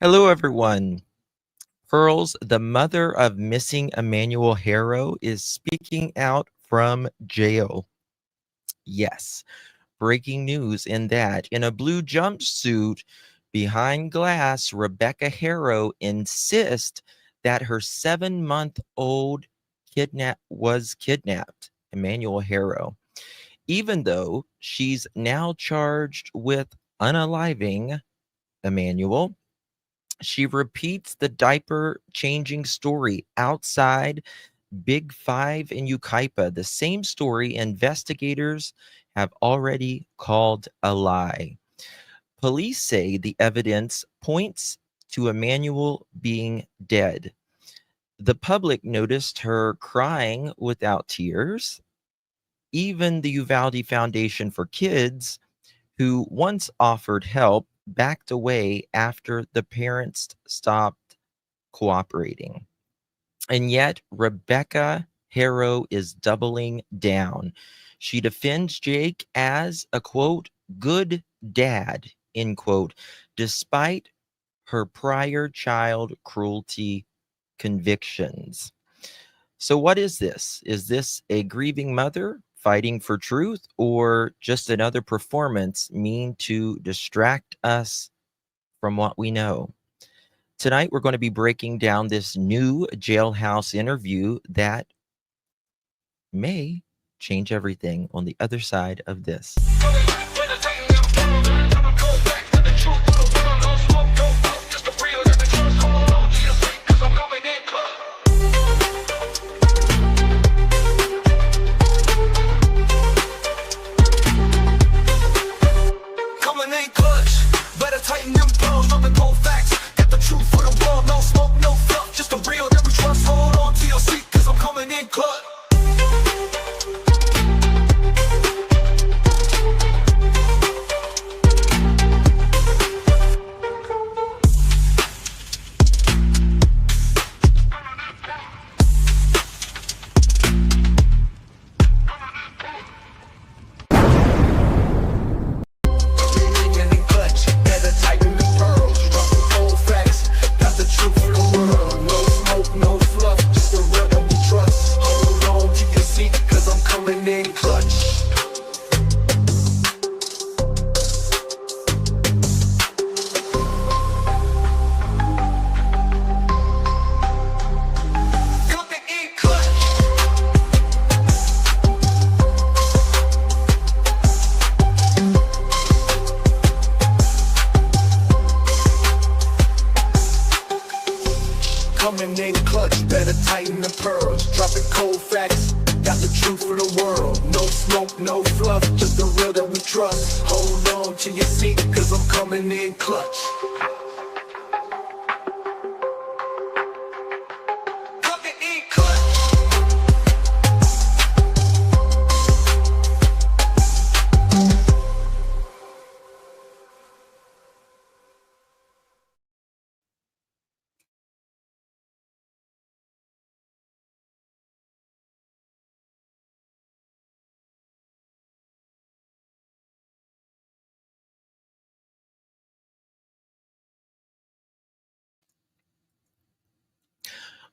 Hello, everyone. Pearls, the mother of missing Emmanuel Haro, is speaking out from jail. Yes, breaking news in that. In a blue jumpsuit behind glass, Rebecca Haro insists that her 7-month-old was kidnapped, Emmanuel Haro, even though she's now charged with unaliving Emmanuel. She repeats the diaper changing story outside Big Five in Yucaipa, the same story investigators have already called a lie. Police say the evidence points to Emmanuel being dead. The public noticed her crying without tears. Even the Uvalde Foundation for Kids, who once offered help, backed away after the parents stopped cooperating. And yet, Rebecca Haro is doubling down. She defends Jake as a quote, good dad, end quote, despite her prior child cruelty convictions. So, what is this? Is this a grieving mother fighting for truth, or just another performance mean to distract us from what we know? Tonight, we're going to be breaking down this new Jailhouse interview that may change everything on the other side of this.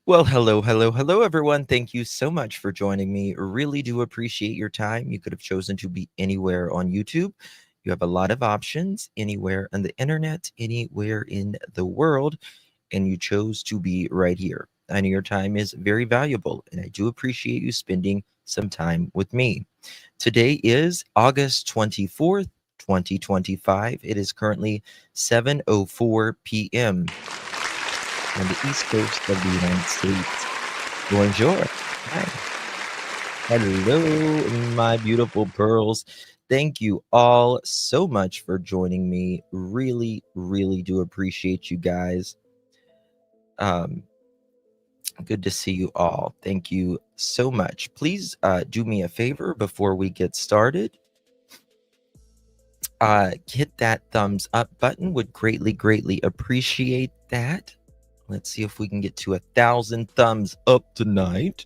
Well, hello, everyone. Thank you so much for joining me. Really do appreciate your time. You could have chosen to be anywhere on YouTube. You have a lot of options anywhere on the internet, anywhere in the world, and you chose to be right here. I know your time is very valuable, and I do appreciate you spending some time with me. Today is August 24th, 2025. It is currently 7:04 p.m. on the East Coast of the United States. Bonjour. Hi. Hello, my beautiful pearls. Thank you all so much for joining me. Really, really do appreciate you guys. Good to see you all. Thank you so much. Please do me a favor before we get started. Hit that thumbs up button. Would greatly appreciate that. Let's see if we can get to 1,000 thumbs up tonight.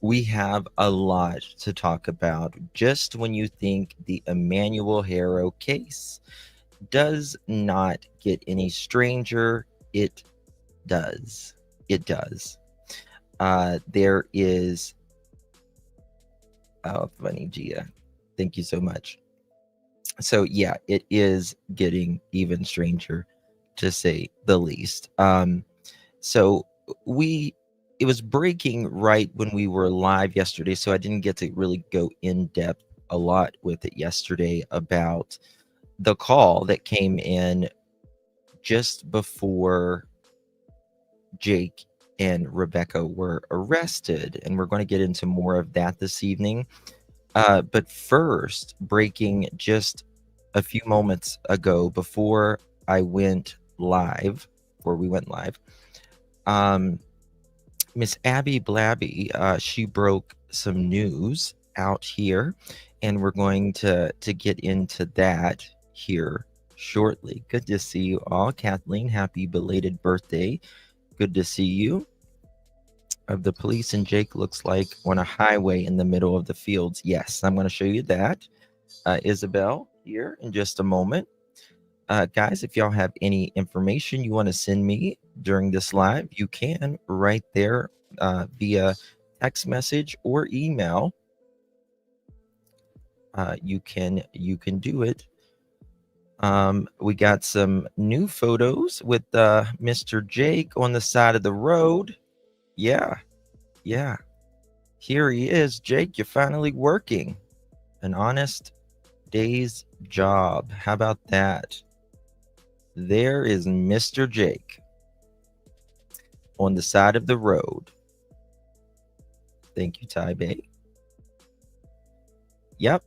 We have a lot to talk about. Just when you think the Emmanuel Haro case does not get any stranger, It does. It does. There is... Oh, funny, Gia. Thank you so much. So yeah, it is getting even stranger, to say the least. So it was breaking right when we were live yesterday, so I didn't get to really go in depth a lot with it yesterday about the call that came in just before Jake and Rebecca were arrested, and we're going to get into more of that this evening. But first, breaking just a few moments ago before I went live, before we went live, Miss Abby Blabby, she broke some news out here, and we're going to get into that here shortly. Good to see you all. Kathleen, happy belated birthday. Good to see you. Of the police and Jake looks like on a highway in the middle of the fields. Yes, I'm going to show you that. Isabel here in just a moment. Guys, if y'all have any information you want to send me during this live, you can right there via text message or email. You can do it. We got some new photos with Mr. Jake on the side of the road. Yeah. Here he is, Jake. You're finally working an honest day's job. How about that? There is Mr. Jake on the side of the road. Thank you, Taibei. Yep.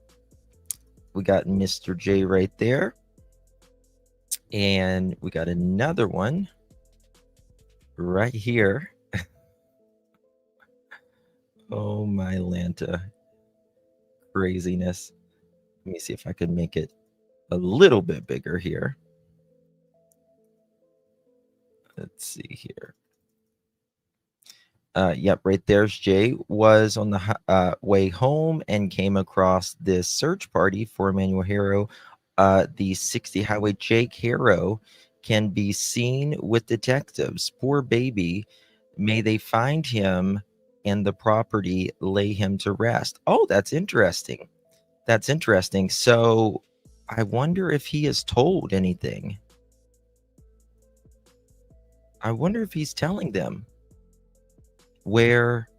We got Mr. J right there. And we got another one right here. Oh, my Lanta. Craziness. Let me see if I can make it a little bit bigger here. Let's see here. Yep, right there's Jay. Was on the way home and came across this search party for Emmanuel Haro. The 60 highway. Jake Haro can be seen with detectives. Poor baby. May they find him and the property, lay him to rest. Oh, that's interesting. That's interesting. So I wonder if he has told anything. I wonder if he's telling them where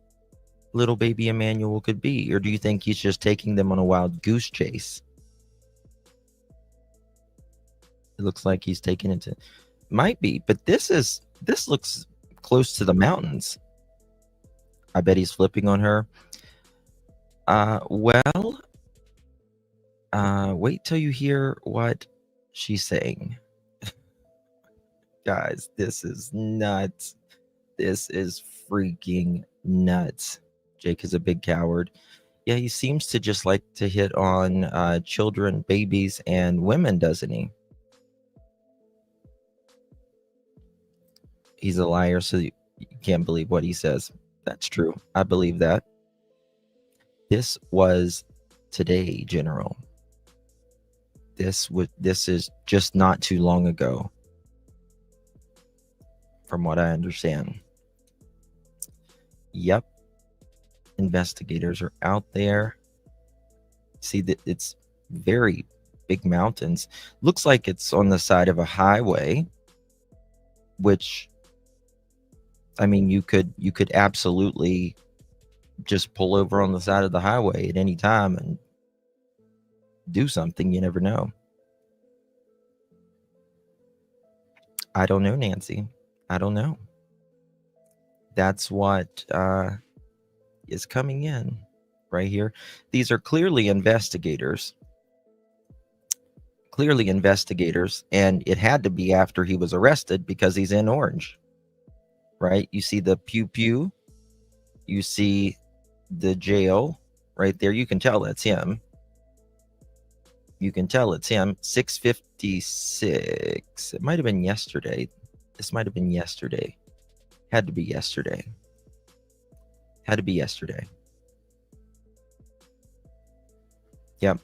little baby Emmanuel could be, or do you think he's just taking them on a wild goose chase? It looks like he's taking it to... Might be, but this looks close to the mountains. I bet he's flipping on her. Well, wait till you hear what she's saying. Guys, this is nuts. This is freaking nuts. Jake is a big coward. Yeah, he seems to just like to hit on children, babies, and women, doesn't he? He's a liar, so you can't believe what he says. That's true. I believe that. This was today, General. This is just not too long ago, from what I understand. Yep. Investigators are out there. See that it's very big mountains. Looks like it's on the side of a highway, which, I mean, you could absolutely just pull over on the side of the highway at any time and do something. You never know. I don't know, Nancy. I don't know. That's what is coming in right here. These are clearly investigators. Clearly investigators, and it had to be after he was arrested because he's in orange. Right? You see the pew pew. You see the jail right there. You can tell that's him. You can tell it's him. 6:56. It might have been yesterday. This might have been yesterday. Had to be yesterday. Had to be yesterday. Yep.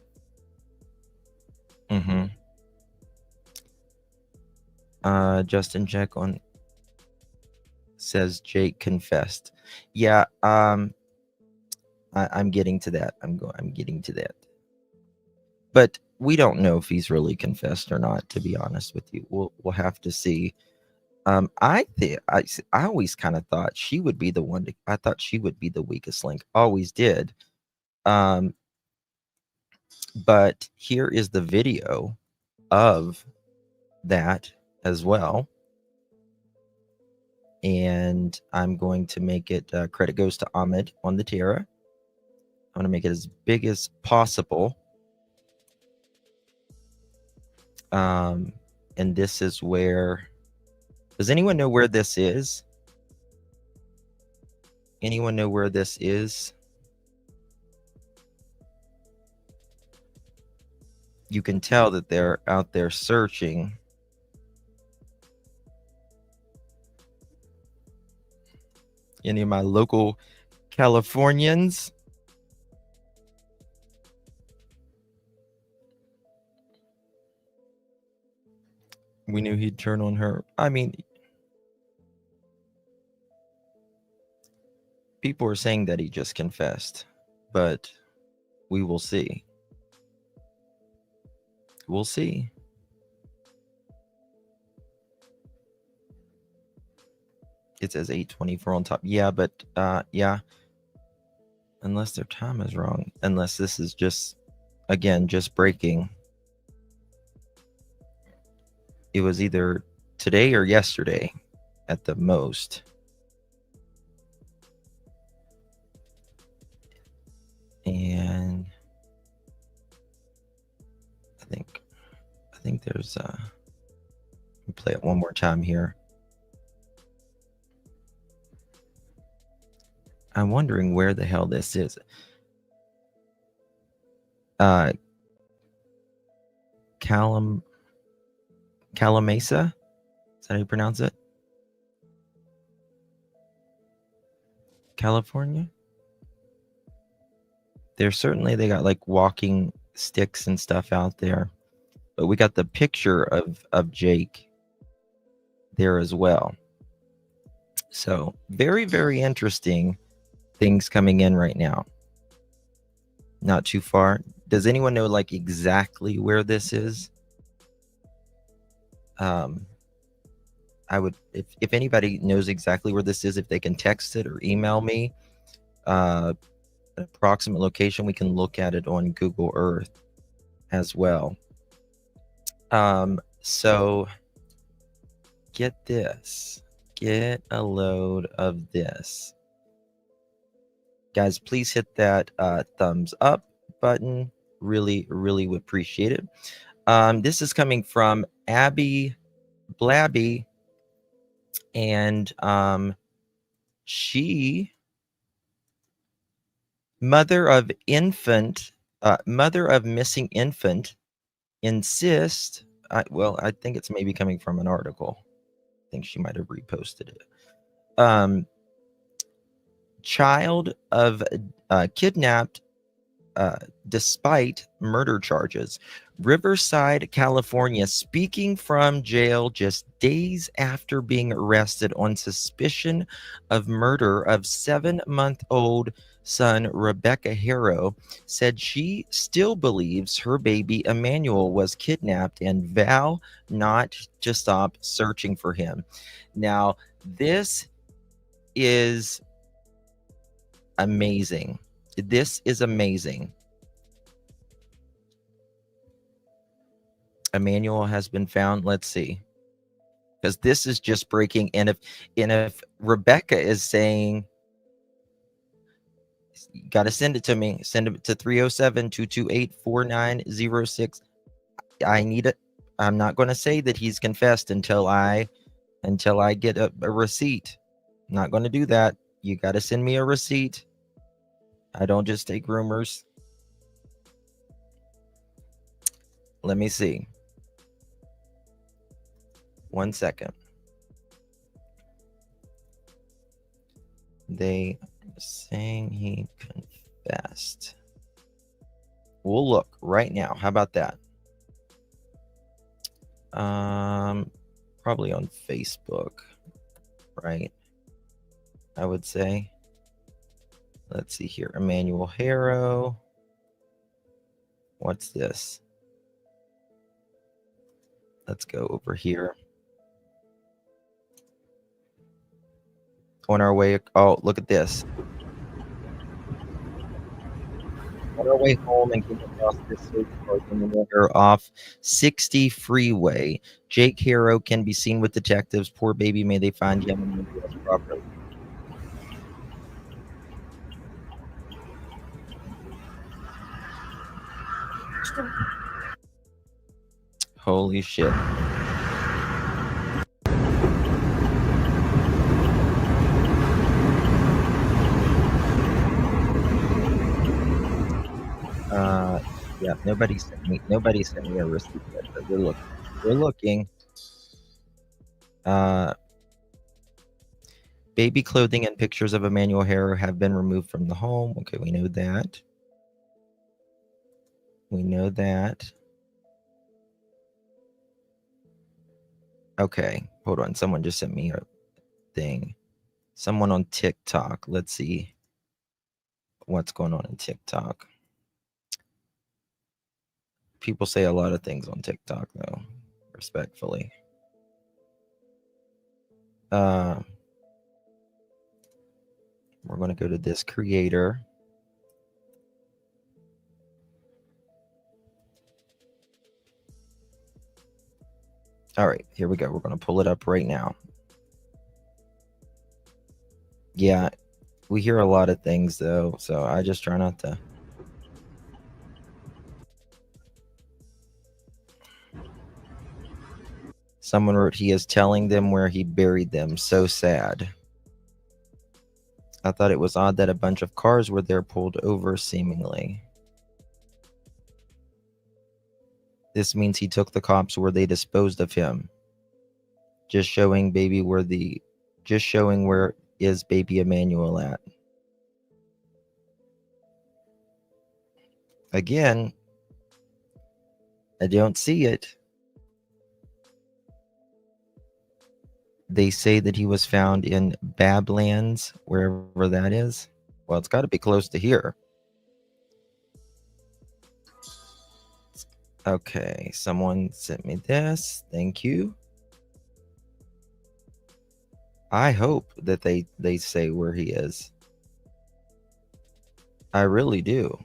Justin, check on says Jake confessed. Yeah, I'm getting to that. I'm getting to that. But we don't know if he's really confessed or not, to be honest with you. We'll have to see. I always kind of thought she would be the one I thought she would be the weakest link. Always did. But here is the video of that as well. And I'm going to make it, credit goes to Ahmed on the Terra. I'm going to make it as big as possible. And this is where, does anyone know where this is? Anyone know where this is? You can tell that they're out there searching. Any of my local Californians? We knew he'd turn on her. I mean, people are saying that he just confessed, but we will see. We'll see. It says 8:24 on top. Yeah, but yeah. Unless their time is wrong. Unless this is just, again, just breaking. It was either today or yesterday at the most. And I think there's let me play it one more time here. I'm wondering where the hell this is. Calamasa? Is that how you pronounce it? California? They got like walking sticks and stuff out there. But we got the picture of Jake there as well. So very, very interesting things coming in right now. Not too far. Does anyone know like exactly where this is? I would, if anybody knows exactly where this is, if they can text it or email me an approximate location, we can look at it on Google Earth as well. So get this. Get a load of this. Guys, please hit that thumbs up button. Really, really would appreciate it. This is coming from Abby Blabby, and she, mother of missing infant, insists. Well, I think it's maybe coming from an article. I think she might have reposted it. Child of kidnapped despite murder charges. Riverside, California, speaking from jail just days after being arrested on suspicion of murder of 7-month-old son Rebecca Haro, said she still believes her baby Emmanuel was kidnapped and vow not to stop searching for him. Now, this is amazing. This is amazing. Emmanuel has been found. Let's see, because this is just breaking. And if Rebecca is saying, you got to send it to me, send it to 307-228-4906. I need it. I'm not going to say that he's confessed until I get a receipt. I'm not going to do that. You got to send me a receipt. I don't just take rumors. Let me see. 1 second. They are saying he confessed. We'll look right now. How about that? Probably on Facebook, right? I would say. Let's see here. Emmanuel Haro. What's this? Let's go over here. On our way. Oh, look at this. On our way home and came across this search parking water off 60 freeway. Jake Haro can be seen with detectives. Poor baby, may they find him and address properly. Holy shit. Yeah, nobody sent me a receipt yet, but we're looking. We're looking. Baby clothing and pictures of Emmanuel Haro have been removed from the home. Okay, we know that. We know that. Okay, hold on. Someone just sent me a thing. Someone on TikTok. Let's see what's going on in TikTok. People say a lot of things on TikTok, though, respectfully. We're going to go to this creator. All right, here we go. We're going to pull it up right now. Yeah, we hear a lot of things, though, so I just try not to. Someone wrote, he is telling them where he buried them. So sad. I thought it was odd that a bunch of cars were there pulled over, seemingly. This means he took the cops where they disposed of him. Just showing where is baby Emmanuel at. Again, I don't see it. They say that he was found in Bablands, wherever that is. Well, it's got to be close to here. Okay, someone sent me this. Thank you. I hope that they say where he is. I really do.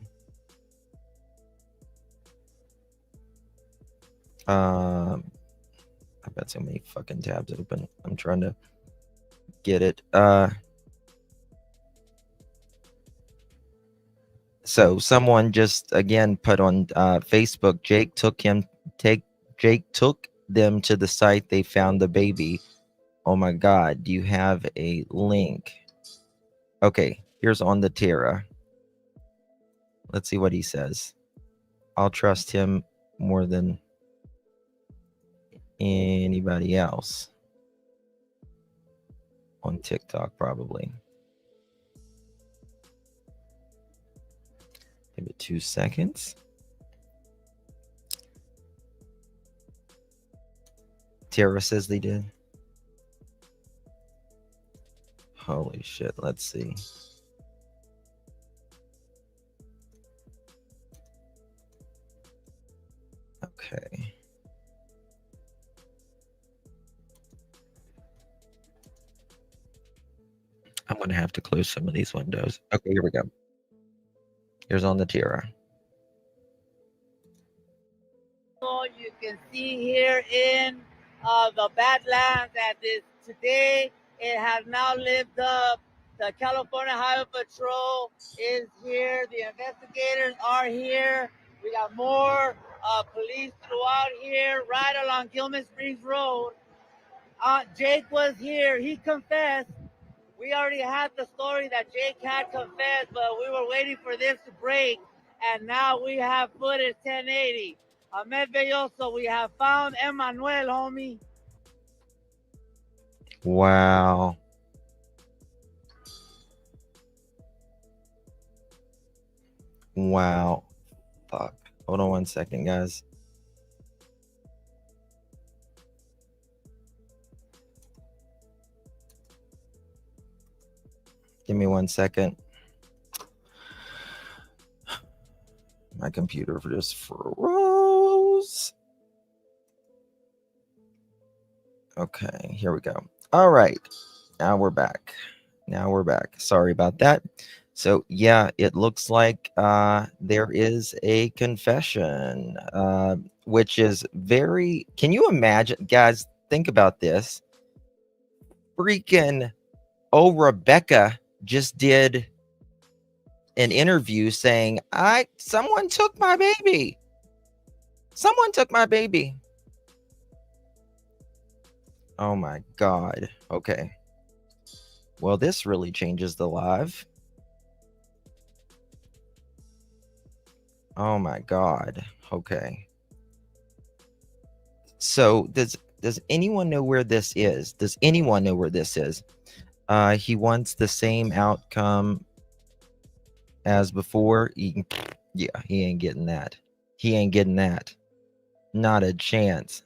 I've got so many fucking tabs open. I'm trying to get it. So someone just again put on Facebook, Jake took them to the site they found the baby. Oh my god, do you have a link? Okay, here's on the Terra. Let's see what he says. I'll trust him more than anybody else on TikTok, probably. Give it 2 seconds. Tara says they did. Holy shit, let's see. Okay. I'm going to have to close some of these windows. Okay, here we go. Here's on the Tierra. You can see here in the Badlands that today it has now lived up. The California Highway Patrol is here. The investigators are here. We got more police throughout here, right along Gilman Springs Road. Jake was here. He confessed. We already had the story that Jake had confessed, but we were waiting for this to break, and now we have footage 1080. Ahmed Belloso, we have found Emmanuel, homie. Wow. Wow. Fuck. Hold on 1 second, guys. Give me 1 second. My computer just froze. Okay, here we go. All right. Now we're back. Sorry about that. So yeah, it looks like there is a confession, which is very, can you imagine, guys, think about this. Freaking Rebecca just did an interview saying, someone took my baby. Someone took my baby. Oh my God. Okay. Well, this really changes the live. Oh my God. Okay. So does anyone know where this is? Does anyone know where this is? He wants the same outcome as before. Yeah, he ain't getting that. He ain't getting that. Not a chance.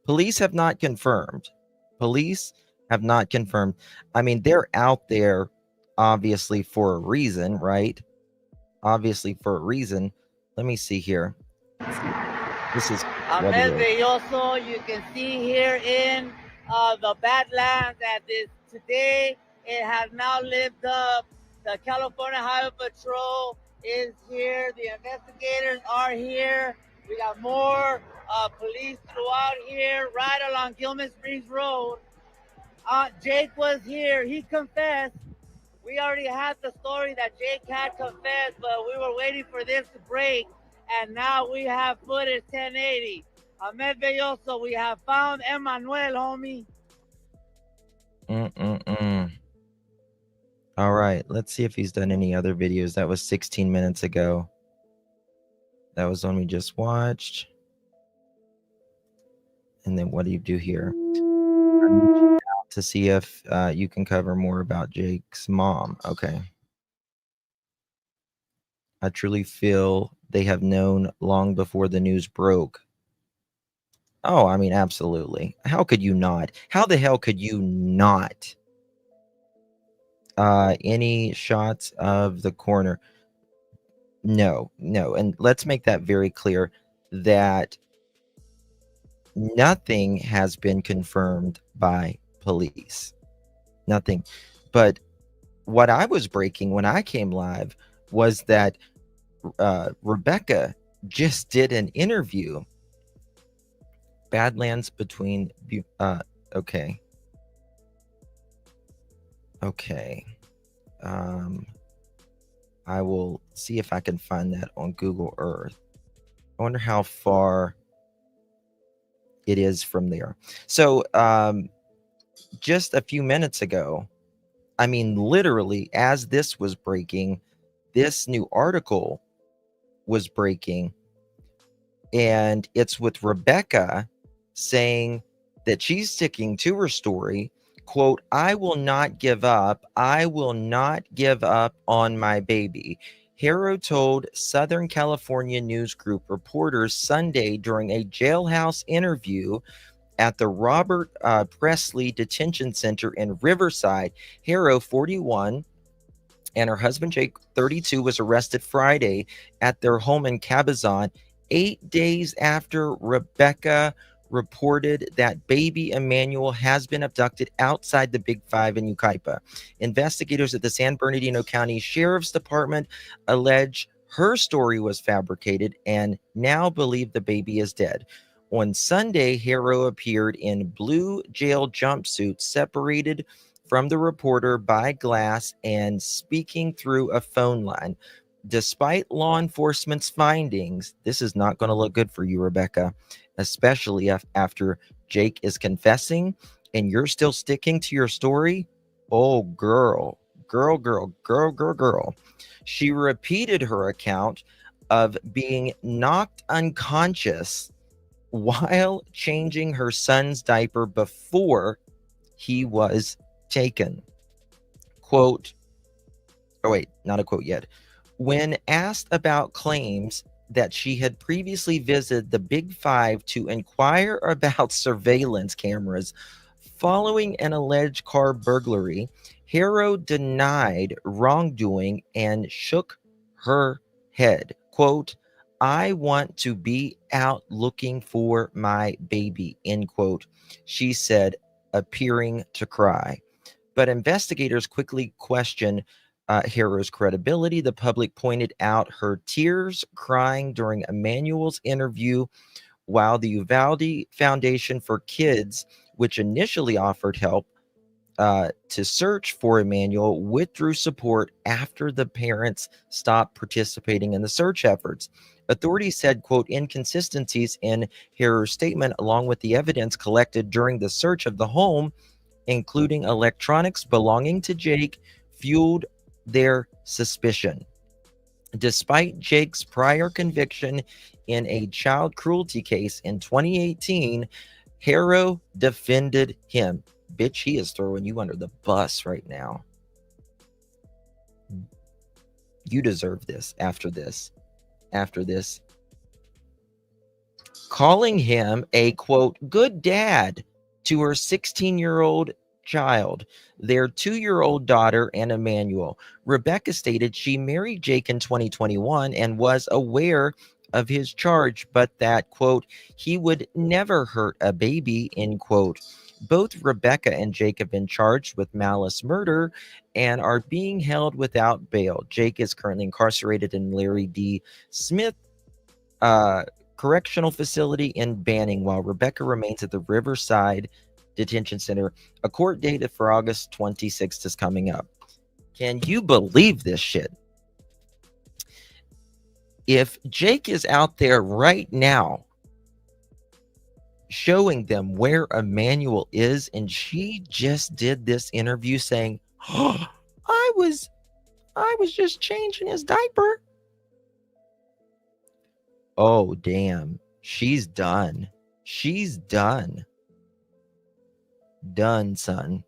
Police have not confirmed. I mean, they're out there obviously for a reason, right? Obviously for a reason. Let me see here. This is Belloso, you can see here in the Badlands that this today it has now lived up. The California Highway Patrol is here. The investigators are here. We got more police throughout here, right along Gilman Springs Road. Jake was here. He confessed. We already had the story that Jake had confessed, but we were waiting for this to break. And now we have footage 1080. Ahmed Belloso, we have found Emmanuel, homie. All right, let's see if he's done any other videos. That was 16 minutes ago. That was one we just watched. And then what do you do here? To see if you can cover more about Jake's mom. Okay. I truly feel they have known long before the news broke. Oh, I mean, absolutely. How could you not? How the hell could you not? Any shots of the coroner? No. And let's make that very clear that nothing has been confirmed by police. Nothing. But what I was breaking when I came live was that Rebecca just did an interview. Badlands between okay. I will see if I can find that on Google Earth. I wonder how far it is from there. So just a few minutes ago, I mean, literally, as this was breaking, this new article was breaking, and it's with Rebecca saying that she's sticking to her story. Quote, I will not give up. I will not give up on my baby. Haro told Southern California News Group reporters Sunday during a jailhouse interview at the Robert Presley Detention Center in Riverside. Haro, 41, and her husband Jake, 32, was arrested Friday at their home in Cabazon, 8 days after Rebecca reported that baby Emmanuel has been abducted outside the Big Five in Yucaipa. Investigators at the San Bernardino County Sheriff's Department allege her story was fabricated and now believe the baby is dead. On Sunday, Haro appeared in blue jail jumpsuit, separated from the reporter by glass and speaking through a phone line. Despite law enforcement's findings, this is not going to look good for you, Rebecca, especially after Jake is confessing and you're still sticking to your story. Oh, girl. She repeated her account of being knocked unconscious while changing her son's diaper before he was taken. Quote, oh wait, not a quote yet. When asked about claims that she had previously visited the Big Five to inquire about surveillance cameras Following an alleged car burglary, Haro denied wrongdoing and shook her head. Quote, "I want to be out looking for my baby," end quote, she said, appearing to cry. But investigators quickly questioned Haro's credibility. The public pointed out her tears, crying during Emmanuel's interview, while the Uvalde Foundation for Kids, which initially offered help to search for Emmanuel, withdrew support after the parents stopped participating in the search efforts. Authorities said, quote, inconsistencies in Haro's statement, along with the evidence collected during the search of the home, including electronics belonging to Jake, fueled their suspicion. Despite Jake's prior conviction in a child cruelty case in 2018, Haro defended him. Bitch, he is throwing you under the bus right now. You deserve this after this. After this. Calling him a, quote, good dad to her 16-year-old child, their 2-year-old daughter, and Emmanuel. Rebecca stated she married Jake in 2021 and was aware of his charge, but that, quote, he would never hurt a baby, end quote. Both Rebecca and Jake have been charged with malice murder and are being held without bail. Jake is currently incarcerated in Larry D. Smith Correctional Facility in Banning, while Rebecca remains at the Riverside Detention Center. A court date for August 26th is coming up. Can you believe this shit? If Jake is out there right now showing them where Emmanuel is, and she just did this interview saying, oh, I was just changing his diaper. Oh, damn. She's done. She's done. Done, son.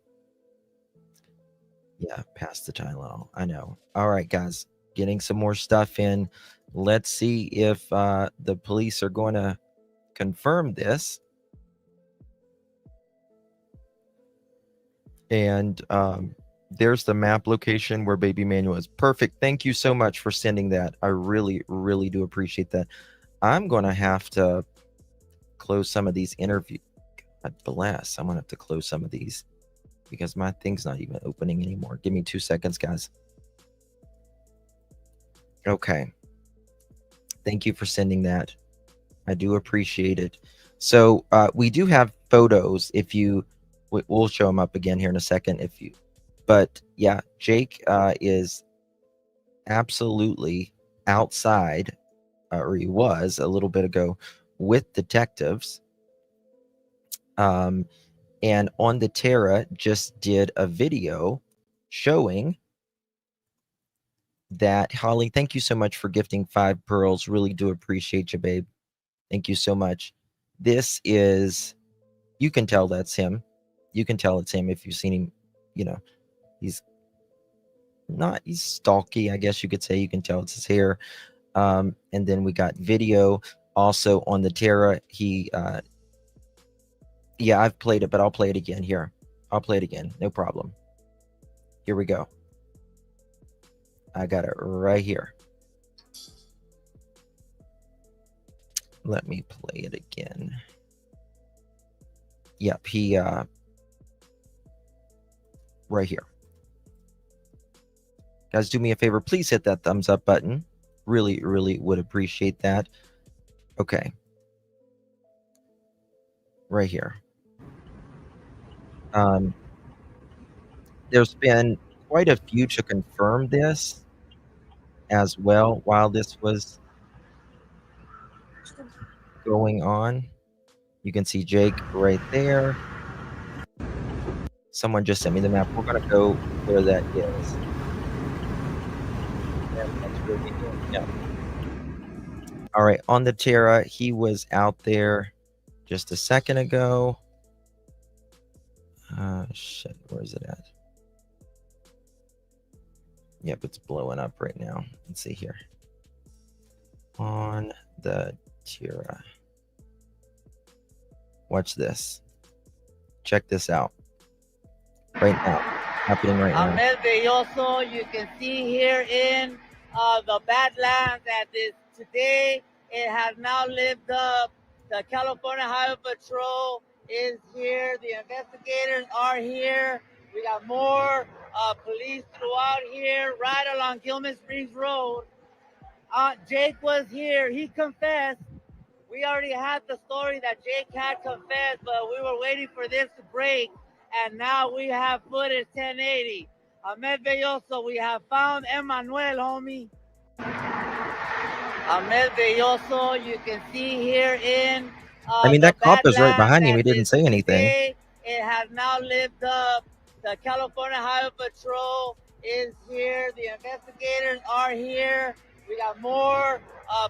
Yeah, pass the Tylenol. I know. All right, guys. Getting some more stuff in. Let's see if the police are going to confirm this. And there's the map location where baby Emmanuel is. Perfect. Thank you so much for sending that. I really, really do appreciate that. I'm going to have to close some of these interviews. God bless. I'm going to have to close some of these because my thing's not even opening anymore. Give me 2 seconds, guys. Okay. Thank you for sending that. I do appreciate it. So we do have photos. If you, we'll show them up again here in a second. If you, but yeah, Jake is absolutely outside, or he was a little bit ago, with detectives. And on the Terra just did a video showing that. Holly, thank you so much for gifting 5 pearls. Really do appreciate you, babe. Thank you so much. This is, you can tell that's him. You can tell it's him if you've seen him. You know, he's stalky, I guess you could say. You can tell it's his hair. And then we got video also on the Terra. He, yeah, I've played it, but I'll play it again here. I'll play it again. No problem. Here we go. I got it right here. Let me play it again. Yep, he, right here. Guys, do me a favor. Please hit that thumbs up button. Really, really would appreciate that. Okay. Right here. There's been quite a few to confirm this as well while this was going on. You can see Jake right there. Someone just sent me the map. We're going to go where that is. Yeah. All right. On the Terra, he was out there just a second ago. Shit. Where is it at? Yep, it's blowing up right now. Let's see here. On the Terra. Watch this. Check this out. right now. Happening right now. Ahmed Belloso, you can see here in the Badlands that this today it has now lived up. The California Highway Patrol is here. The investigators are here. We got more police throughout here, right along Gilman Springs Road. Jake was here. He confessed. We already had the story that Jake had confessed, but we were waiting for this to break. And now we have footage 1080. Ahmed Belloso, we have found Emmanuel, homie. Ahmed Belloso, you can see here in I mean, the that cop is right Badlands behind him. that He didn't this say anything. today it has now lived up. The California Highway Patrol is here. The investigators are here. We got more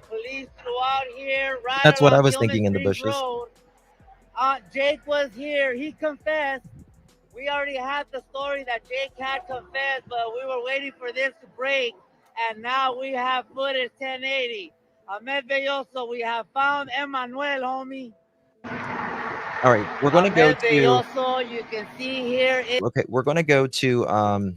police throughout here, right That's what I along was Gilman thinking in the Springs bushes. Road. Jake was here. He confessed. We already had the story that Jake had confessed, but we were waiting for this to break. And now we have footage 1080. Ahmed Belloso, we have found Emmanuel, homie. All right, we're going to go Ahmed to. Belloso, you can see here. Okay, we're going to go to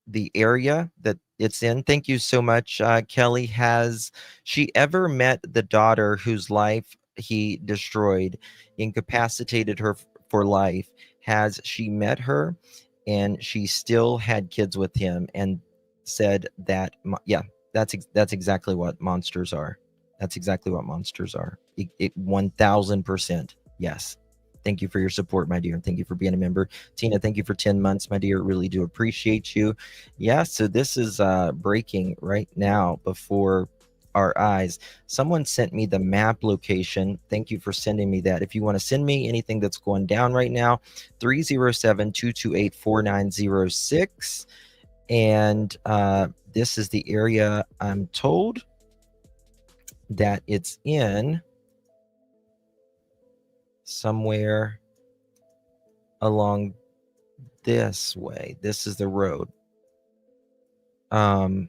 the area that it's in. Thank you so much, Kelly. Has she ever met the daughter whose life he destroyed, incapacitated her for life? Has she met her, and she still had kids with him, and said that? Yeah, that's exactly what monsters are. That's exactly what monsters are. 1000%. Yes. Thank you for your support, my dear. Thank you for being a member. Tina, thank you for 10 months, my dear. Really do appreciate you. Yeah, so this is breaking right now before our eyes. Someone sent me the map location. Thank you for sending me that. If you want to send me anything that's going down right now, 307-228-4906. And this is the area I'm told that it's in. Somewhere along this way. This is the road. Wow.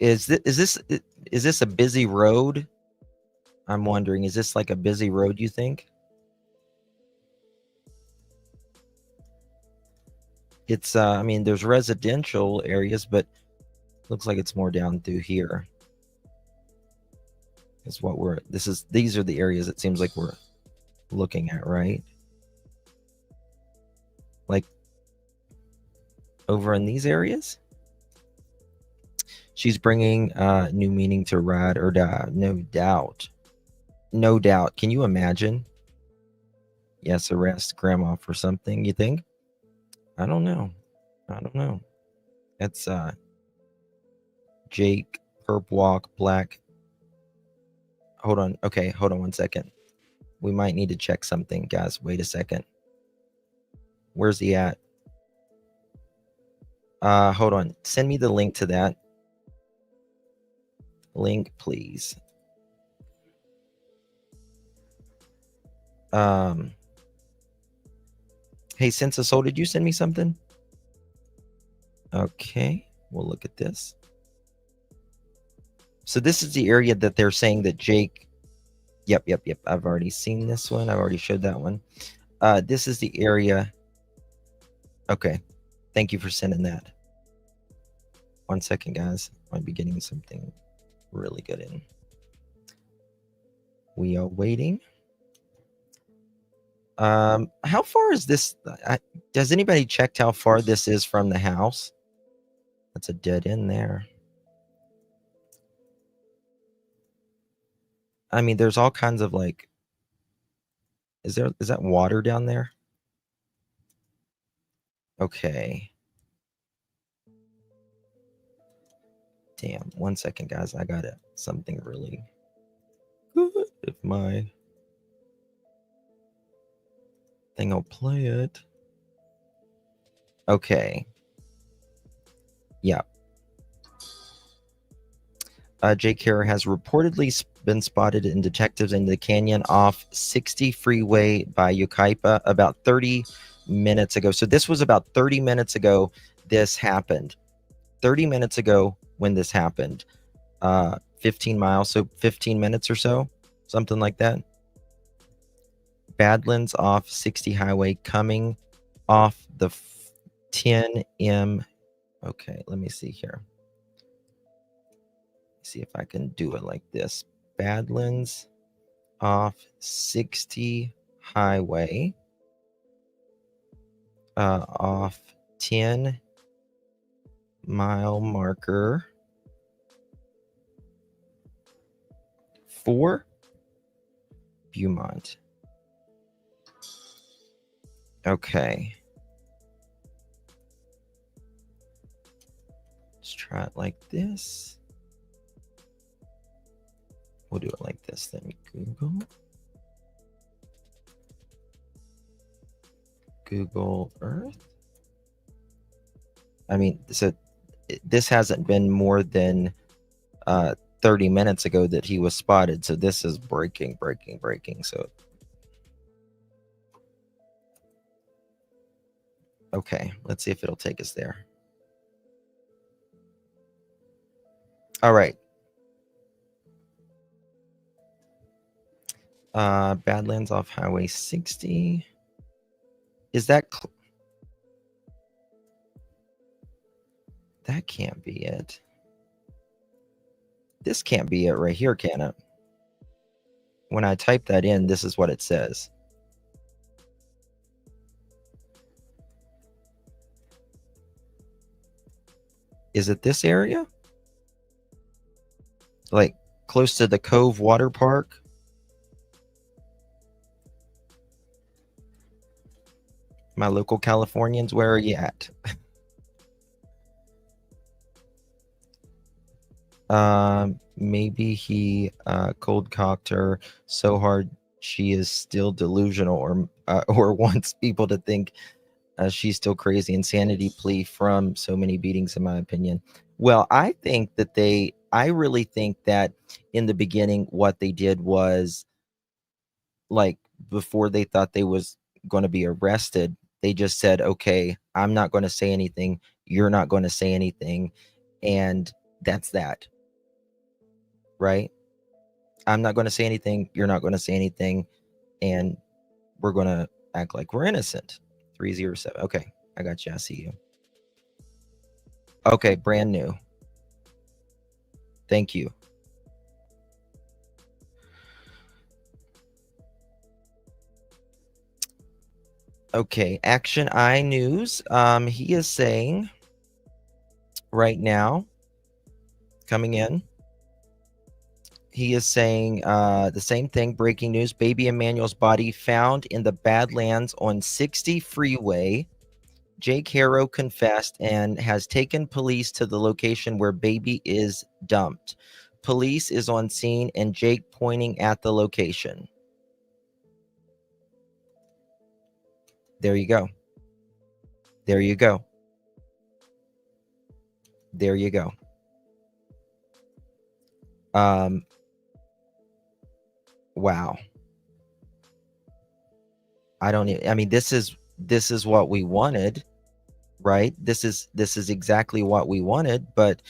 Is this a busy road? I'm wondering, is this like a busy road, you think? It's I mean, there's residential areas, but looks like it's more down through here. Is what these are the areas it seems like we're looking at, right? Like over in these areas. She's bringing new meaning to ride or die. No doubt. No doubt. Can you imagine? Yes, arrest grandma for something, you think? I don't know. I don't know. That's Jake, Perp Walk, Black. Hold on. Okay, hold on one second. We might need to check something, guys. Wait a second. Where's he at? Hold on. Send me the link to that. Link, please. Hey, Sensa Soul, did you send me something? Okay, we'll look at this. So this is the area that they're saying that Jake. Yep. I've already seen this one. I've already showed that one. This is the area. Okay, thank you for sending that. 1 second, guys. Might be getting something really good in. We are waiting. How far is this? Has anybody checked how far this is from the house? That's a dead end there. I mean, there's all kinds of like. Is that water down there? Okay. Damn. 1 second, guys. I got something really good. If my thing will play it. Okay. Yeah. Jake Haro has reportedly been spotted in detectives in the canyon off 60 freeway by Yucaipa about 30 minutes ago. So this was about 30 minutes ago this happened. 30 minutes ago when this happened. 15 miles, so 15 minutes or so, something like that. Badlands off 60 highway, coming off the 10M. Okay, let me see here. See if I can do it like this. Badlands off 60 highway, off 10-mile marker 4, Beaumont. Okay. Let's try it like this. We'll do it like this then. Google Earth. I mean, so this hasn't been more than 30 minutes ago that he was spotted. So this is breaking. So, okay, let's see if it'll take us there. All right. Badlands off Highway 60. Is that... that can't be it. This can't be it right here, can it? When I type that in, this is what it says. Is it this area? Like close to the Cove Water Park? My local Californians, where are you at? Maybe he cold cocked her so hard she is still delusional, or wants people to think she's still crazy. Insanity plea from so many beatings, in my opinion. Well, I think that I really think that in the beginning, what they did was, like, before they thought they was going to be arrested, they just said, okay, I'm not going to say anything. You're not going to say anything. And that's that. Right? I'm not going to say anything. You're not going to say anything. And we're going to act like we're innocent. 307. Okay. I got you. I see you. Okay. Brand new. Thank you. Okay. Action Eye News. He is saying right now, coming in, he is saying the same thing. Breaking news. Baby Emmanuel's body found in the Badlands on 60 freeway. Jake Haro confessed and has taken police to the location where baby is dumped. Police is on scene and Jake pointing at the location. There you go. There you go. There you go. Wow. I mean, this is what we wanted, right? This is exactly what we wanted, but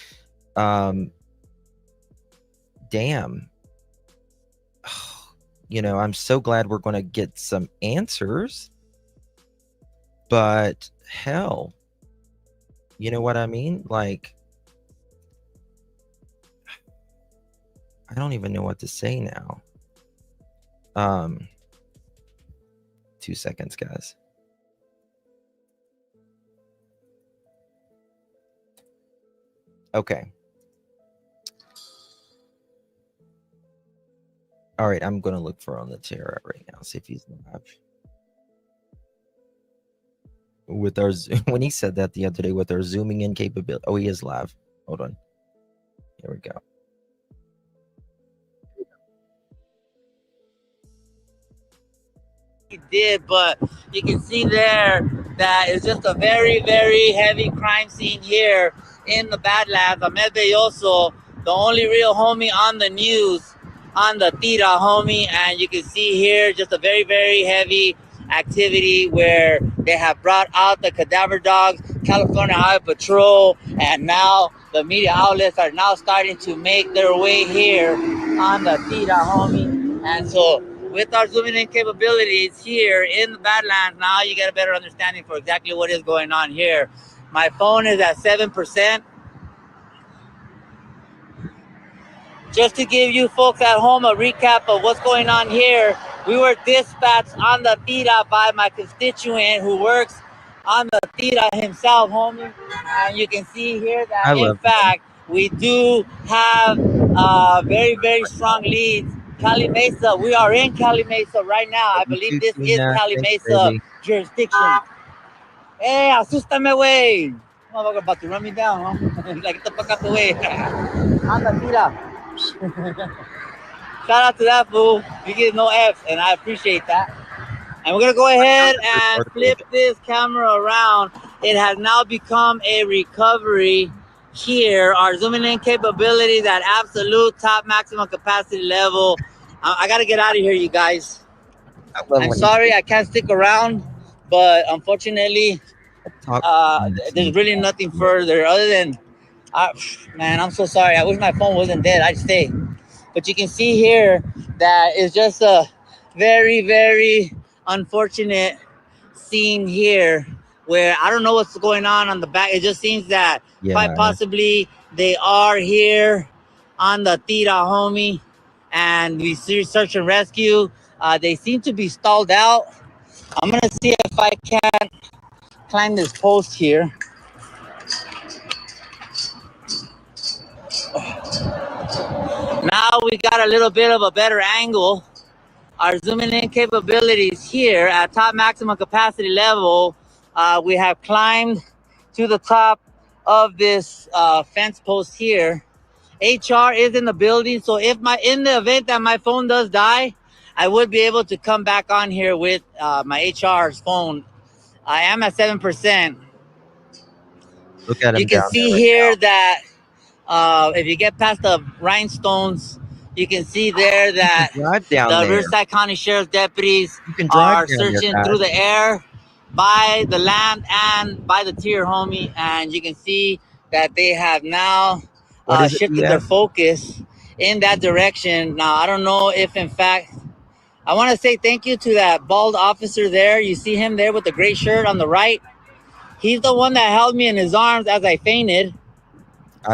damn. You know, I'm so glad we're going to get some answers, but hell, you know what I mean? Like, I don't even know what to say now. 2 seconds, guys. Okay. All right, I'm going to look for on the Terra right now, see if he's live. With our when he said that the other day with our zooming in capability. Oh, he is live. Hold on. Here we go. He did, but you can see there that it's just a very, very heavy crime scene here in the Badlands. Ahmed Belloso, the only real homie on the news, on the tira, homie, and you can see here just a very, very heavy activity where they have brought out the cadaver dogs, California Highway Patrol, and now the media outlets are now starting to make their way here on the Tira, homie. And so with our zooming in capabilities here in the Badlands, now you get a better understanding for exactly what is going on here. My phone is at 7%. Just to give you folks at home a recap of what's going on here, we were dispatched on the Tira by my constituent who works on the Tira himself, homie. And you can see here that, I in love fact, we do have very, very strong leads. Cali Mesa, we are in Cali Mesa right now. I believe you, this is Tina. Cali Thanks, Mesa baby. jurisdiction. Hey, asústame, güey. Motherfucker about to run me down, huh? Like, get the fuck out the way. On the Tira. Shout out to that fool. You get no F's, and I appreciate that. And we're gonna go ahead and flip this camera around. It has now become a recovery here. Our zooming in capabilities at absolute top maximum capacity level. I gotta get out of here, you guys. I'm sorry I can't stick around, but unfortunately, there's really nothing further other than, man, I'm so sorry. I wish my phone wasn't dead. I'd stay. But you can see here that it's just a very, very unfortunate scene here where I don't know what's going on the back. It just seems that quite possibly they are here on the Tira, homie. And we see search and rescue. They seem to be stalled out. I'm going to see if I can climb this post here. Now we got a little bit of a better angle. Our zooming in capabilities here at top maximum capacity level. We have climbed to the top of this fence post here. HR is in the building, so if in the event that my phone does die, I would be able to come back on here with my HR's phone. I am at 7%. Look at him. You can see here that if you get past the rhinestones, you can see there that the Riverside County Sheriff's deputies are searching through the air, by the land, and by the tier, homie. And you can see that they have now shifted their focus in that direction. Now, I don't know if, in fact, I want to say thank you to that bald officer there. You see him there with the gray shirt on the right. He's the one that held me in his arms as I fainted.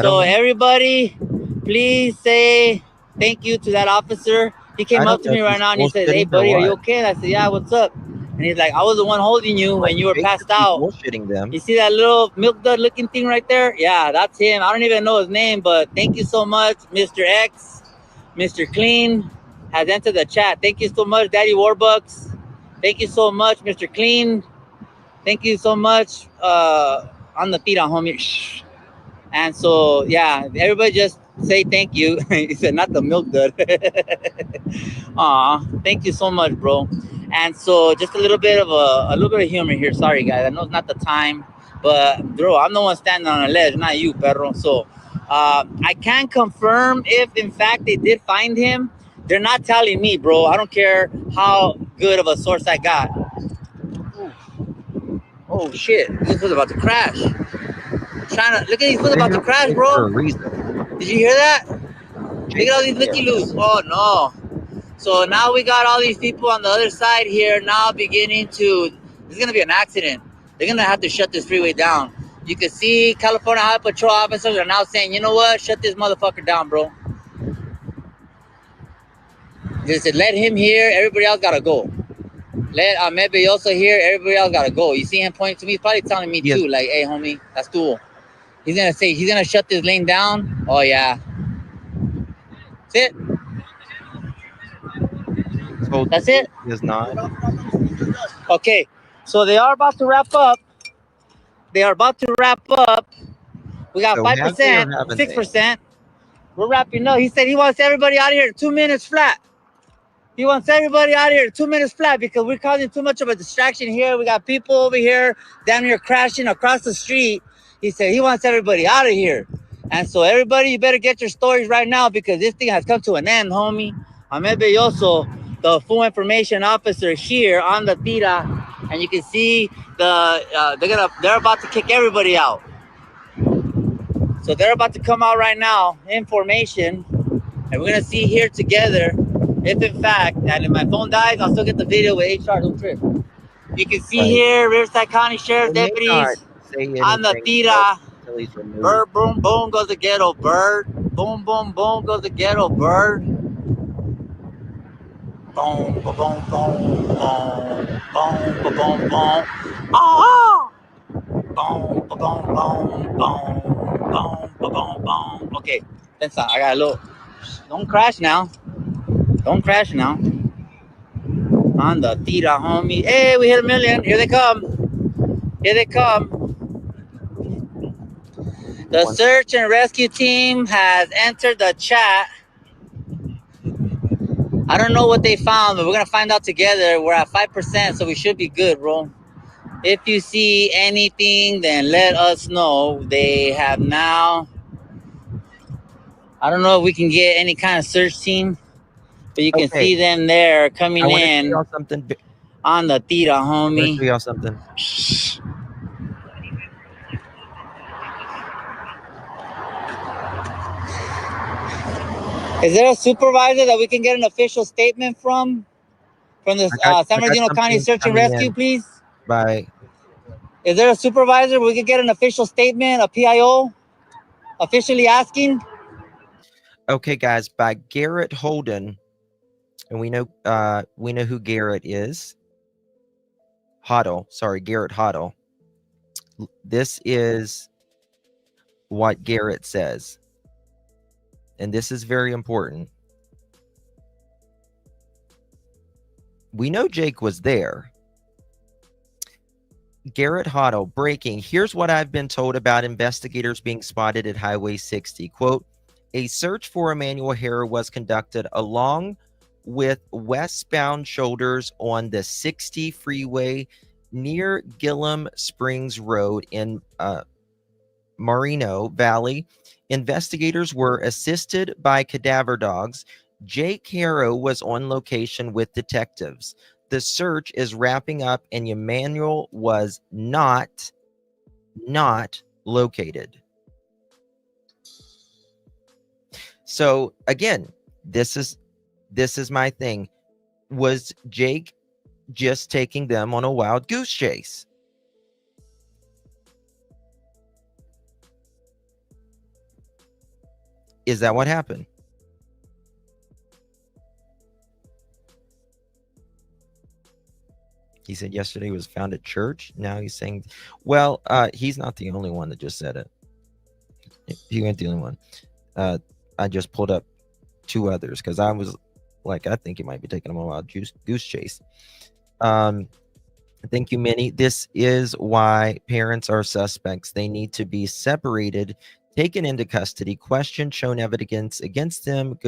So everybody, please say thank you to that officer. He came up to me right now and he said, "Hey, buddy, are you okay?" And I said, "Yeah, what's up?" And he's like, "I was the one holding you when you were passed out." You see that little milk dud looking thing right there? Yeah, that's him. I don't even know his name, but thank you so much, Mr. X. Mr. Clean has entered the chat. Thank you so much, Daddy Warbucks. Thank you so much, Mr. Clean. Thank you so much on the tira, homie. And so, yeah, everybody just say thank you. He said, not the milk dud. Aw, thank you so much, bro. And so, just a little bit of humor here. Sorry, guys. I know it's not the time, but bro, I'm the one standing on a ledge, not you, perro. So, I can confirm if, in fact, they did find him. They're not telling me, bro. I don't care how good of a source I got. Oh shit! This was about to crash. Trying to look at these fools about to crash, bro. Did you hear that? Look at all these looky-loos. Oh no. So now we got all these people on the other side here now beginning to, this is gonna be an accident. They're gonna have to shut this freeway down. You can see California Highway Patrol officers are now saying, you know what? Shut this motherfucker down, bro. They said, let him here, everybody else gotta go. Let Ahmed Belloso here, everybody else gotta go. You see him pointing to me, he's probably telling me too, like, hey homie, that's cool. He's gonna say, he's gonna shut this lane down. Oh yeah. That's it. That's it. Is not. Okay, so they are about to wrap up. We got 5%, 6%. We're wrapping up. He said he wants everybody out of here 2 minutes flat. He wants everybody out of here 2 minutes flat because we're causing too much of a distraction here. We got people over here damn near crashing across the street. He said he wants everybody out of here. And so everybody, you better get your stories right now because this thing has come to an end, homie. Ahmed Belloso, the full information officer here on the Tira, and you can see they're about to kick everybody out. So they're about to come out right now, information, and we're gonna see here together if in fact, and if my phone dies, I'll still get the video with HR, don't trip. You can see here Riverside County Sheriff's They may not deputies say on the anything Tira. until he's removed. Bird, boom, boom goes the ghetto bird. Boom, boom, boom goes the ghetto bird. Boom, boom, boom, boom, boom, boom, boom, boom. Ah! Boom, boom, boom, boom, boom, boom, boom, boom. Okay, that's I got a little. Don't crash now. Don't crash now. On the Tira, homie. Hey, we hit 1 million. Here they come. Here they come. The search and rescue team has entered the chat. I don't know what they found, but we're gonna find out together. We're at 5%, so we should be good, bro. If you see anything, then let us know. They have now. I don't know if we can get any kind of search team, but you can see them there coming in on the Tira, homie. I want to show y'all something. Is there a supervisor that we can get an official statement from the San Bernardino County Search and Rescue, please? Bye. Is there a supervisor we could get an official statement, a PIO, officially asking? Okay, guys, by Garrett Holden, and we know who Garrett is. Haro, sorry, Garrett Haro. This is what Garrett says, and this is very important. We know Jake was there. Garrett Haro, breaking. Here's what I've been told about investigators being spotted at Highway 60. Quote, a search for Emmanuel Haro was conducted along with westbound shoulders on the 60 freeway near Gillum Springs Road in Moreno Valley. Investigators were assisted by cadaver dogs. Jake Haro was on location with detectives. The search is wrapping up and Emmanuel was not located. So again, this is my thing. Was Jake just taking them on a wild goose chase? Is that what happened? He said yesterday was found at church. Now he's saying, well, he's not the only one that just said it. He ain't the only one. I just pulled up 2 others because I was like, I think he might be taking them a wild goose chase. Thank you, Minnie. This is why parents are suspects. They need to be separated, taken into custody, questioned, shown evidence against them.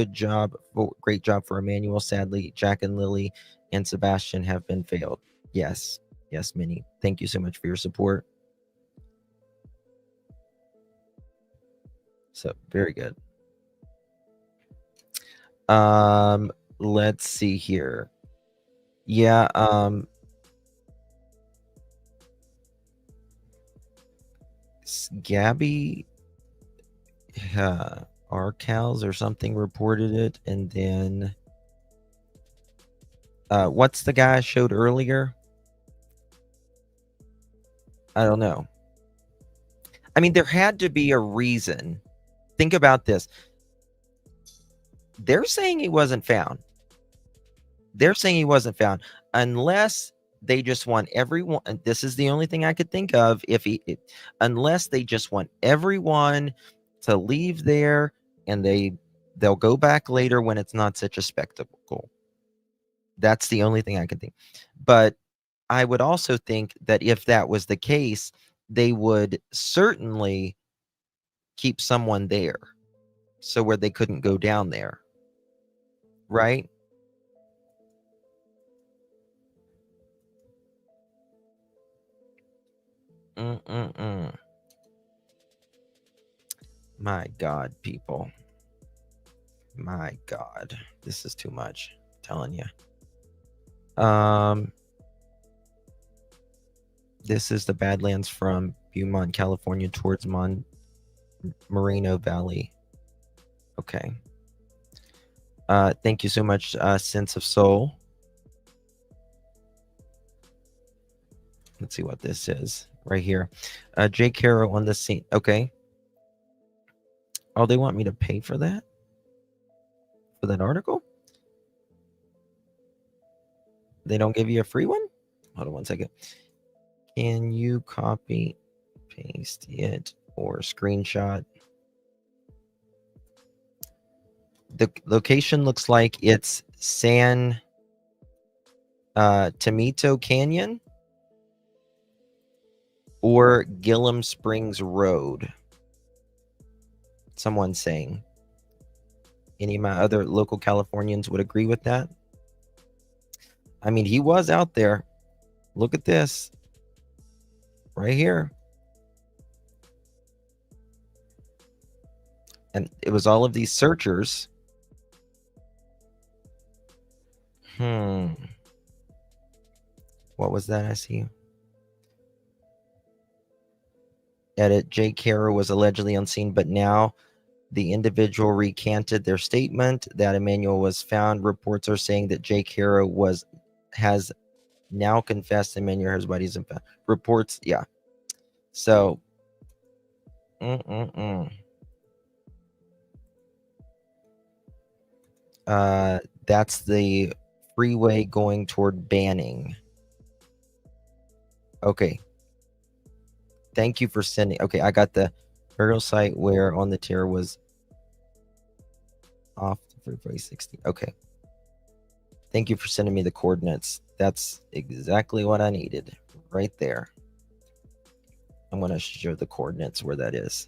Great job for Emmanuel. Sadly, Jack and Lily and Sebastian have been failed. Yes, Minnie. Thank you so much for your support. So very good. Let's see here. Yeah, Gabby Arcals or something reported it, and then what's the guy I showed earlier? I don't know. I mean, there had to be a reason. Think about this. They're saying he wasn't found. They're saying he wasn't found unless they just want everyone. This is the only thing I could think of. Unless they just want everyone to leave there and they'll go back later when it's not such a spectacle. That's the only thing I can think. But I would also think that if that was the case, they would certainly keep someone there so where they couldn't go down there. Right? My God, people. My God. This is too much. I'm telling you. This is the Badlands from Beaumont, California towards Moreno Valley. Okay. Thank you so much, Sense of Soul. Let's see what this is right here. Jake Haro on the scene. Okay. Oh, they want me to pay for that? For that article? They don't give you a free one? Hold on one second. Can you copy, paste it, or screenshot? The location looks like it's San Tomito Canyon or Gillum Springs Road. Someone's saying. Any of my other local Californians would agree with that. I mean, he was out there. Look at this. Right here. And it was all of these searchers. What was that I see? Edit. Jake Haro was allegedly unseen, but now the individual recanted their statement that Emmanuel was found. Reports are saying that Jake Haro has now confessed Emmanuel Haro's body isn't found. Reports, yeah. So, that's the freeway going toward Banning. Okay. Thank you for sending. Okay, I got the burial site where on the tier was off the freeway 60. Okay. Thank you for sending me the coordinates. That's exactly what I needed right there. I'm going to show the coordinates where that is.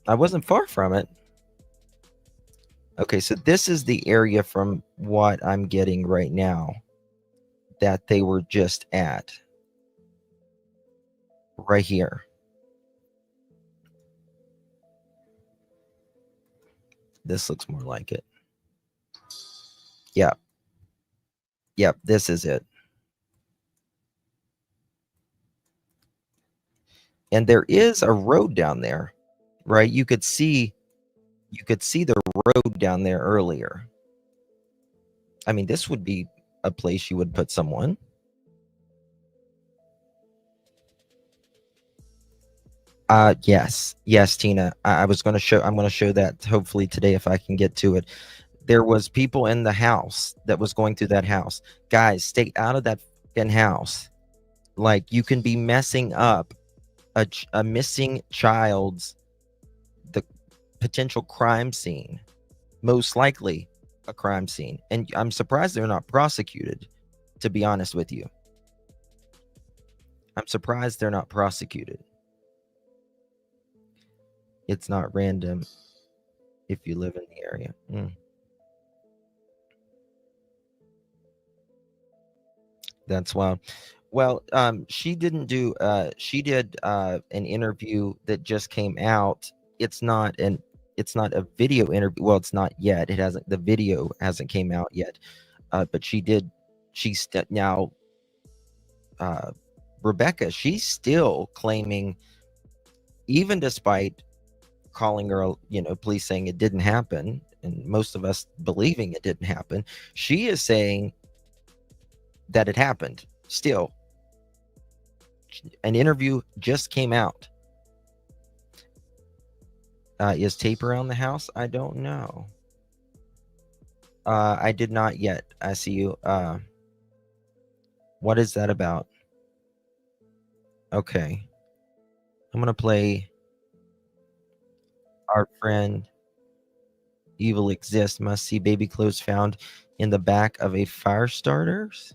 I wasn't far from it. Okay, so this is the area from what I'm getting right now that they were just at. Right here. This looks more like it. Yeah. Yep, this is it. And there is a road down there, right? You could see the road down there earlier. I mean, this would be a place you would put someone. Yes, Tina. I'm going to show that hopefully today if I can get to it. There was people in the house that was going through that house. Guys, stay out of that fucking house. Like, you can be messing up a missing child's the potential crime scene, most likely a crime scene, and I'm surprised they're not prosecuted, to be honest with you. I'm surprised they're not prosecuted. It's not random if you live in the area. That's wild. Well, she did an interview that just came out. It's not a video interview. Well, it's not yet. The video hasn't came out yet. But Rebecca, she's still claiming, even despite calling her, police saying it didn't happen, and most of us believing it didn't happen, she is saying that it happened still. An interview just came out. Is tape around the house? I don't know. I did not yet. I see you. What is that about? Okay. I'm going to play Our Friend Evil Exists. Must see baby clothes found in the back of a fire starters.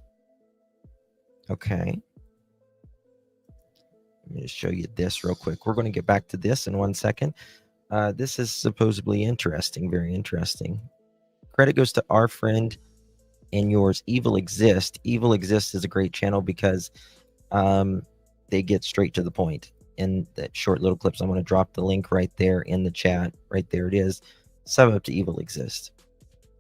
Okay. Let me just show you this real quick. We're going to get back to this in 1 second. This is supposedly interesting, very interesting. Credit goes to Our Friend and Yours, Evil Exist. Evil Exist is a great channel because they get straight to the point in that short little clips. I'm going to drop the link right there in the chat. Right there it is. Sub up to Evil Exist.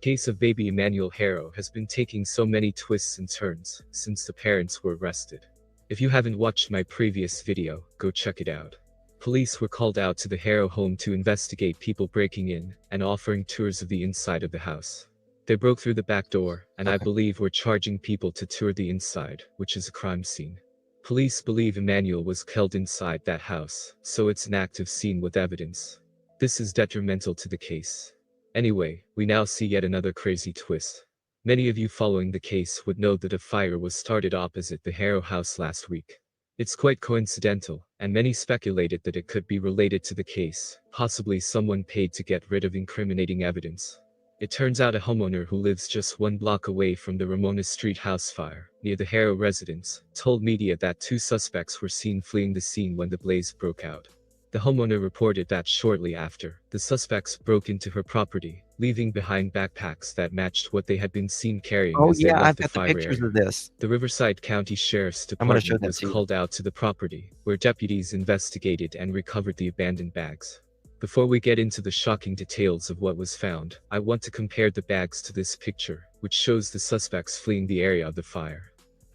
Case of baby Emmanuel Haro has been taking so many twists and turns since the parents were arrested. If you haven't watched my previous video, go check it out. Police were called out to the Haro home to investigate people breaking in and offering tours of the inside of the house. They broke through the back door, and I believe were charging people to tour the inside, which is a crime scene. Police believe Emmanuel was killed inside that house, so it's an active scene with evidence. This is detrimental to the case. Anyway, we now see yet another crazy twist. Many of you following the case would know that a fire was started opposite the Haro house last week. It's quite coincidental, and many speculated that it could be related to the case, possibly someone paid to get rid of incriminating evidence. It turns out a homeowner who lives just 1 block away from the Ramona Street house fire, near the Haro residence, told media that 2 suspects were seen fleeing the scene when the blaze broke out. The homeowner reported that shortly after, the suspects broke into her property, leaving behind backpacks that matched what they had been seen carrying Oh as they yeah, left I've the got the fire pictures area. of this. The Riverside County Sheriff's I'm going to show Department that was to you. called out to the property, where deputies investigated and recovered the abandoned bags. Before we get into the shocking details of what was found, I want to compare the bags to this picture, which shows the suspects fleeing the area of the fire.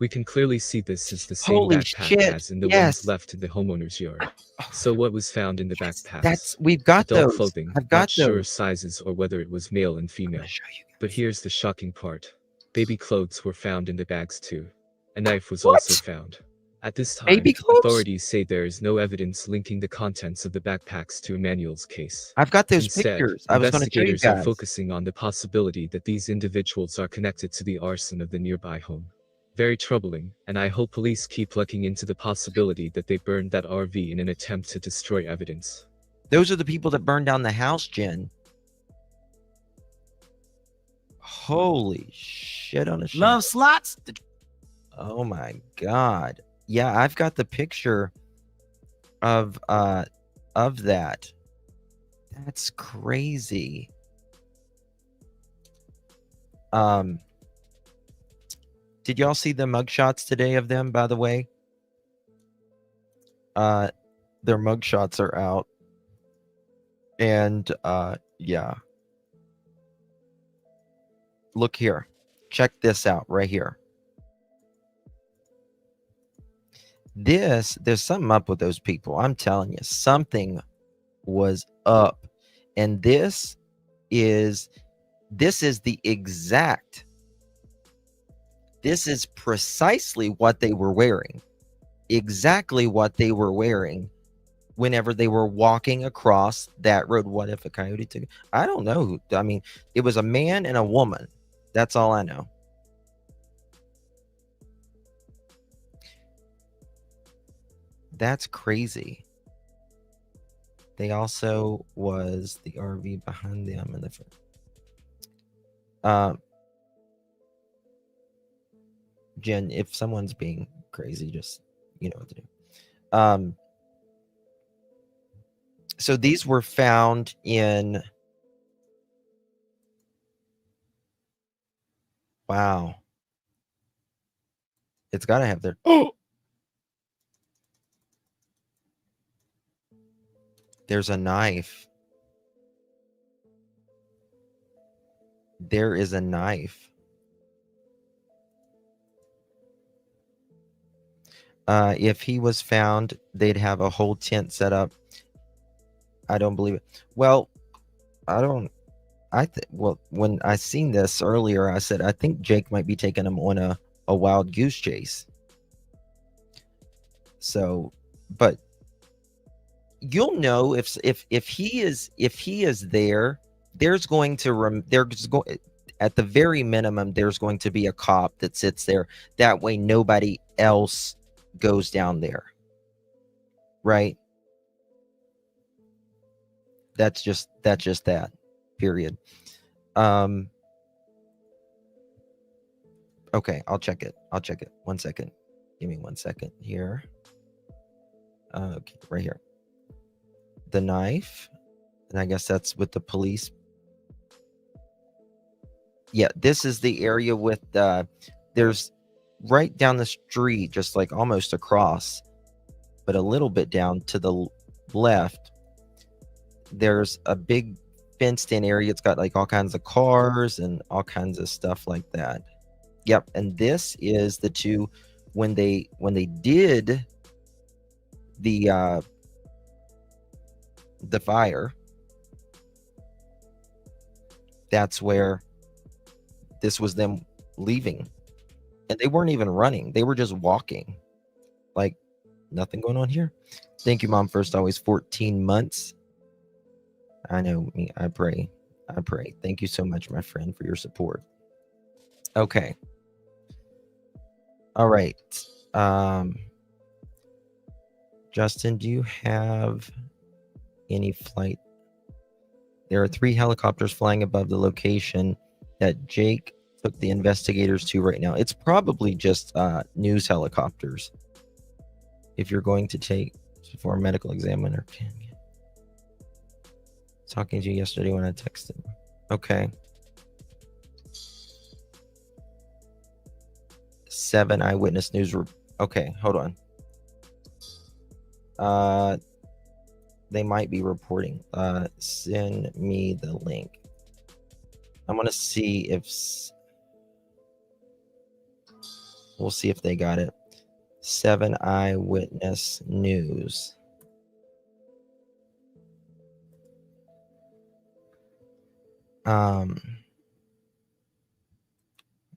We can clearly see this is the same Holy backpack shit! as in the ones Yes, left in the homeowner's yard. So what was found in the backpacks? we've got Adult those. clothing, I've not got sure those. sizes or whether it was male and I'm female. going to show you. But here's the shocking part. Baby clothes were found in the bags too. A knife was What? also found. At this time, Baby clothes? authorities say there is no evidence linking the contents of the backpacks to Emmanuel's case. I've got those Instead, pictures. I was going to show you investigators are guys. focusing on the possibility that these individuals are connected to the arson of the nearby home. Very troubling, and I hope police keep looking into the possibility that they burned that RV in an attempt to destroy evidence. Those are the people that burned down the house, Jen. Holy shit on a shit. Love slots. Oh my god. Yeah, I've got the picture of that. That's crazy. Did y'all see the mugshots today of them, by the way? Their mugshots are out. And yeah. Look here. Check this out right here. There's something up with those people. I'm telling you, something was up. And this is the exact, this is precisely what they were wearing. Exactly what they were wearing whenever they were walking across that road. What if a coyote took it? I don't know who. I mean, it was a man and a woman. That's all I know. That's crazy. They also was the RV behind them in the front. Jen, if someone's being crazy, just you know what to do. So these were found in. Wow. It's got to have their. Oh. There's a knife. There is a knife. If he was found, they'd have a whole tent set up. I don't believe it. Well, well, when I seen this earlier, I said, I think Jake might be taking him on a wild goose chase. So, but you'll know if he is there, there's going to at the very minimum, there's going to be a cop that sits there. That way nobody else goes down there. Right? That's just that. Period. Okay, I'll check it. 1 second. Give me 1 second here. Okay, right here. The knife, and I guess that's with the police. Yeah, this is the area with there's right down the street, just like almost across, but a little bit down to the left. There's a big fenced in area. It's got like all kinds of cars and all kinds of stuff like that. Yep, and this is the two when they did the fire. That's where this was them leaving, and they weren't even running. They were just walking, like nothing going on here. Thank you, Mom. First, always 14 months. I know me. I pray. Thank you so much, my friend, for your support. Okay. All right. Justin, do you have any flight? There are 3 helicopters flying above the location that Jake took the investigators to right now. It's probably just news helicopters. If you're going to take for a medical examiner. Talking to you yesterday when I texted. Okay. 7 eyewitness news. Okay, hold on. They might be reporting. Send me the link. I'm gonna see if we'll see if they got it. 7 eyewitness news.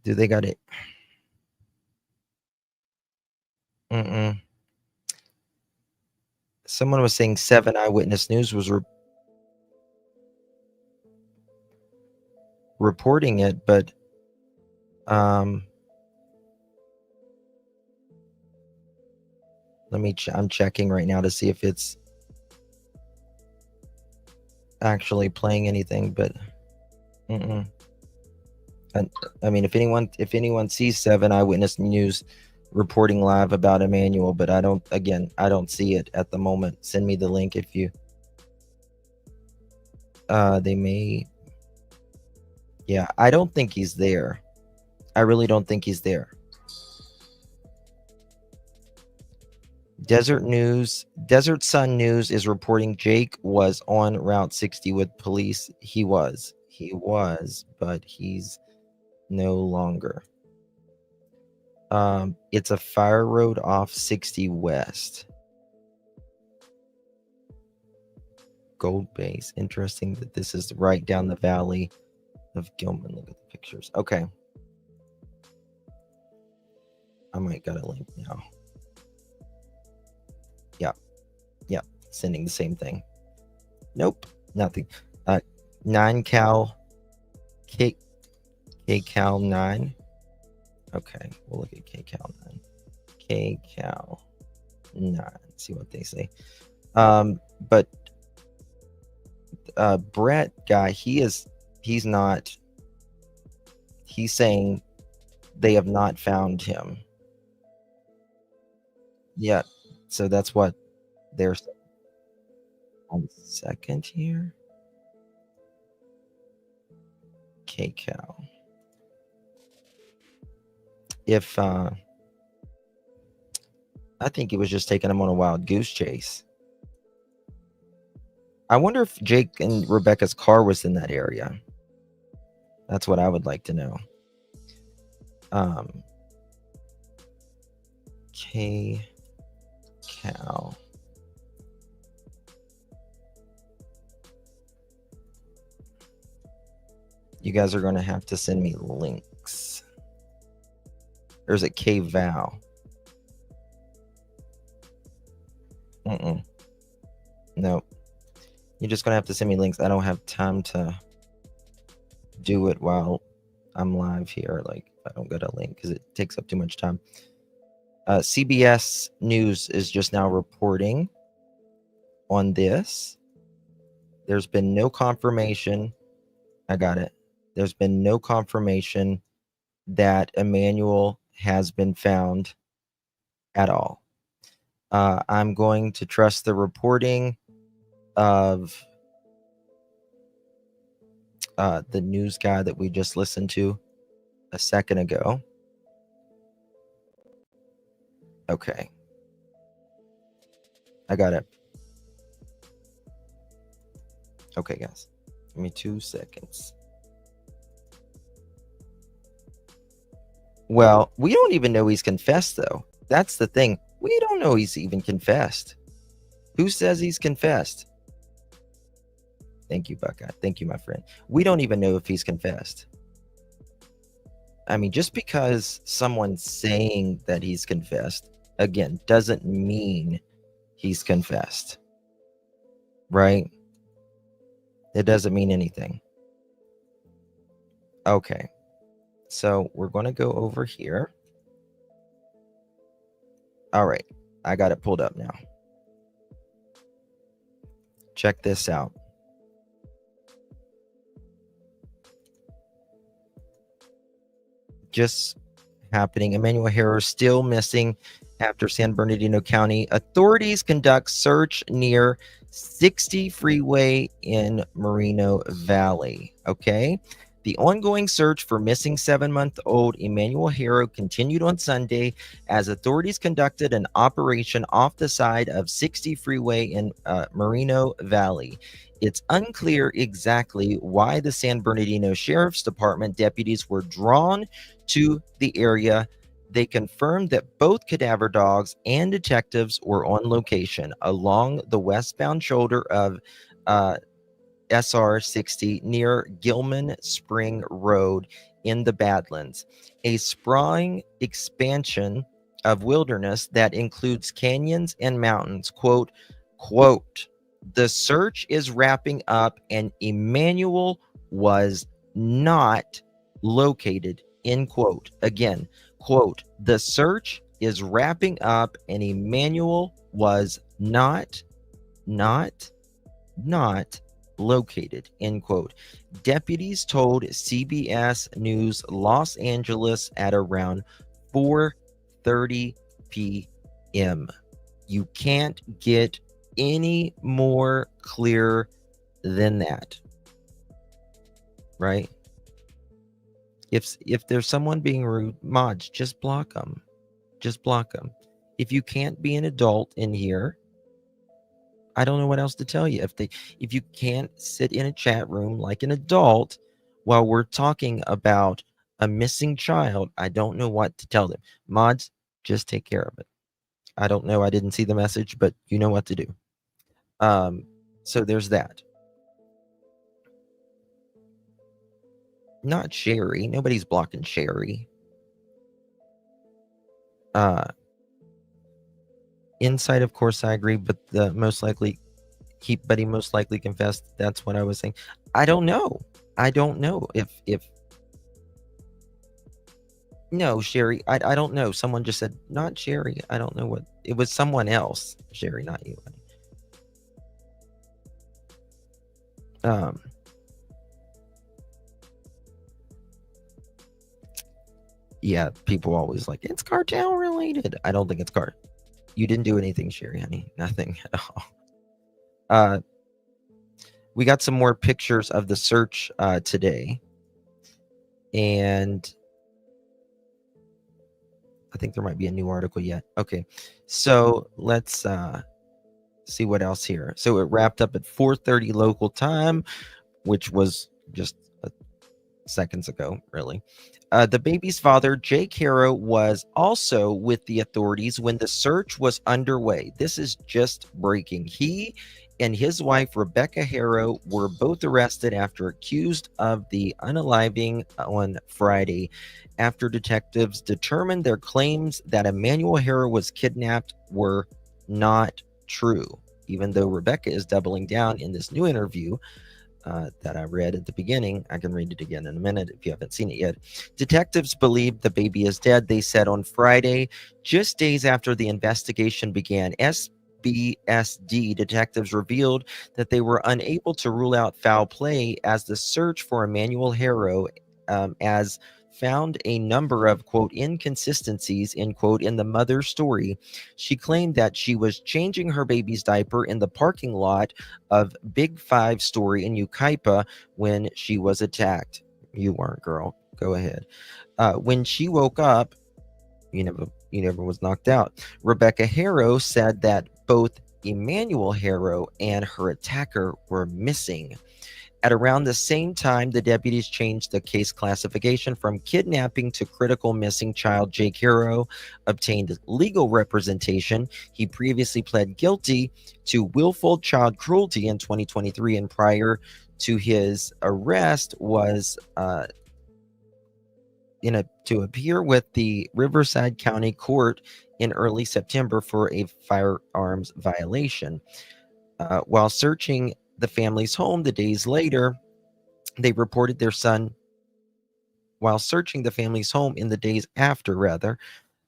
Do they got it? Someone was saying 7 eyewitness news was reporting it, but let me I'm checking right now to see if it's actually playing anything, but and I mean, if anyone sees 7 eyewitness news reporting live about Emmanuel, but I don't see it at the moment. Send me the link if you they may. Yeah, I don't think he's there. I really don't think he's there. Desert Sun News is reporting Jake was on Route 60 with police. He was, but he's no longer. It's a fire road off 60 West. Gold Base. Interesting that this is right down the valley of Gilman. Look at the pictures. Okay. I might got a link now. Yeah. Sending the same thing. Nope. Nothing. 9 Cal. K Cal 9. Okay, we'll look at K Cal 9. K Cal 9. See what they say. But Brett guy, he's not. He's saying they have not found him. Yeah, so that's what they're saying. 1 second here. K Cal. If I think he was just taking him on a wild goose chase. I wonder if Jake and Rebecca's car was in that area. That's what I would like to know. K Cal. You guys are going to have to send me links. There's a K Val. No. You're just going to have to send me links. I don't have time to do it while I'm live here. Like, if I don't get a link, because it takes up too much time. CBS News is just now reporting on this. There's been no confirmation. I got it. There's been no confirmation that Emmanuel has been found at all. I'm going to trust the reporting of the news guy that we just listened to a second ago. Okay. I got it. Okay, guys. Give me 2 seconds. Well, we don't even know he's confessed, though. That's the thing. We don't know he's even confessed. Who says he's confessed? Thank you, Buckeye. Thank you, my friend. We don't even know if he's confessed. I mean, just because someone's saying that he's confessed, again, doesn't mean he's confessed. Right? It doesn't mean anything. Okay. So we're going to go over here. All right. I got it pulled up now. Check this out. Just happening. Emmanuel Haro still missing after San Bernardino County. Authorities conduct search near 60 freeway in Moreno Valley. Okay. The ongoing search for missing 7-month-old Emmanuel Haro continued on Sunday as authorities conducted an operation off the side of 60 freeway in Moreno Valley. It's unclear exactly why the San Bernardino Sheriff's Department deputies were drawn to the area. They confirmed that both cadaver dogs and detectives were on location along the westbound shoulder of SR 60 near Gilman Spring Road in the Badlands, a sprawling expansion of wilderness that includes canyons and mountains. Quote, the search is wrapping up and Emmanuel was not located, end quote. Again, quote, the search is wrapping up and Emmanuel was not located, end quote. Deputies told CBS News Los Angeles at around 4:30 p.m. You can't get any more clear than that, right? If there's someone being rude, mods, just block them. Just block them. If you can't be an adult in here, I don't know what else to tell you. If you can't sit in a chat room like an adult while we're talking about a missing child, I don't know what to tell them. Mods, just take care of it. I don't know. I didn't see the message, but you know what to do. So there's that. Not Sherry. Nobody's blocking Sherry. Inside, of course, I agree, but the most likely he most likely confessed. That's what I was saying. I don't know. I don't know if no, Sherry. I don't know. Someone just said not Sherry. I don't know what it was. Someone else. Sherry, not you. Yeah, people always like it's cartel related. I don't think it's You didn't do anything, Sherry, honey. Nothing at all. We got some more pictures of the search today. And I think there might be a new article yet. Okay. So let's see what else here. So it wrapped up at 4:30 local time, which was just seconds ago, really. The baby's father, Jake Haro, was also with the authorities when the search was underway. This is just breaking. He and his wife, Rebecca Haro, were both arrested after accused of the unaliving on Friday after detectives determined their claims that Emmanuel Haro was kidnapped were not true, even though Rebecca is doubling down in this new interview that I read at the beginning. I can read it again in a minute if you haven't seen it yet. Detectives believe the baby is dead, they said on Friday, just days after the investigation began. SBSD detectives revealed that they were unable to rule out foul play as the search for Emmanuel Haro as found a number of, quote, inconsistencies, end quote, in the mother's story. She claimed that she was changing her baby's diaper in the parking lot of Big 5 Story in Yucaipa when she was attacked. You weren't, girl. Go ahead. When she woke up, you never was knocked out. Rebecca Haro said that both Emmanuel Haro and her attacker were missing. At around the same time, the deputies changed the case classification from kidnapping to critical missing child. Jake Haro obtained legal representation. He previously pled guilty to willful child cruelty in 2023, and prior to his arrest was to appear with the Riverside County Court in early September for a firearms violation. While searching the family's home the days later, they reported their son. While searching the family's home in the days after,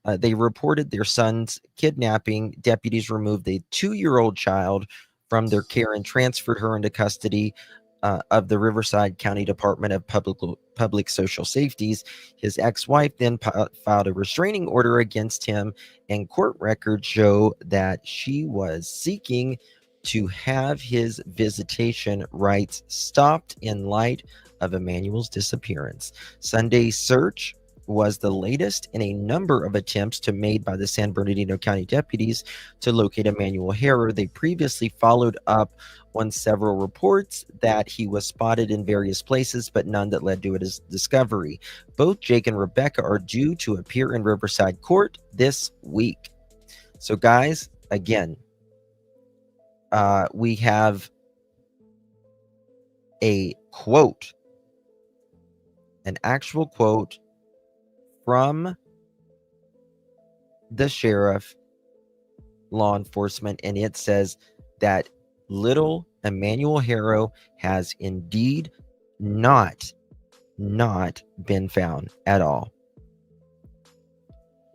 they reported their son's kidnapping. Deputies removed a 2-year-old child from their care and transferred her into custody of the Riverside County Department of Public Social Safeties. His ex-wife then filed a restraining order against him, and court records show that she was seeking to have his visitation rights stopped in light of Emmanuel's disappearance. Sunday's search was the latest in a number of attempts made by the San Bernardino County deputies to locate Emmanuel Haro. They previously followed up on several reports that he was spotted in various places, but none that led to his discovery. Both Jake and Rebecca are due to appear in Riverside Court this week. So, guys, again, we have a quote, an actual quote from the sheriff, law enforcement, and it says that little Emmanuel Haro has indeed not been found at all.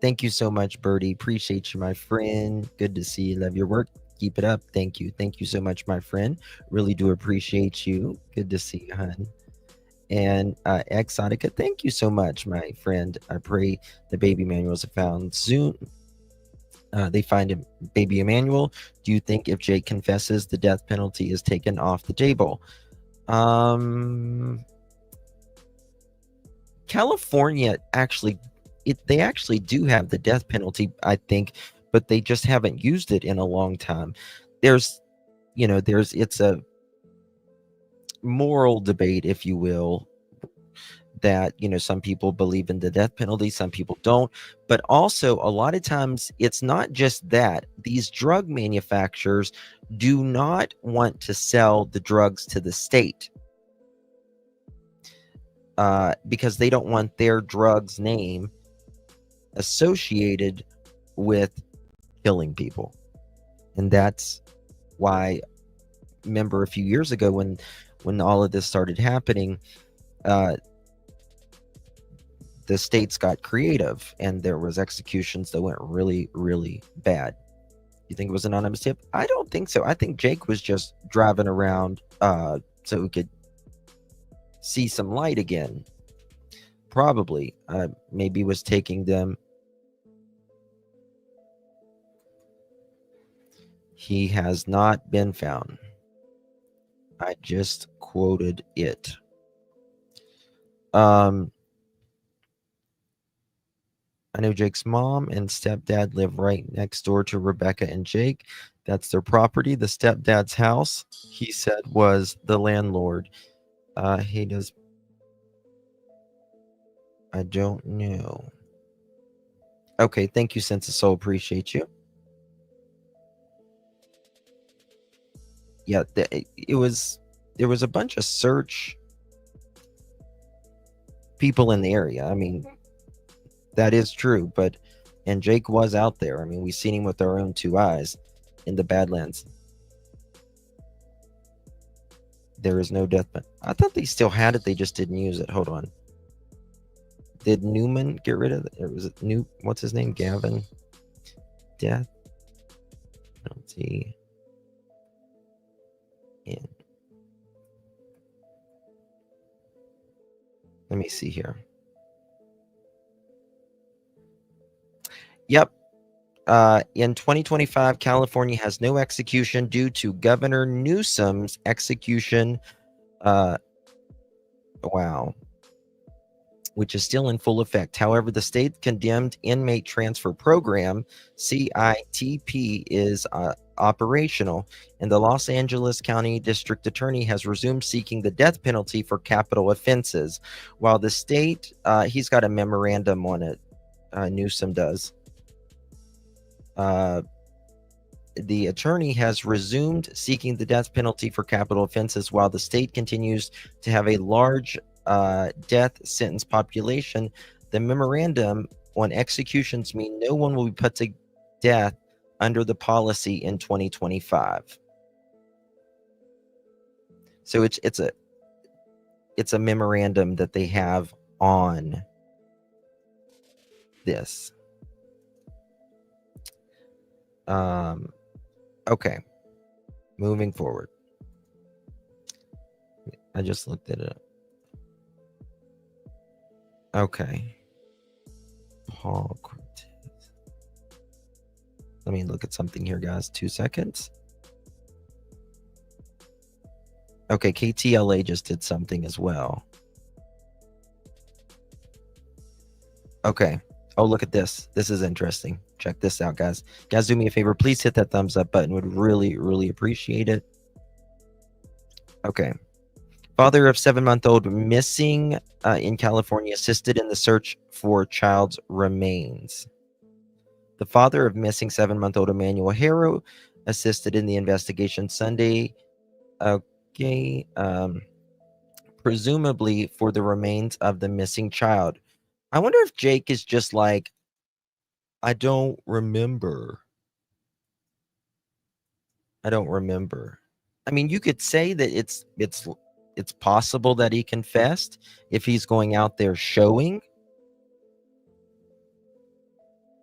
Thank you so much, Birdie. Appreciate you, my friend. Good to see you. Love your work. Keep it up. Thank you. Thank you so much, my friend. Really do appreciate you. Good to see you, hon. And Exotica, thank you so much, my friend. I pray the baby Emmanuel's found soon. They find him, baby Emmanuel. Do you think if Jake confesses, the death penalty is taken off the table? California actually, they actually do have the death penalty, I think, but they just haven't used it in a long time. It's a moral debate, if you will, that some people believe in the death penalty, some people don't. But also, a lot of times, it's not just that. These drug manufacturers do not want to sell the drugs to the state because they don't want their drug's name associated with killing people. And that's why, remember a few years ago when all of this started happening, the states got creative and there was executions that went really, really bad. You think it was an anonymous tip? I don't think so. I think Jake was just driving around so he could see some light again. Probably. Maybe was taking them. He has not been found. I just quoted it. I know Jake's mom and stepdad live right next door to Rebecca and Jake. That's their property. The stepdad's house, he said, was the landlord. He does. I don't know. Okay, thank you, Sense of Soul. Appreciate you. Yeah, there was a bunch of search people in the area. I mean, that is true, and Jake was out there. I mean, we've seen him with our own 2 eyes in the Badlands. There is no death penalty. I thought they still had it. They just didn't use it. Hold on. Did Newman get rid of it? Or was it what's his name? Gavin? Death penalty. Let me see here. Yep. In 2025, California has no execution due to Governor Newsom's execution. Wow. Which is still in full effect. However, the state condemned inmate transfer program, CITP, is operational, and the Los Angeles County District Attorney has resumed seeking the death penalty for capital offenses, while the state, he's got a memorandum on it, Newsom does. The attorney has resumed seeking the death penalty for capital offenses, while the state continues to have a large death sentence population. The memorandum on executions mean no one will be put to death under the policy in 2025. So it's a memorandum that they have on this. Okay, moving forward. I just looked at it. Okay. Paul Cortez. Let me look at something here, guys. 2 seconds. Okay, KTLA just did something as well. Okay. Oh, look at this. This is interesting. Check this out, guys. Guys, do me a favor. Please hit that thumbs up button. Would really, really appreciate it. Okay. Father of 7-month-old missing in California assisted in the search for child's remains. The father of missing 7-month-old Emmanuel Haro assisted in the investigation Sunday. Okay. Presumably for the remains of the missing child. I wonder if Jake is just like, I don't remember. I don't remember. I mean, you could say that it's possible that he confessed if he's going out there showing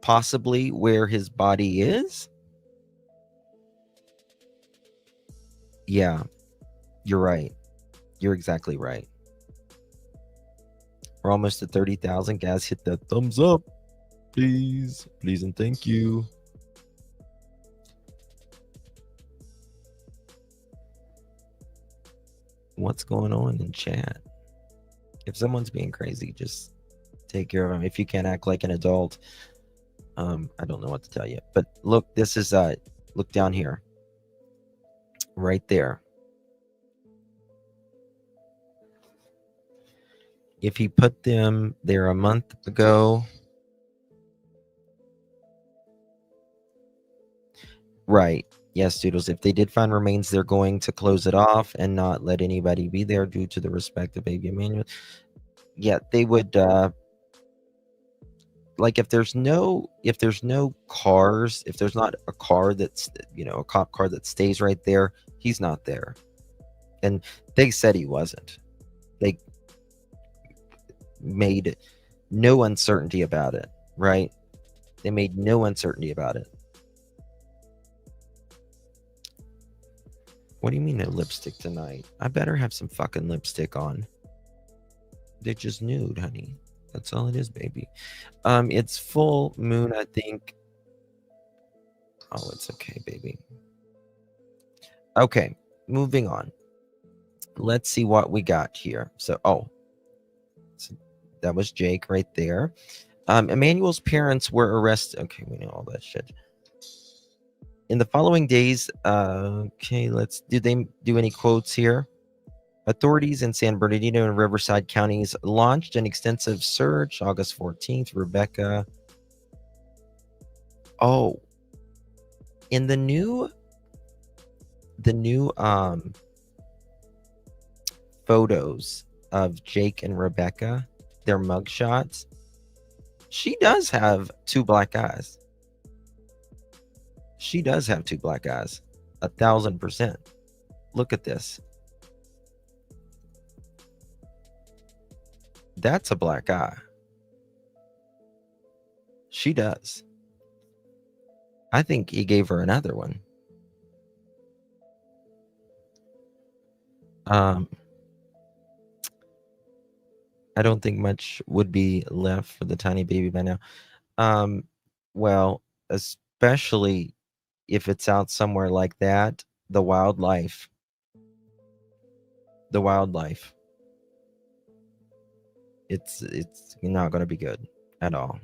possibly where his body is. Yeah, you're right. You're exactly right. We're almost at 30,000. Guys, hit that thumbs up, please. Please and thank you. What's going on in chat? If someone's being crazy, just take care of them. If you can't act like an adult, I don't know what to tell you. But look, this is look down here. Right there. If he put them there a month ago. Right. Yes, Doodles. If they did find remains, they're going to close it off and not let anybody be there due to the respect of baby Emmanuel. Yeah, they would like if there's no cars, if there's not a car that's, you know, a cop car that stays right there, he's not there. And they said he wasn't. They made no uncertainty about it, right? They made no uncertainty about it. What do you mean no lipstick tonight? I better have some fucking lipstick on. They're just nude, honey. That's all it is, baby. It's full moon, I think. Oh, it's okay, baby. Okay, moving on. Let's see what we got here. So, so that was Jake right there. Emmanuel's parents were arrested. Okay, we know all that shit. In the following days, okay, did they do any quotes here? Authorities in San Bernardino and Riverside counties launched an extensive search August 14th. Rebecca. Oh, in the new photos of Jake and Rebecca, their mugshots, she does have 2 black eyes. She does have 2 black eyes. 1,000%. Look at this. That's a black eye. She does. I think he gave her another one. I don't think much would be left for the tiny baby by now. Well, especially if it's out somewhere like that, the wildlife. It's not going to be good at all.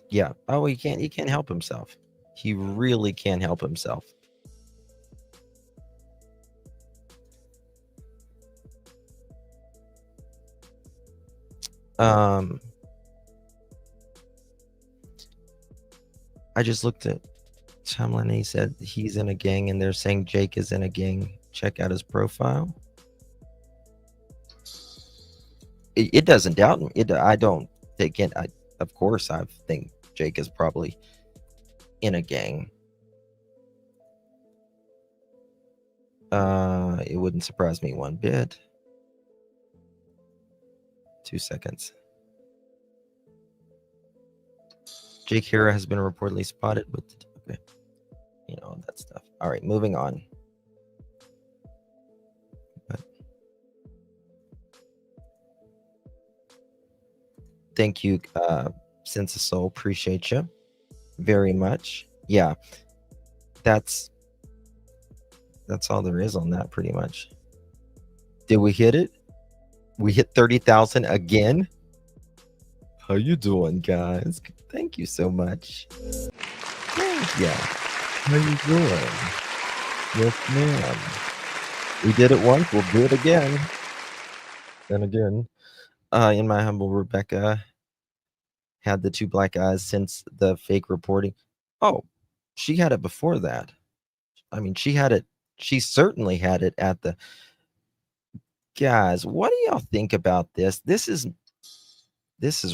Yeah. Oh, he can't help himself. He really can't help himself. I just looked at timeline and he said he's in a gang and they're saying Jake is in a gang. Check out his profile. It doesn't doubt me. I don't think it. Of course, I think Jake is probably in a gang. It wouldn't surprise me one bit. 2 seconds. Jake Haro has been reportedly spotted with, okay, you know, that stuff. All right, moving on. But thank you, Sense of Soul. Appreciate you very much. Yeah, that's all there is on that, pretty much. Did we hit it? We hit 30,000 again. How you doing, guys? Thank you so much. Thank you. How you doing? Yes, ma'am. We did it once. We'll do it again. And again. In my humble, Rebecca had the 2 black eyes since the fake reporting. Oh, she had it before that. I mean, she had it. She certainly had it at the... Guys, what do y'all think about this? This is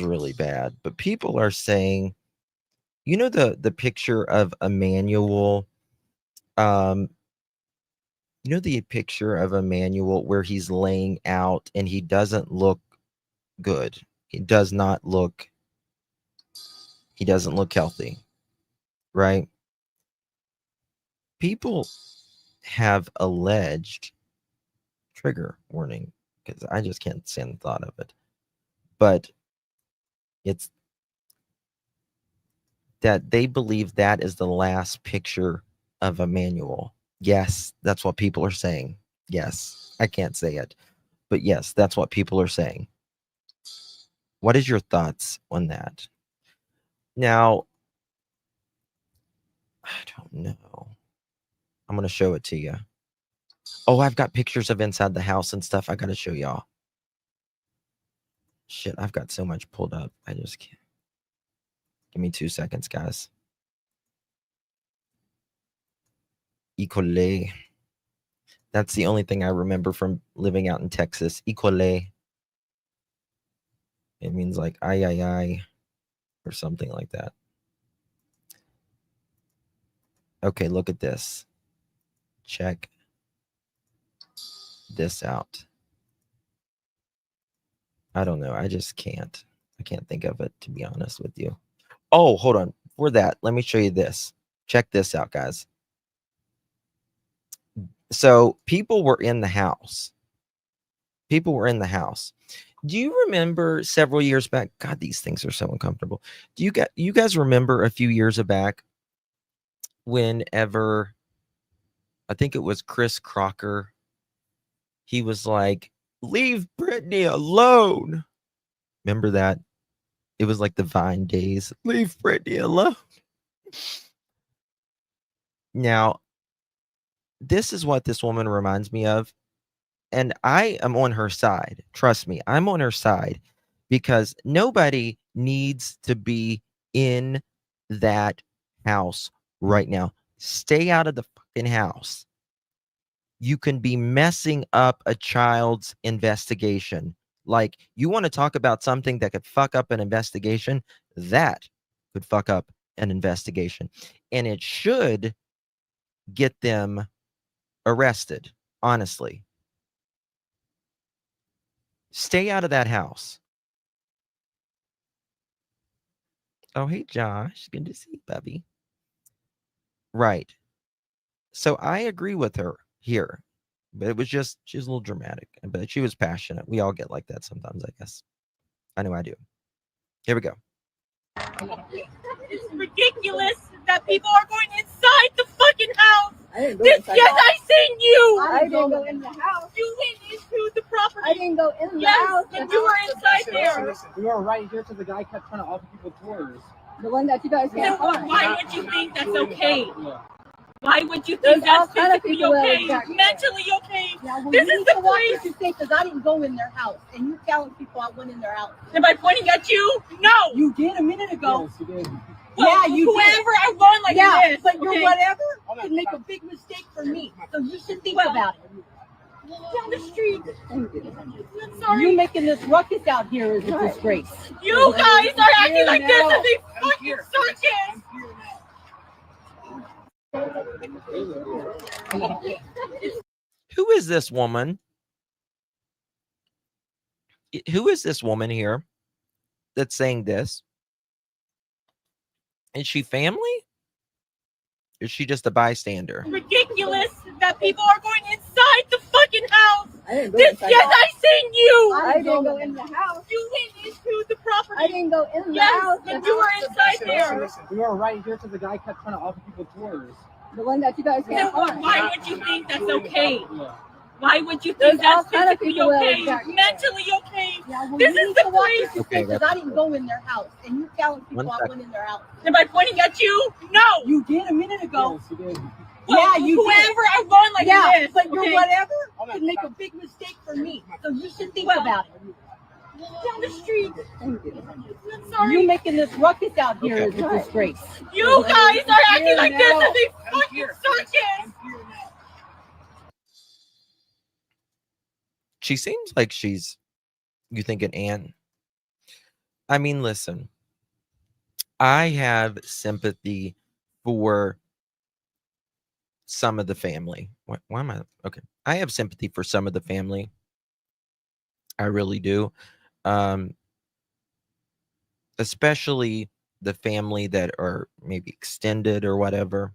really bad. But people are saying, you know, the picture of Emmanuel, you know, the picture of Emmanuel where he's laying out and he doesn't look good. He doesn't look healthy, right? People have alleged, trigger warning, because I just can't stand the thought of it, but it's that they believe that is the last picture of Emmanuel. Yes, that's what people are saying. Yes, I can't say it, but yes, that's what people are saying. What is your thoughts on that? Now, I don't know. I'm going to show it to you. Oh, I've got pictures of inside the house and stuff I got to show y'all. Shit, I've got so much pulled up. I just can't. Give me 2 seconds, guys. Icole. That's the only thing I remember from living out in Texas. Icole. It means like ay, or something like that. Okay, look at this. Check this out. I don't know. I just can't. I can't think of it, to be honest with you. Oh, hold on. For that, let me show you this. Check this out, guys. So people were in the house. People were in the house. Do you remember several years back? God, these things are so uncomfortable. Do you guys remember a few years back whenever, I think it was Chris Crocker, he was like, leave Brittany alone. Remember that? It was like the Vine days. Leave Brittany alone. Now, this is what this woman reminds me of. And I am on her side. Trust me, I'm on her side because nobody needs to be in that house right now. Stay out of the fucking house. You can be messing up a child's investigation. Like, you want to talk about something that could fuck up an investigation? That could fuck up an investigation. And it should get them arrested, honestly. Stay out of that house. Oh, hey, Josh. Good to see you, Bubby. Right. So I agree with her here. But it was just, she was a little dramatic. But she was passionate. We all get like that sometimes, I guess. I know I do. Here we go. It's ridiculous that people are going inside the fucking house. I seen you. I didn't go in the house. You went into the property. I didn't go in the Yes, house. and you were inside there. Listen, we were right here till the guy kept trying to offer people tours. The one that you guys can't find. Why would you think that's okay? Why would you think that's physically okay? Mentally okay? Yeah, well, this is the place. Because I didn't go in their house, and you telling people I went in their house. Am I pointing at you? No. You did a minute ago. Yes, you did. Well, yeah, you whoever did. I run like this. But your whatever could make a big mistake for me. So you should think about it. Down the street. I'm sorry. You making this ruckus out here is a disgrace. You guys are acting like this as a fucking circus. Who is this woman? Who is this woman here that's saying this? Is she family? Is she just a bystander? Ridiculous that people are going inside the fucking house. Yes, I seen you. I didn't go in the house. You went into the property. I didn't go in the house. And you were inside there. Listen, we were right here because the guy kept trying to offer people tours. The one that you guys can't find. Why would you think that's okay? Why would you think that's physically okay? Mentally okay? Yeah, well, this is the place. Because I didn't go in their house, and you telling people I went in their house. Am I pointing at you? No. You did a minute ago. Yes, you did. Well, yeah, you whoever did. I run like this. But your whatever could make a big mistake for me. So you should think about it. Down the street. I'm sorry. You making this ruckus out here is a disgrace. You guys are acting like this as a fucking circus. She seems like she's, you think, an aunt. I mean, listen, I have sympathy for some of the family. Why am I? Okay. I have sympathy for some of the family. I really do. Especially the family that are maybe extended or whatever.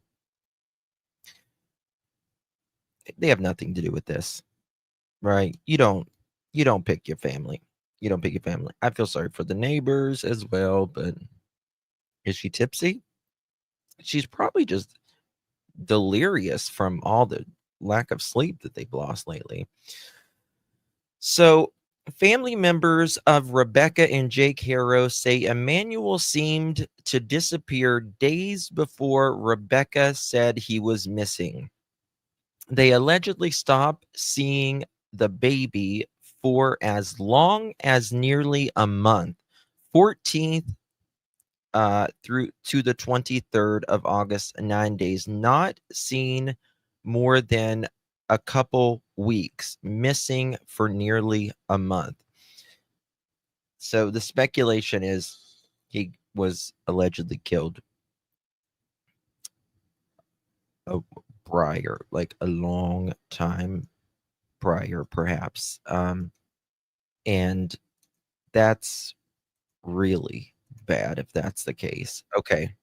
They have nothing to do with this. Right? You don't pick your family. You don't pick your family. I feel sorry for the neighbors as well, but is she tipsy? She's probably just delirious from all the lack of sleep that they've lost lately. So, family members of Rebecca and Jake Haro say Emmanuel seemed to disappear days before Rebecca said he was missing. They allegedly stopped seeing the baby for as long as nearly a month, 14th through to the 23rd of August, 9 days, not seen more than a couple weeks, missing for nearly a month. So the speculation is he was allegedly killed prior, like a long time prior, perhaps. And that's really bad if that's the case. Okay.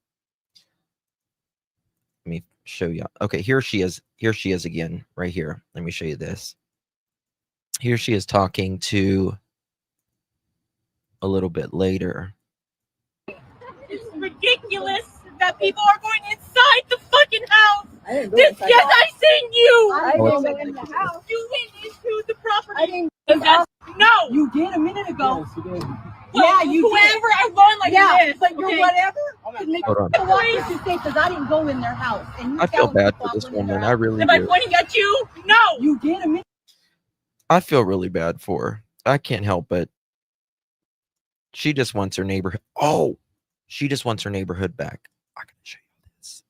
Let me show you. Okay, here she is. Here she is again, right here. Let me show you this. Here she is talking to a little bit later. It's ridiculous that people are going inside the fucking house. Yes, I seen you. I didn't go in the house. You went into the property. I didn't. No. You did a minute ago. Yes, you did. Well, yeah, you whoever did. I run like this. But your whatever could make Hold on. a crazy mistake because I didn't go in their house. And you I feel bad for this woman. I really do. Am I pointing at you? No. You did a minute. I feel really bad for her. I can't help it. She just wants her neighborhood. Oh, she just wants her neighborhood back. I can show you this.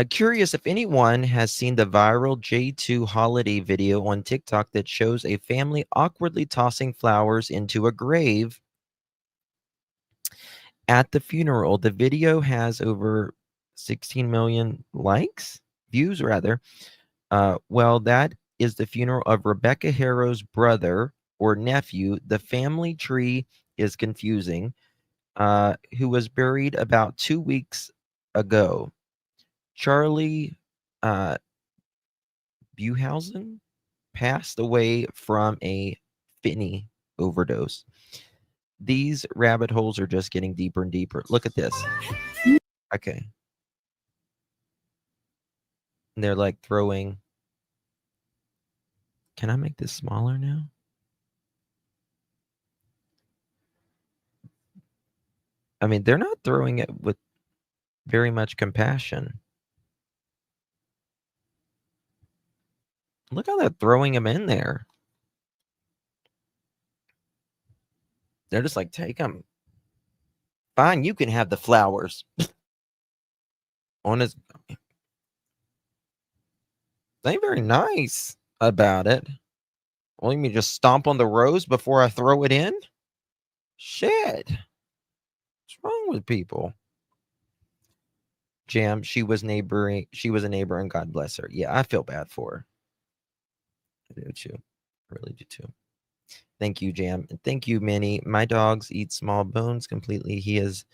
Curious if anyone has seen the viral J2 holiday video on TikTok that shows a family awkwardly tossing flowers into a grave at the funeral. The video has over 16 million views rather. Well, that is the funeral of Rebecca Haro's brother or nephew. The family tree is confusing, who was buried about 2 weeks ago. Charlie Buhausen passed away from a fentanyl overdose. These rabbit holes are just getting deeper and deeper. Look at this. Okay. And they're like throwing. Can I make this smaller now? I mean, they're not throwing it with very much compassion. Look how they're throwing him in there. They're just like, take him. Fine, you can have the flowers. On his, they ain't very nice about it. Well, you mean just stomp on the rose before I throw it in? Shit. What's wrong with people? Jam, she was a neighbor, and God bless her. Yeah, I feel bad for her. I do too. I really do too. Thank you, Jam. And thank you, Minnie. My dogs eat small bones completely. He is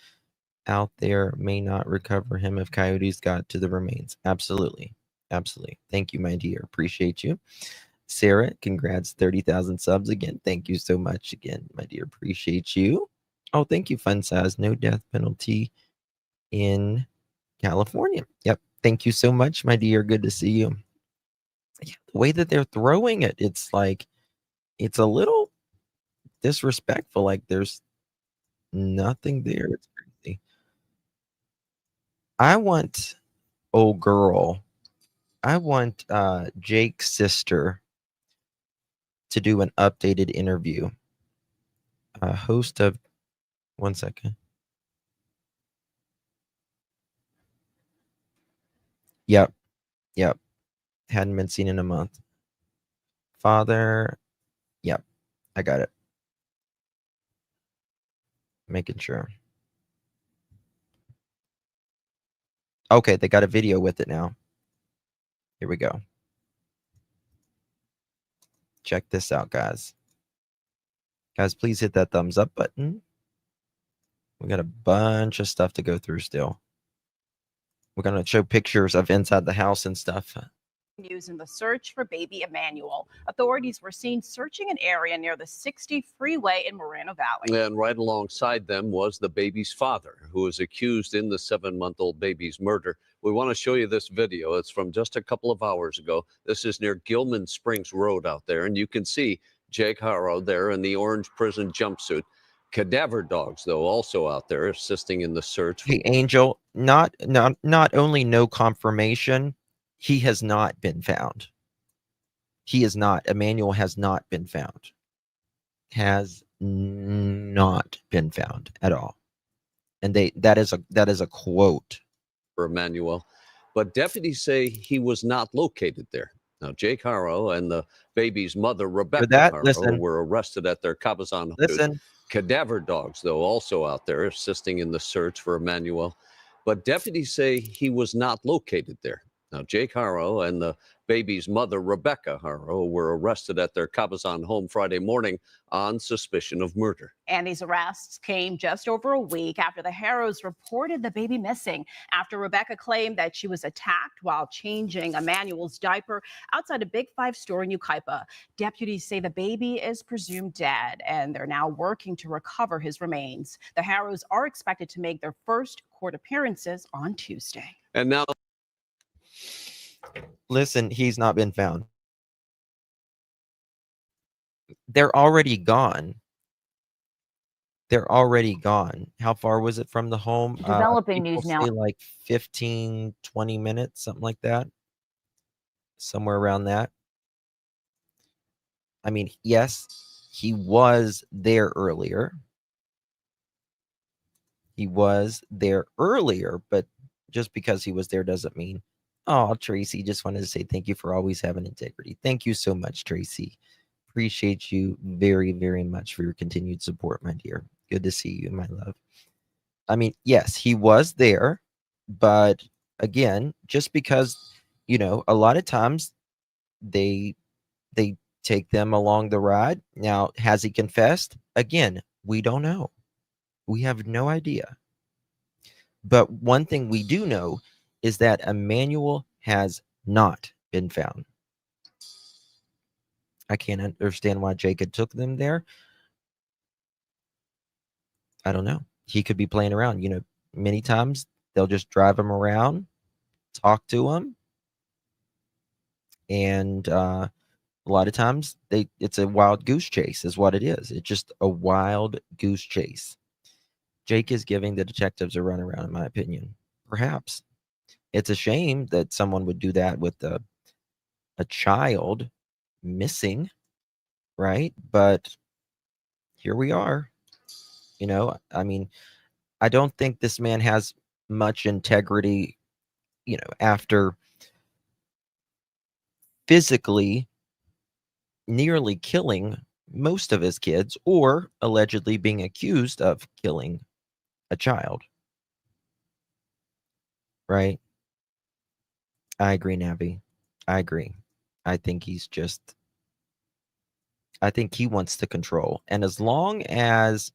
out there, may not recover him if coyotes got to the remains. Absolutely. Absolutely. Thank you, my dear. Appreciate you. Sarah, congrats. 30,000 subs again. Thank you so much again, my dear. Appreciate you. Oh, thank you, Fun Size. No death penalty in California. Yep. Thank you so much, my dear. Good to see you. Yeah, the way that they're throwing it, it's like, it's a little disrespectful. Like there's nothing there. It's crazy. I want, oh girl, I want Jake's sister to do an updated interview. Host of, one second. Yep. Yep. Hadn't been seen in a month. Father. Yep. I got it. Making sure. Okay, they got a video with it now. Here we go. Check this out, guys. Guys, please hit that thumbs up button. We got a bunch of stuff to go through still. We're going to show pictures of inside the house and stuff. News in the search for baby Emmanuel. Authorities were seen searching an area near the 60 freeway in Moreno Valley. And right alongside them was the baby's father, who is accused in the 7-month-old baby's murder. We want to show you this video. It's from just a couple of hours ago. This is near Gilman Springs Road out there, and you can see Jake Haro there in the orange prison jumpsuit. Cadaver dogs, though, also out there assisting in the search. Hey, Angel, not only no confirmation, he has not been found. He is not. Emmanuel has not been found. Has not been found at all. And that is a quote for Emmanuel. But deputies say he was not located there. Now, Jake Haro and the baby's mother, Rebecca Haro, were arrested at their Cabazon. Listen. Cadaver dogs, though, also out there assisting in the search for Emmanuel. But deputies say he was not located there. Now, Jake Haro and the baby's mother, Rebecca Haro, were arrested at their Cabazon home Friday morning on suspicion of murder. And these arrests came just over a week after the Haros reported the baby missing, after Rebecca claimed that she was attacked while changing Emmanuel's diaper outside a Big Five store in Yucaipa. Deputies say the baby is presumed dead, and they're now working to recover his remains. The Haros are expected to make their first court appearances on Tuesday. And now, listen, he's not been found. They're already gone. They're already gone. How far was it from the home? Developing news now. Like 15, 20 minutes, something like that. Somewhere around that. I mean, yes, he was there earlier. He was there earlier, but just because he was there doesn't mean. Oh, Tracy, just wanted to say thank you for always having integrity. Thank you so much, Tracy. Appreciate you very, very much for your continued support, my dear. Good to see you, my love. I mean, yes, he was there, but again, just because, you know, a lot of times they take them along the ride. Now, has he confessed? Again, we don't know. We have no idea. But one thing we do know is that Emmanuel has not been found. I can't understand why Jacob took them there. I don't know. He could be playing around. You know, many times they'll just drive him around, talk to him, and a lot of times it's a wild goose chase is what it is. It's just a wild goose chase. Jake is giving the detectives a runaround, in my opinion. Perhaps. It's a shame that someone would do that with a child missing, right? But here we are. You know, I mean, I don't think this man has much integrity, you know, after physically nearly killing most of his kids or allegedly being accused of killing a child. Right? I agree, Navi. I agree. I think he's just, I think he wants to control. And as long as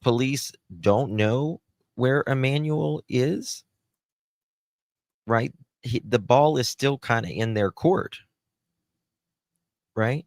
police don't know where Emmanuel is, right? The ball is still kind of in their court, right?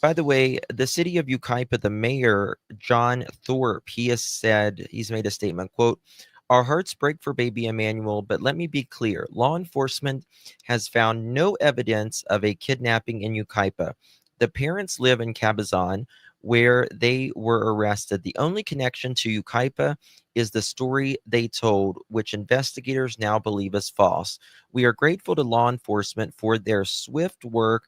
By the way, the city of Yucaipa, the mayor, John Thorpe, he has said, he's made a statement, quote, "Our hearts break for baby Emmanuel, but let me be clear. Law enforcement has found no evidence of a kidnapping in Yucaipa. The parents live in Cabazon, where they were arrested. The only connection to Yucaipa is the story they told, which investigators now believe is false. We are grateful to law enforcement for their swift work.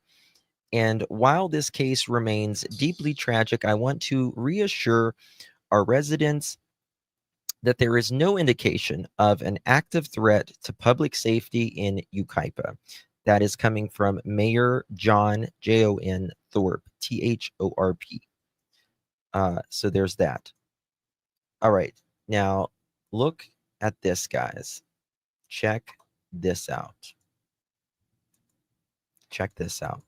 And while this case remains deeply tragic, I want to reassure our residents that there is no indication of an active threat to public safety in Yucaipa." That is coming from Mayor John Jon Thorpe, Thorp. So there's that. All right. Now look at this, guys. Check this out. Check this out.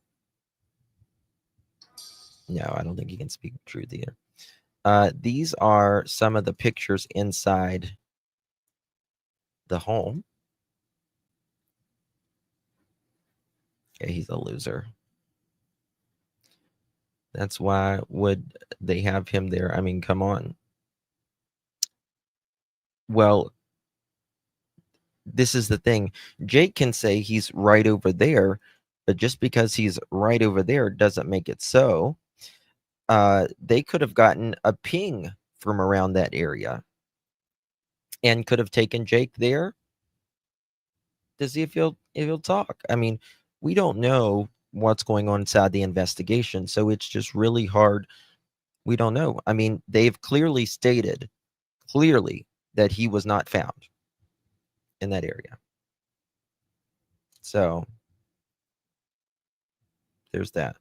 No, I don't think he can speak truth either. These are some of the pictures inside the home. Okay, he's a loser. That's why would they have him there? I mean, come on. Well, this is the thing. Jake can say he's right over there, but just because he's right over there doesn't make it so. They could have gotten a ping from around that area and could have taken Jake there to see if he'll talk. I mean, we don't know what's going on inside the investigation, so it's just really hard. We don't know. I mean, they've clearly stated that he was not found in that area. So there's that.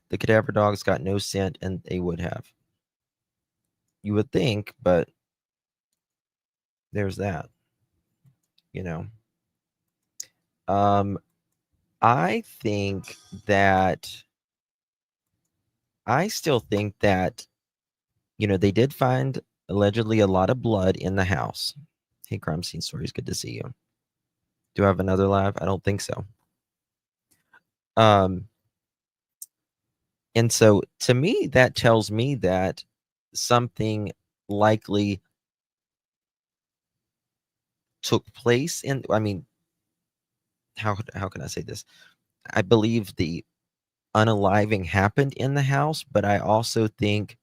The cadaver dogs got no scent, and they would have. You would think, but there's that. You know. I still think that, you know, they did find allegedly a lot of blood in the house. Hey, Crime Scene Stories, good to see you. Do I have another live? I don't think so. And so to me, that tells me that something likely took place in, I mean, how can I say this? I believe the unaliving happened in the house, but I also think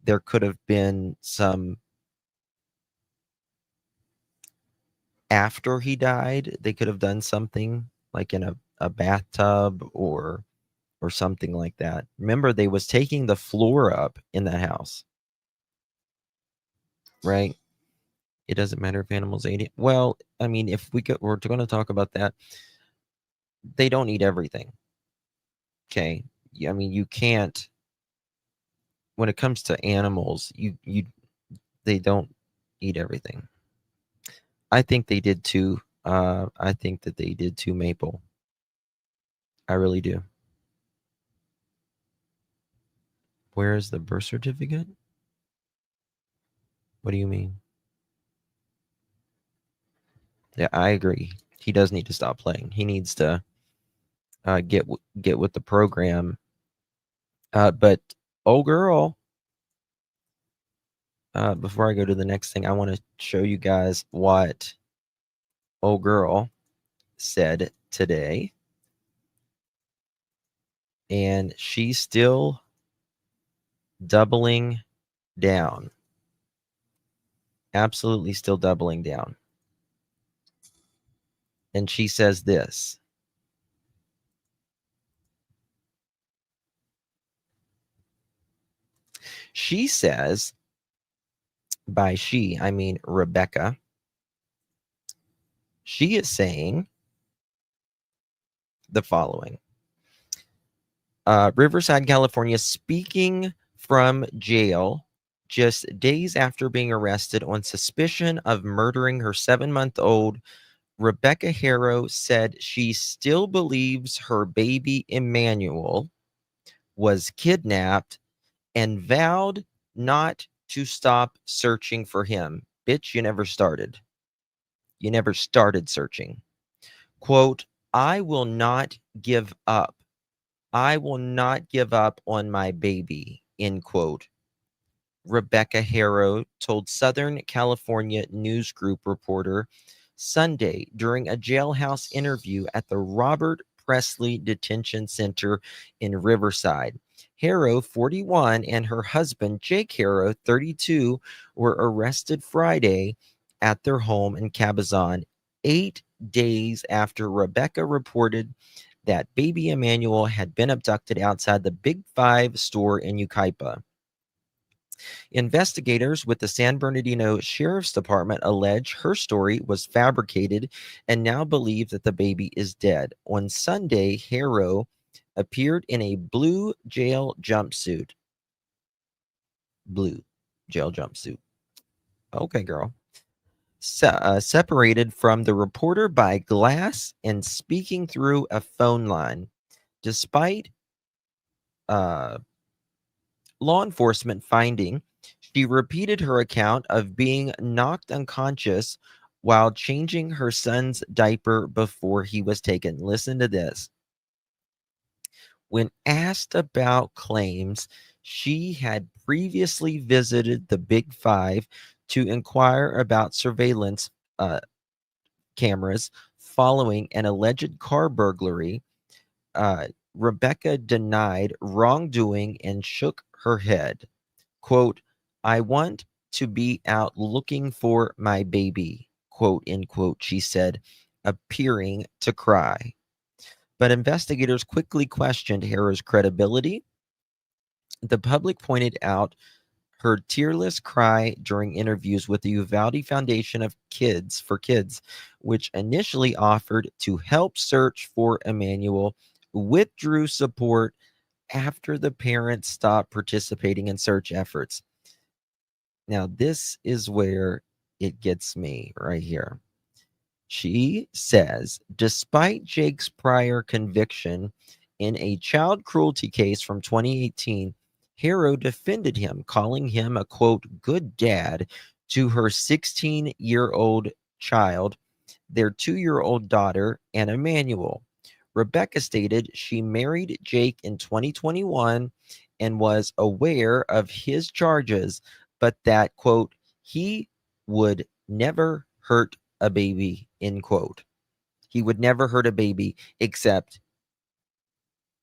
there could have been some after he died. They could have done something like in a bathtub or something like that. Remember, they was taking the floor up in the house, right? It doesn't matter if animals ate it. Well, I mean, if we're going to talk about that, they don't eat everything. Okay. I mean, you can't, when it comes to animals, they don't eat everything. I think they did too. I think that they did too, Maple. I really do. Where is the birth certificate? What do you mean? Yeah, I agree. He does need to stop playing. He needs to get with the program. But oh girl, before I go to the next thing, I want to show you guys what oh girl said today. And she still doubling down. Absolutely still doubling down. And she says this. She says, by she, I mean Rebecca. She is saying the following. Riverside, California, speaking from jail just days after being arrested on suspicion of murdering her 7-month-old, Rebecca Haro said she still believes her baby Emmanuel was kidnapped and vowed not to stop searching for him. Bitch, you never started. You never started searching. Quote, I will not give up. I will not give up on my baby, end quote. Rebecca Haro told Southern California News Group reporter Sunday during a jailhouse interview at the Robert Presley Detention Center in Riverside. Haro, 41, and her husband, Jake Haro, 32, were arrested Friday at their home in Cabazon, 8 days after Rebecca reported that baby Emmanuel had been abducted outside the Big Five store in Yucaipa. Investigators with the San Bernardino Sheriff's Department allege her story was fabricated and now believe that the baby is dead. On Sunday, Haro appeared in a blue jail jumpsuit. Blue jail jumpsuit. Okay, girl. Separated from the reporter by glass and speaking through a phone line. Despite law enforcement finding, she repeated her account of being knocked unconscious while changing her son's diaper before he was taken. Listen to this. When asked about claims she had previously visited the Big Five to inquire about surveillance cameras following an alleged car burglary, Rebecca denied wrongdoing and shook her head. Quote, I want to be out looking for my baby, quote, end quote, she said, appearing to cry. But investigators quickly questioned Haro's credibility. The public pointed out her tearless cry during interviews with the Uvalde Foundation of Kids for Kids, which initially offered to help search for Emmanuel, withdrew support after the parents stopped participating in search efforts. Now, this is where it gets me right here. She says, despite Jake's prior conviction in a child cruelty case from 2018, Haro defended him, calling him a, quote, good dad to her 16-year-old child, their 2-year-old daughter, and Emmanuel. Rebecca stated she married Jake in 2021 and was aware of his charges, but that, quote, he would never hurt a baby, end quote. He would never hurt a baby except,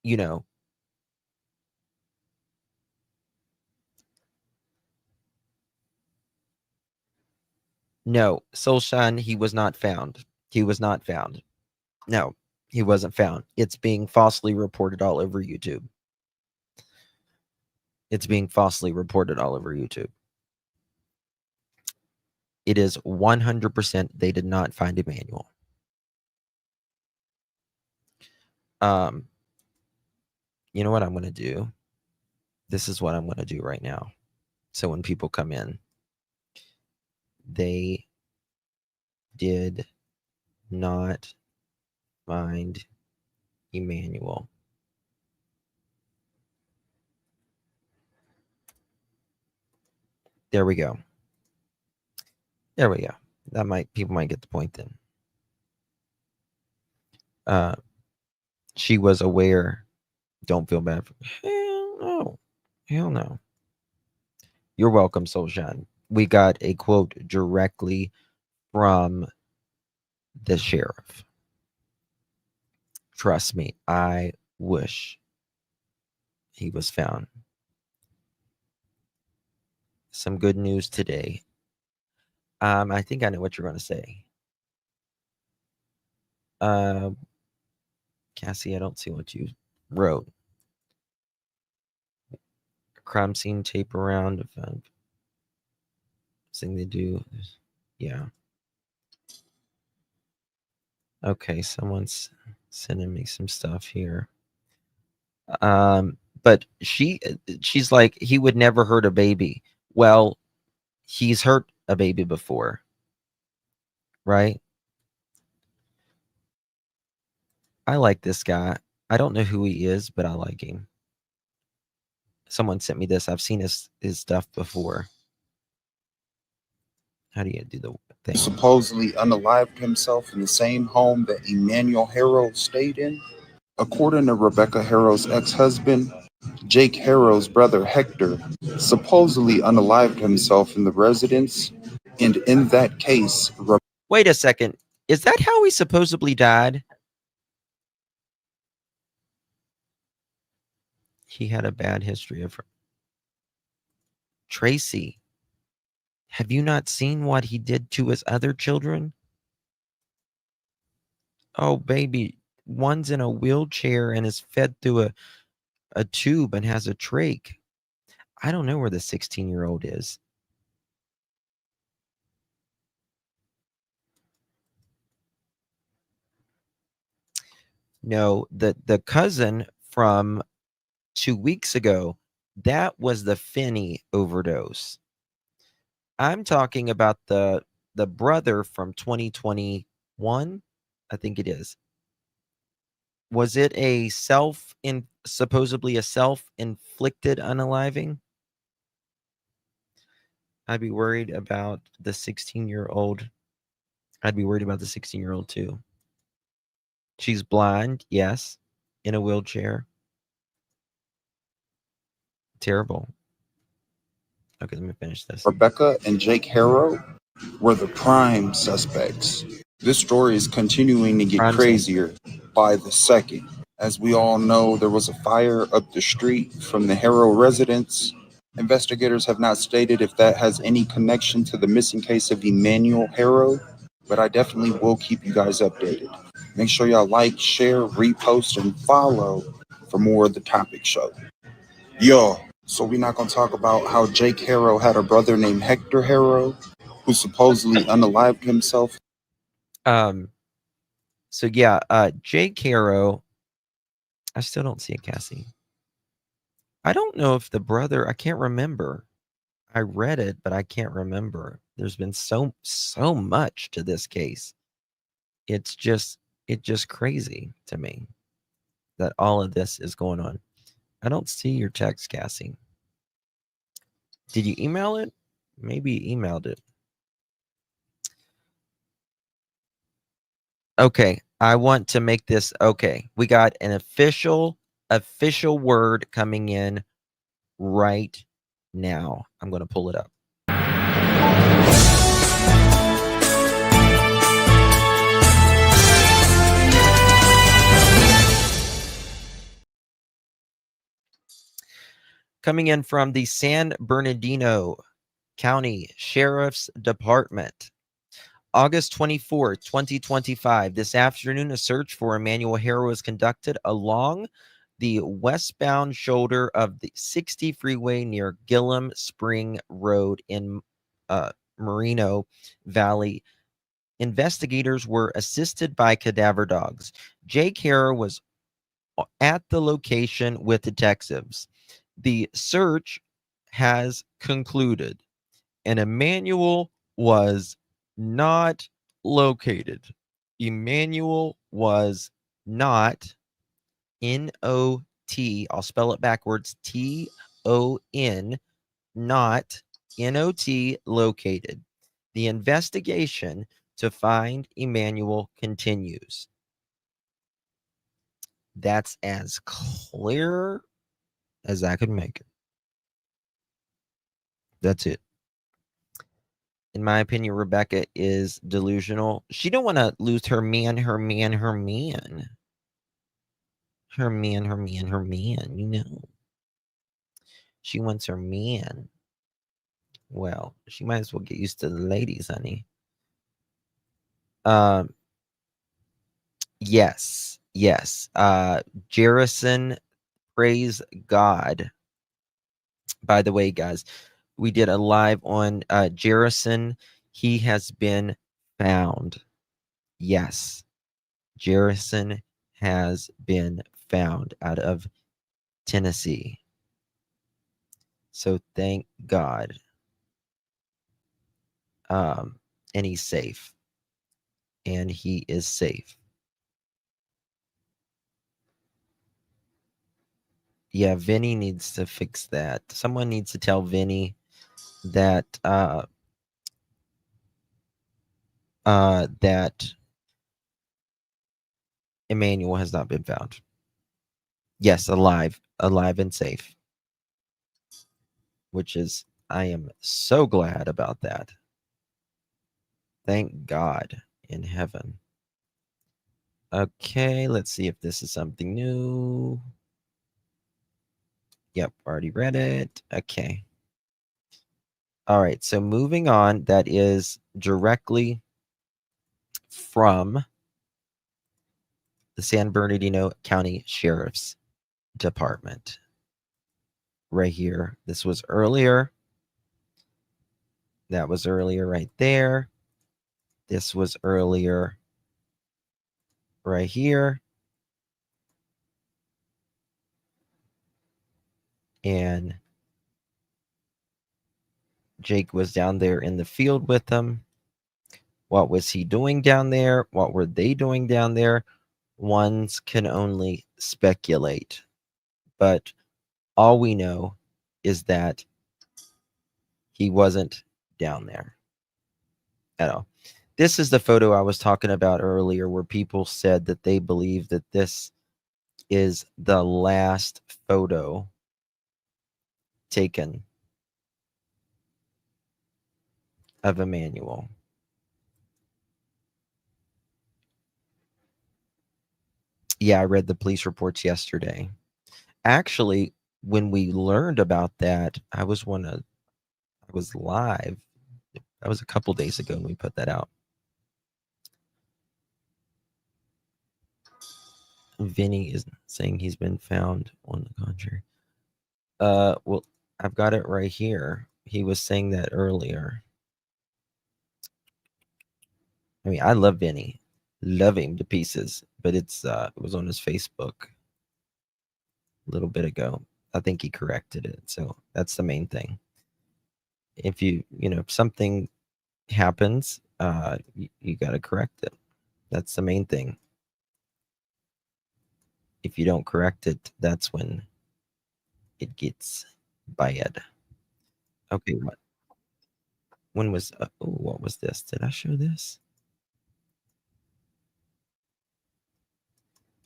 you know, no, Soulshine, he was not found. He was not found. No, he wasn't found. It's being falsely reported all over YouTube. It's being falsely reported all over YouTube. It is 100% they did not find Emmanuel. You know what I'm going to do? This is what I'm going to do right now. So when people come in, they did not find Emmanuel. There we go. There we go. People might get the point then. She was aware. Don't feel bad. Hell no. Hell no. You're welcome, Soulshine. We got a quote directly from the sheriff. Trust me, I wish he was found. some good news today. I think I know what you're going to say. Cassie, I don't see what you wrote. Crime scene tape around. Thing they do. Yeah. Okay, someone's sending me some stuff here. But she's like, he would never hurt a baby. Well, he's hurt a baby before, right? I like this guy. I don't know who he is, but I like him. Someone sent me this. I've seen his stuff before. How do you do the thing? Supposedly unalived himself in the same home that Emmanuel Haro stayed in. According to Rebecca Haro's ex-husband, Jake Haro's brother Hector supposedly unalived himself in the residence, and in that case... Wait a second. Is that how he supposedly died? He had a bad history of her. Tracy, have you not seen what he did to his other children? Oh, baby, one's in a wheelchair and is fed through a tube and has a trach. I don't know where the 16-year-old is. No, the cousin from 2 weeks ago, that was the Finney overdose. I'm talking about the brother from 2021. I think it is. Was it a supposedly a self-inflicted unaliving? I'd be worried about the 16-year-old. I'd be worried about the 16-year-old too. She's blind, yes, in a wheelchair. Terrible. Okay, let me finish this. Rebecca and Jake Haro were the prime suspects. This story is continuing to get crazier by the second. As we all know, there was a fire up the street from the Haro residence. Investigators have not stated if that has any connection to the missing case of Emmanuel Haro, but I definitely will keep you guys updated. Make sure y'all like, share, repost, and follow for more of the topic show. Yo, so we're not going to talk about how Jake Haro had a brother named Hector Haro, who supposedly unalived himself. So yeah, Jake Haro, I still don't see a Cassie. I don't know if the brother, I can't remember. I read it, but I can't remember. There's been so much to this case. It's just crazy to me that all of this is going on. I don't see your text, Cassie. Did you email it? Maybe you emailed it. Okay, I want to make this okay. We got an official word coming in right now. I'm going to pull it up. Coming in from the San Bernardino County Sheriff's Department. August 24, 2025. This afternoon, a search for Emmanuel Haro was conducted along the westbound shoulder of the 60 freeway near Gillum Spring Road in Moreno Valley. Investigators were assisted by cadaver dogs. Jake Haro was at the location with detectives. The search has concluded, and Emmanuel was not located. Emmanuel was not N-O-T, I'll spell it backwards, T-O-N, not N-O-T, located. The investigation to find Emmanuel continues. That's as clear as I could make it. That's it. In my opinion, Rebecca is delusional. She don't want to lose her man, you know. She wants her man. Well, she might as well get used to the ladies, honey. Yes. Jerison, praise God. By the way, guys, we did a live on Jerison. He has been found. Yes. Jerison has been found out of Tennessee. So thank God. And he's safe. And he is safe. Yeah, Vinny needs to fix that. Someone needs to tell Vinny that that Emmanuel has not been found. Yes, alive and safe. Which is, I am so glad about that. Thank God in heaven. Okay, let's see if this is something new. Yep, already read it. Okay. All right, so moving on, that is directly from the San Bernardino County Sheriff's Department. Right here. This was earlier. That was earlier right there. This was earlier right here. And Jake was down there in the field with them. What was he doing down there? What were they doing down there? Ones can only speculate. But all we know is that he wasn't down there at all. This is the photo I was talking about earlier where people said that they believe that this is the last photo taken of Emmanuel. Yeah, I read the police reports yesterday. Actually, when we learned about that, I was live. That was a couple days ago when we put that out. Vinny is saying he's been found on the contrary. Well, I've got it right here. He was saying that earlier. I mean, I love Vinny. Love him to pieces, but it was on his Facebook a little bit ago. I think he corrected it. So that's the main thing. If if something happens, you got to correct it. That's the main thing. If you don't correct it, that's when it gets bad. Okay, when was what was this? Did I show this?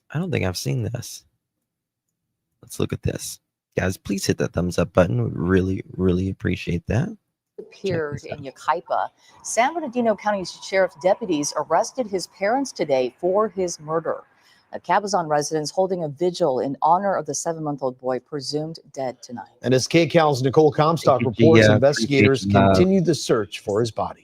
I don't think I've seen this. Let's look at this. Guys, please hit that thumbs up button. We really, really appreciate that. Appeared in Yucaipa. San Bernardino County Sheriff deputies arrested his parents today for his murder. Cabazon residents holding a vigil in honor of the 7-month-old boy presumed dead tonight. And as KCAL's Nicole Comstock reports, investigators continued the search for his body.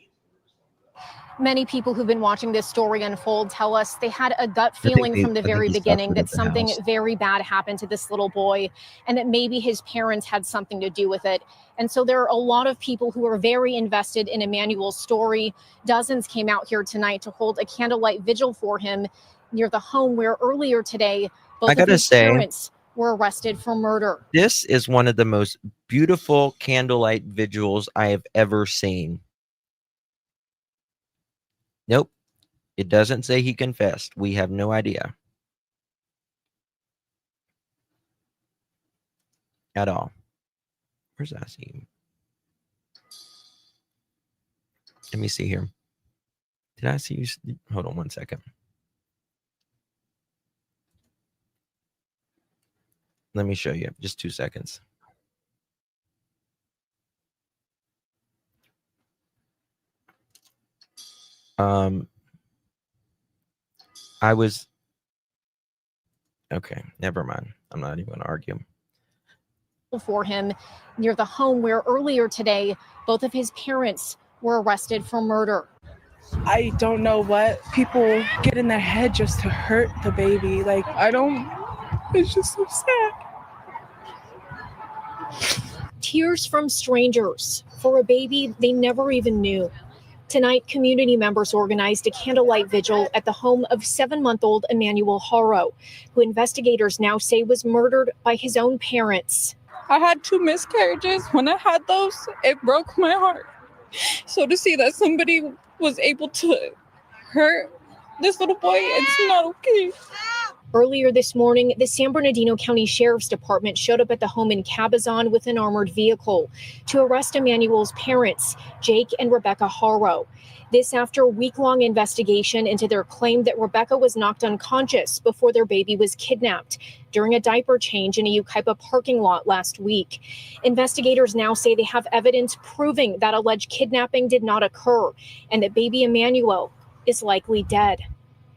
Many people who've been watching this story unfold tell us they had a gut feeling from the very beginning that something very bad happened to this little boy and that maybe his parents had something to do with it. And so there are a lot of people who are very invested in Emmanuel's story. Dozens came out here tonight to hold a candlelight vigil for him near the home where earlier today both of his parents were arrested for murder. This is one of the most beautiful candlelight vigils I have ever seen. Nope. It doesn't say he confessed. We have no idea. At all. Where's Asim? Let me see here. Did I see you? Hold on one second. Let me show you. Just 2 seconds. I was okay. Never mind. I'm not even gonna argue. for him near the home where earlier today, both of his parents were arrested for murder. I don't know what people get in their head just to hurt the baby. Like, it's just so sad. Tears from strangers for a baby they never even knew. Tonight, community members organized a candlelight vigil at the home of 7-month-old Emmanuel Haro, who investigators now say was murdered by his own parents. I had 2 miscarriages. When I had those, it broke my heart. So to see that somebody was able to hurt this little boy, it's not okay. Earlier this morning, the San Bernardino County Sheriff's Department showed up at the home in Cabazon with an armored vehicle to arrest Emmanuel's parents, Jake and Rebecca Haro. This after a week-long investigation into their claim that Rebecca was knocked unconscious before their baby was kidnapped during a diaper change in a Yucaipa parking lot last week. Investigators now say they have evidence proving that alleged kidnapping did not occur and that baby Emmanuel is likely dead.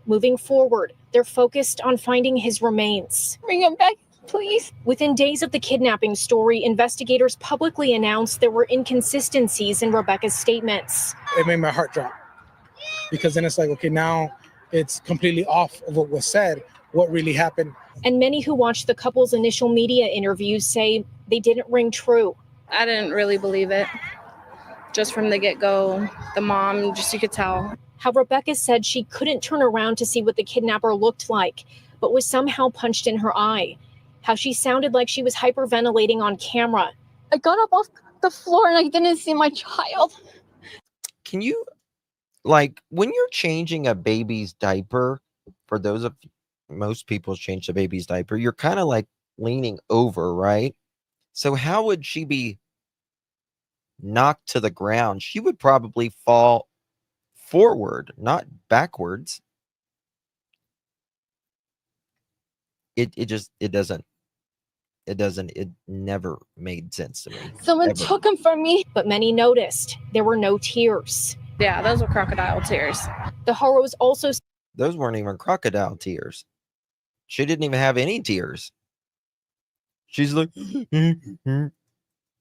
Moving forward, they're focused on finding his remains. Bring him back, please. Within days of the kidnapping story, investigators publicly announced there were inconsistencies in Rebecca's statements. It made my heart drop because then it's like, okay, now it's completely off of what was said, what really happened. And many who watched the couple's initial media interviews say they didn't ring true. I didn't really believe it. Just from the get-go, the mom, just you could tell. How Rebecca said she couldn't turn around to see what the kidnapper looked like, but was somehow punched in her eye. How she sounded like she was hyperventilating on camera. I got up off the floor and I didn't see my child. Can you, like, when you're changing a baby's diaper, for those of most people change the baby's diaper, you're kind of like leaning over, right? So how would she be knocked to the ground? She would probably fall forward, not backwards. It never made sense to me. Someone ever. took him from me. But many noticed there were no tears. Yeah, those were crocodile tears. The Haros also Those weren't even crocodile tears. She didn't even have any tears. She's like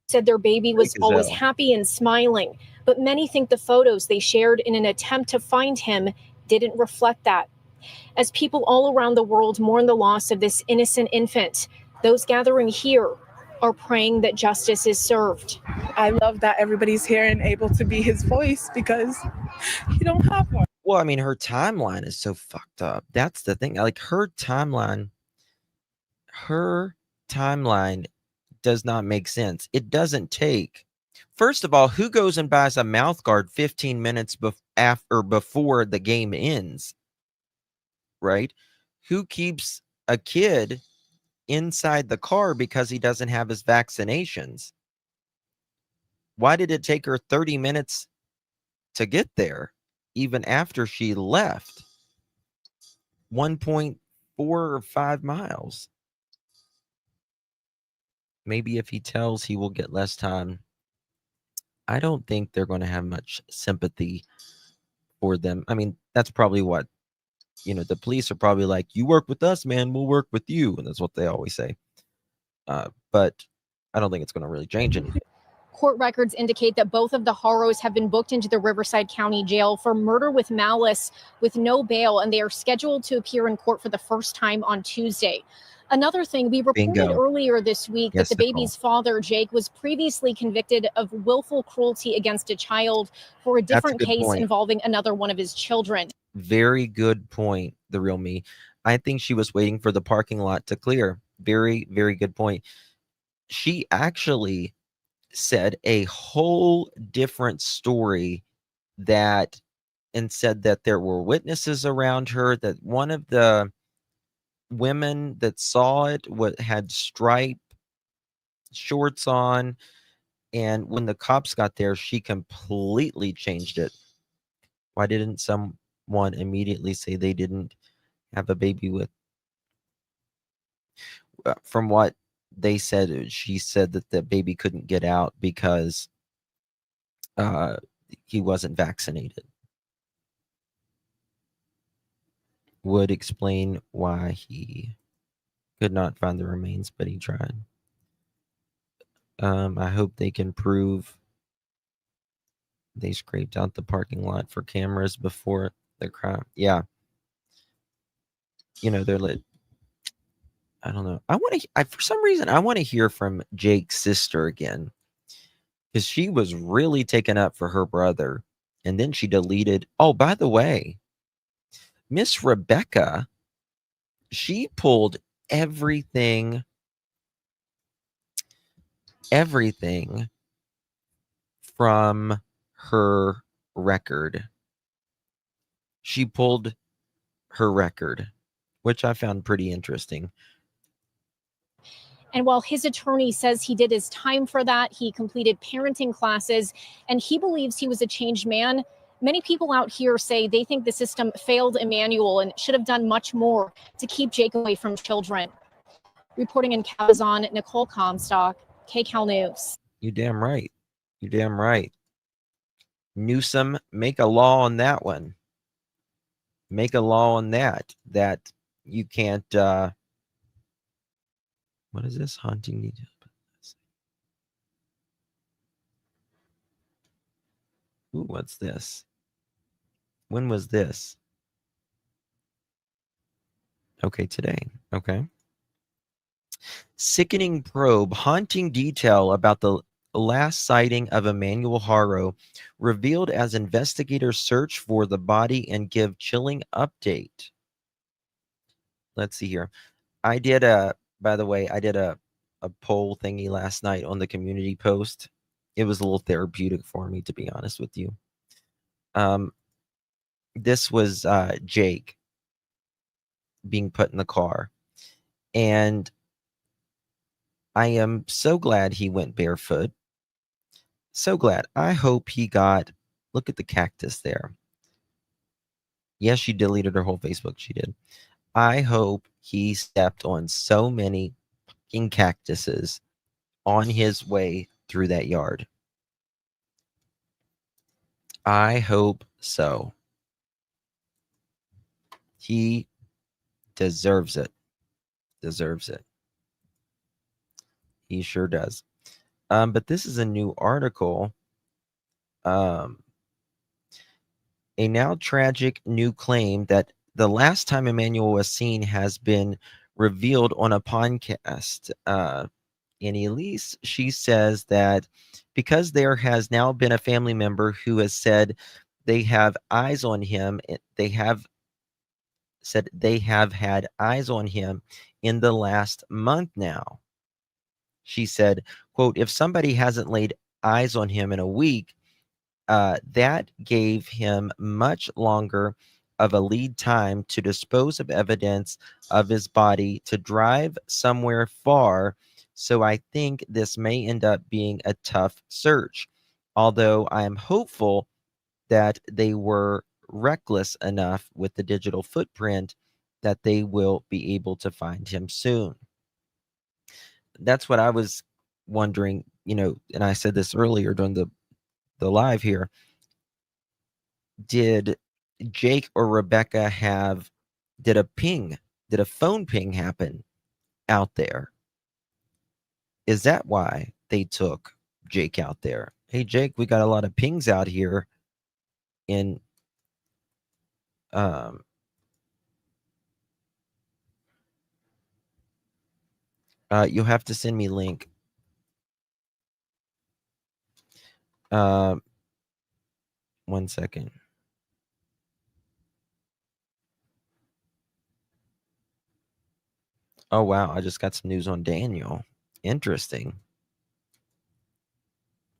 said their baby was Freak as always hell. happy and smiling, but many think the photos they shared in an attempt to find him didn't reflect that. As people all around the world mourn the loss of this innocent infant, those gathering here are praying that justice is served. I love that everybody's here and able to be his voice because he don't have one. Well, I mean, her timeline is so fucked up. That's the thing. Like her timeline does not make sense. It doesn't take. First of all, who goes and buys a mouth guard 15 minutes before the game ends? Right? Who keeps a kid inside the car because he doesn't have his vaccinations? Why did it take her 30 minutes to get there, even after she left? 1.4 or 5 miles. Maybe if he tells, he will get less time. I don't think they're going to have much sympathy for them. I mean, that's probably what, the police are probably like, you work with us, man, we'll work with you. And that's what they always say. But I don't think it's going to really change anything. Court records indicate that both of the Haros have been booked into the Riverside County Jail for murder with malice with no bail, and they are scheduled to appear in court for the first time on Tuesday. Another thing, we reported earlier this week that the baby's father, Jake, was previously convicted of willful cruelty against a child for a different case involving another one of his children. Very good point, the real me. I think she was waiting for the parking lot to clear. Very, very good point. She actually said a whole different story and said that there were witnesses around her, that one of the women that saw it had striped shorts on, and when the cops got there, she completely changed it. Why didn't someone immediately say they didn't have a baby with? From what they said, she said that the baby couldn't get out because he wasn't vaccinated. Would explain why he could not find the remains, but he tried. I hope they can prove they scraped out the parking lot for cameras before the crime. Yeah. You know, they're lit. I don't know. For some reason, I want to hear from Jake's sister again, because she was really taken up for her brother. And then she deleted. Oh, by the way, Miss Rebecca, she pulled everything from her record. She pulled her record, which I found pretty interesting. And while his attorney says he did his time for that, he completed parenting classes, and he believes he was a changed man, many people out here say they think the system failed Emmanuel and should have done much more to keep Jake away from children. Reporting in Cabazon, Nicole Comstock, KCAL News. You damn right. You damn right. Newsom, make a law on that one. Make a law on that you can't what is this? Haunting detail. Ooh, what's this? When was this? Okay, today. Okay. Sickening probe, haunting detail about the last sighting of Emmanuel Haro revealed as investigators search for the body and give chilling update. Let's see here. By the way, I did a poll thingy last night on the community post. It was a little therapeutic for me, to be honest with you. This was Jake being put in the car. And I am so glad he went barefoot. So glad. I hope he got, look at the cactus there. Yes, she deleted her whole Facebook. She did. I hope he stepped on so many fucking cactuses on his way through that yard. I hope so. He deserves it. Deserves it. He sure does. But this is a new article. A now tragic new claim that the last time Emmanuel was seen has been revealed on a podcast. And Elise, she says that because there has now been a family member who has said they have eyes on him, they have said they have had eyes on him in the last month now. She said, quote, if somebody hasn't laid eyes on him in a week, that gave him much longer of a lead time to dispose of evidence of his body, to drive somewhere far. So I think this may end up being a tough search, although I am hopeful that they were reckless enough with the digital footprint that they will be able to find him soon. That's what I was wondering, and I said this earlier during the live here. Did Jake or Rebecca did a phone ping happen out there? Is that why they took Jake out there? Hey, Jake, we got a lot of pings out here in you'll have to send me link. One second. Oh, wow. I just got some news on Daniel. Interesting.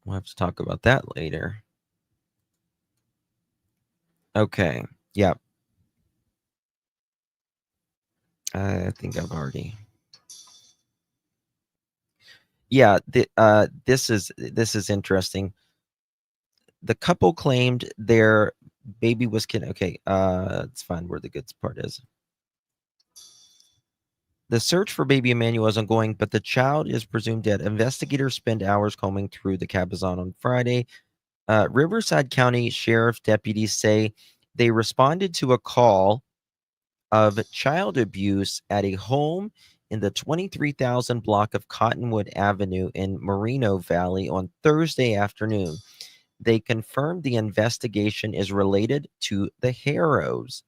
We'll have to talk about that later. Okay. Yeah. I think I've already. Yeah. This is interesting. The couple claimed their baby was kidnapped. Okay. Let's find where the good part is. The search for baby Emmanuel is ongoing, but the child is presumed dead. Investigators spent hours combing through the Cabazon on Friday. Riverside County Sheriff deputies say they responded to a call of child abuse at a home in the 23,000 block of Cottonwood Avenue in Moreno Valley on Thursday afternoon. They confirmed the investigation is related to the Haros.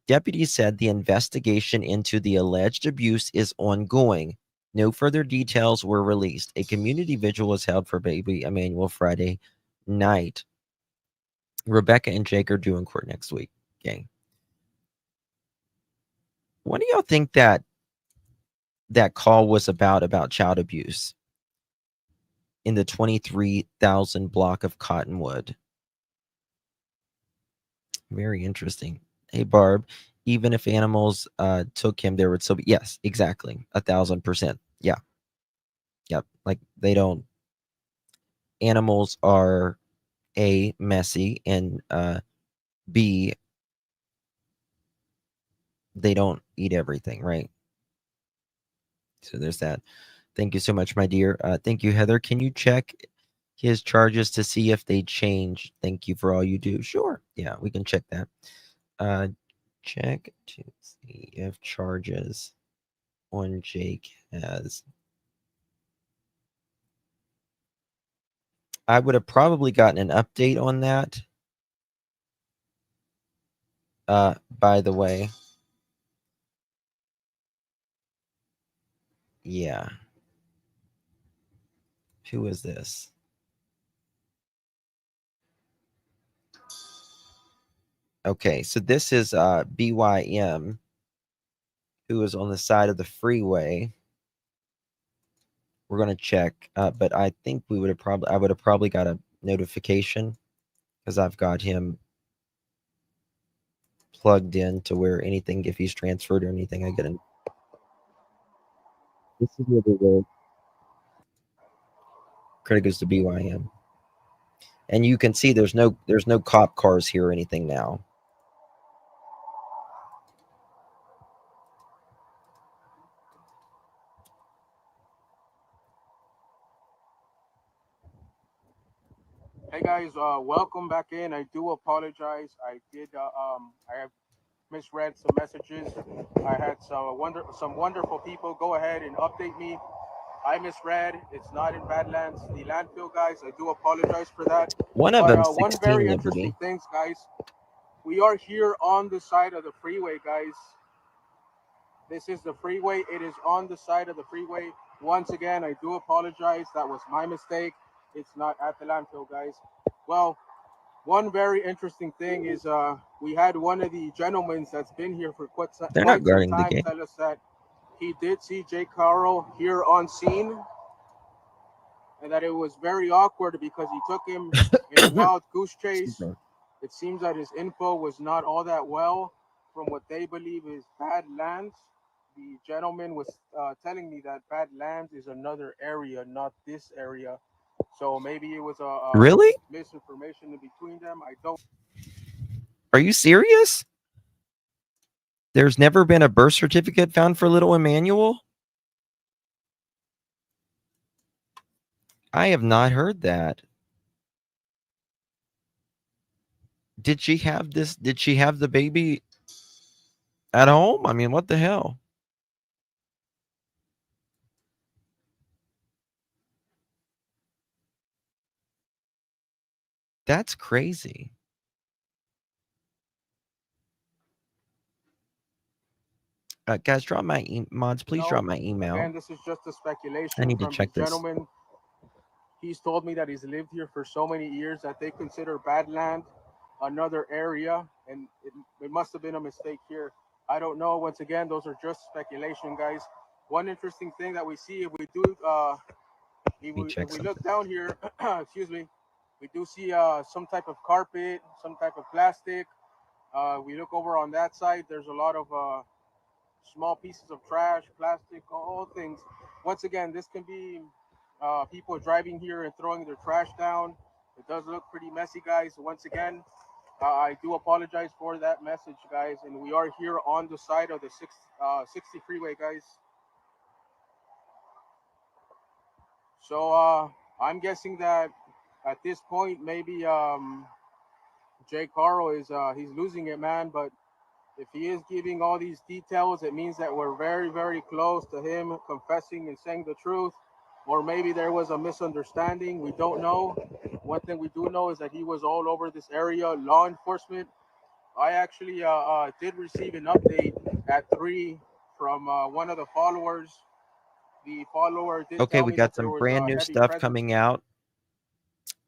Deputies said the investigation into the alleged abuse is ongoing. No further details were released. A community vigil was held for baby Emmanuel Friday night. Rebecca and Jake are due in court next week. Gang. What do y'all think that call was about child abuse in the 23,000 block of Cottonwood? Very interesting. Hey, Barb, even if animals took him, there would still be. Yes, exactly. 1,000%. Yeah. Yep. Like they don't. Animals are A, messy, and B, they don't eat everything, right? So there's that. Thank you so much, my dear. Thank you, Heather. Can you check his charges to see if they change? Thank you for all you do. Sure. Yeah, we can check that. Check to see if charges on Jake has. I would have probably gotten an update on that. By the way. Yeah. Who is this? Okay, so this is BYM, who is on the side of the freeway. We're gonna check, but I think I would have probably got a notification because I've got him plugged in to where anything, if he's transferred or anything, I get a. This is where they go. Credit goes to BYM, and you can see there's no cop cars here or anything now. Hey guys, welcome back in. I do apologize. I have misread some messages. I had some wonderful people go ahead and update me. I misread. It's not in Badlands, the landfill, guys. I do apologize for that. One of them, 16 one very Liberty. interesting things, guys. We are here on the side of the freeway, guys. This is the freeway. It is on the side of the freeway. Once again, I do apologize. That was my mistake. It's not at the landfill, guys. Well, one very interesting thing is we had one of the gentlemen that's been here for quite some time tell us that he did see Jake Haro here on scene, and that it was very awkward because he took him in a wild goose chase. It seems that his info was not all that well from what they believe is Badlands. The gentleman was telling me that Badlands is another area, not this area. So maybe it was a really misinformation in between them. I don't. Are you serious? There's never been a birth certificate found for little Emmanuel? I have not heard that. Did she have this? Did she have the baby at home? I mean, what the hell? That's crazy. Guys, drop my mods. Please drop my email. Again, this is just a speculation. I need to check this. Gentleman, he's told me that he's lived here for so many years that they consider Badland another area, and it must have been a mistake here. I don't know. Once again, those are just speculation, guys. One interesting thing that we see, if we do, if we look down here, excuse me, we do see some type of carpet, some type of plastic. We look over on that side. There's a lot of small pieces of trash, plastic, all things. Once again, this can be people driving here and throwing their trash down. It does look pretty messy, guys. Once again, I do apologize for that message, guys. And we are here on the side of the 60 freeway, guys. So I'm guessing that at this point, maybe Jake Haro is he's losing it, man. But If he is giving all these details, it means that we're very, very close to him confessing and saying the truth. Or maybe there was a misunderstanding. We don't know. One thing we do know is that he was all over this area, law enforcement. I actually did receive an update at 3 from one of the followers. The follower did Okay, tell we me that got there some was brand a new heavy stuff presence. coming out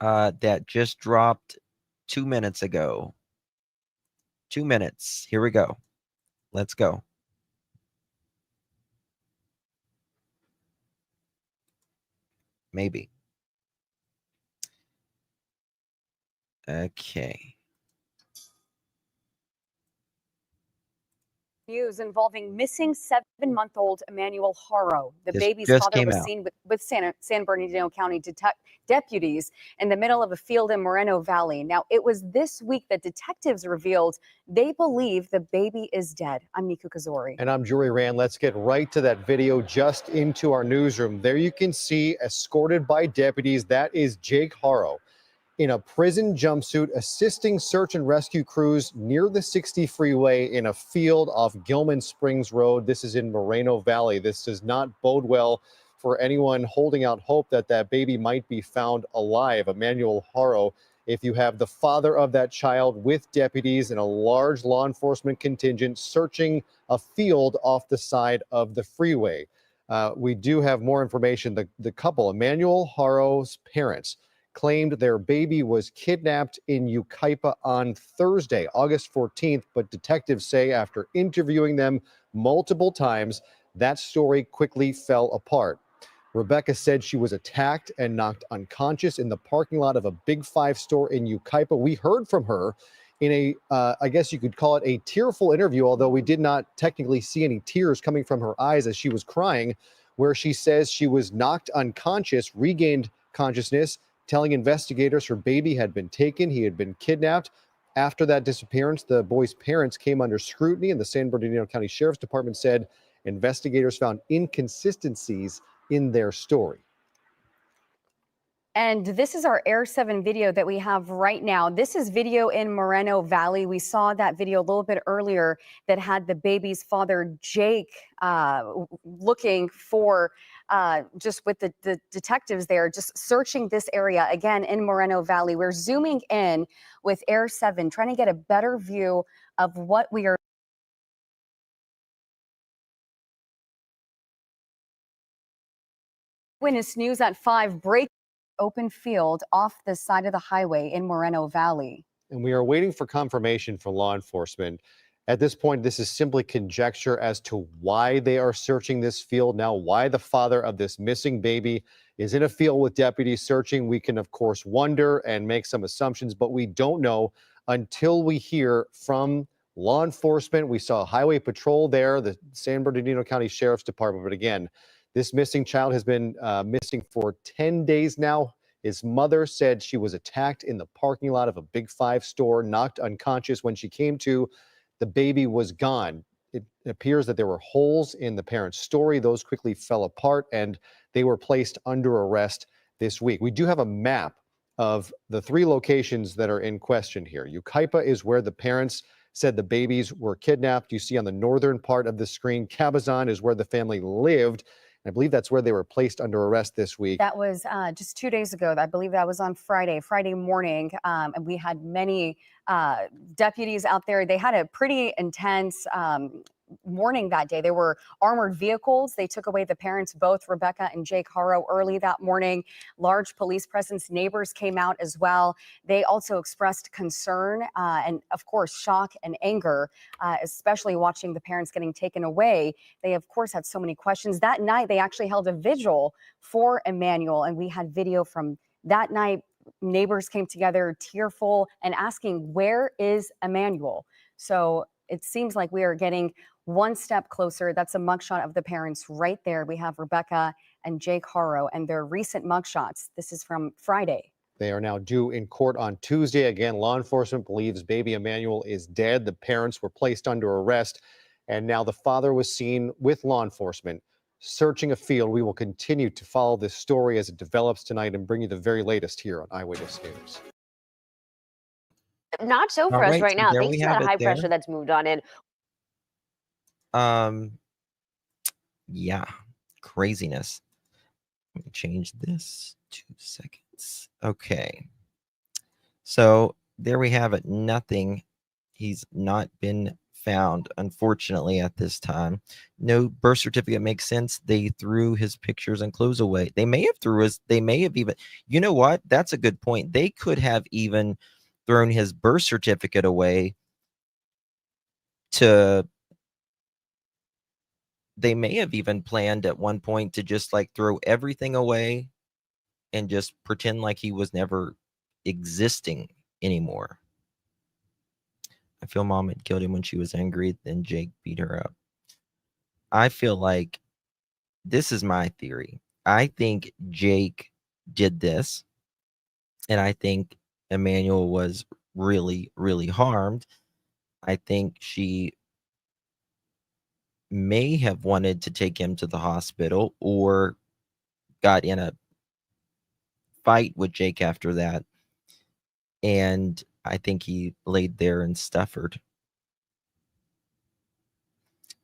that just dropped 2 minutes ago. 2 minutes. Here we go. Let's go. Maybe. Okay. News involving missing 7-month-old Emmanuel Haro. The This baby's just father came was out. seen with San Bernardino County deputies in the middle of a field in Moreno Valley. Now, it was this week that detectives revealed they believe the baby is dead. I'm Niku Kazori. And I'm Jory Rand. Let's get right to that video just into our newsroom. There you can see, escorted by deputies, that is Jake Haro in a prison jumpsuit assisting search and rescue crews near the 60 freeway in a field off Gilman Springs Road. This is in Moreno Valley. This does not bode well for anyone holding out hope that that baby might be found alive. Emmanuel Haro, if you have the father of that child with deputies and a large law enforcement contingent searching a field off the side of the freeway. We do have more information. The couple, Emmanuel Haro's parents, claimed their baby was kidnapped in Yucaipa on Thursday, August 14th, but detectives say after interviewing them multiple times, that story quickly fell apart. Rebecca said she was attacked and knocked unconscious in the parking lot of a Big Five store in Yucaipa. We heard from her in a, I guess you could call it a tearful interview, although we did not technically see any tears coming from her eyes as she was crying, where she says she was knocked unconscious, regained consciousness, telling investigators her baby had been taken, he had been kidnapped. After that disappearance, the boy's parents came under scrutiny, and the San Bernardino County Sheriff's Department said investigators found inconsistencies in their story. And this is our Air 7 video that we have right now. This is video in Moreno Valley. We saw that video a little bit earlier that had the baby's father, Jake, looking for, just with the detectives there, just searching this area again in Moreno Valley. We're zooming in with Air 7, trying to get a better view of what we are. Witness News at 5, break open field off the side of the highway in Moreno Valley. And we are waiting for confirmation from law enforcement. At this point, this is simply conjecture as to why they are searching this field now, why the father of this missing baby is in a field with deputies searching. We can, of course, wonder and make some assumptions, but we don't know until we hear from law enforcement. We saw Highway Patrol there, the San Bernardino County Sheriff's Department. But again, this missing child has been missing for 10 days now. His mother said she was attacked in the parking lot of a Big Five store, knocked unconscious. When she came to, the baby was gone. It appears that there were holes in the parents' story. Those quickly fell apart, and they were placed under arrest this week. We do have a map of the 3 locations that are in question here. Yucaipa is where the parents said the babies were kidnapped. You see on the northern part of the screen, Cabazon is where the family lived. I believe that's where they were placed under arrest this week. That was just 2 days ago. I believe that was on Friday morning. And we had many deputies out there. They had a pretty intense morning that day. There were armored vehicles. They took away the parents, both Rebecca and Jake Haro, early that morning. Large police presence. Neighbors came out as well. They also expressed concern and, of course, shock and anger, especially watching the parents getting taken away. They, of course, had so many questions. That night, they actually held a vigil for Emmanuel, and we had video from that night. Neighbors came together, tearful, and asking, where is Emmanuel? So it seems like we are getting one step closer. That's a mugshot of the parents right there. We have Rebecca and Jake Haro and their recent mugshots. This is from Friday. They are now due in court on Tuesday. Again, law enforcement believes baby Emmanuel is dead. The parents were placed under arrest, and now the father was seen with law enforcement searching a field. We will continue to follow this story as it develops tonight and bring you the very latest here on Eyewitness News. Not so for us right now. Thanks to that high pressure that's moved on in. Yeah, craziness. Let me change this. 2 seconds. Okay. So there we have it. Nothing. He's not been found, unfortunately, at this time. No birth certificate makes sense. They threw his pictures and clothes away. They may have even, you know what? That's a good point. They could have even thrown his birth certificate away they may have even planned at one point to just like throw everything away and just pretend like he was never existing anymore. I feel mom had killed him when she was angry, then Jake beat her up. I feel like this is my theory. I think Jake did this, and I think Emmanuel was really, really harmed. I think she may have wanted to take him to the hospital or got in a fight with Jake after that. And I think he laid there and suffered.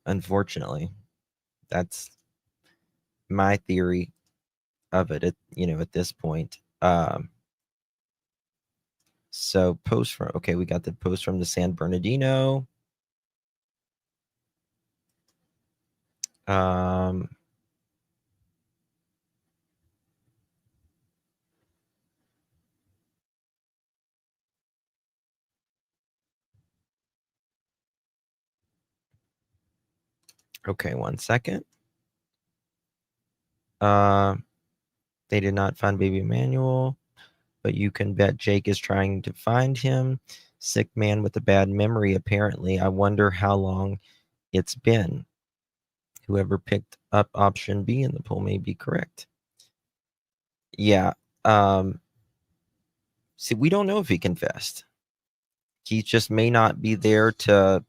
Unfortunately, that's my theory of it at this point. So post from, okay, we got the post from the San Bernardino. Okay, 1 second. They did not find baby Emmanuel, but you can bet Jake is trying to find him. Sick man with a bad memory, apparently. I wonder how long it's been. Whoever picked up option B in the poll may be correct. Yeah. See, we don't know if he confessed. He just may not be there to.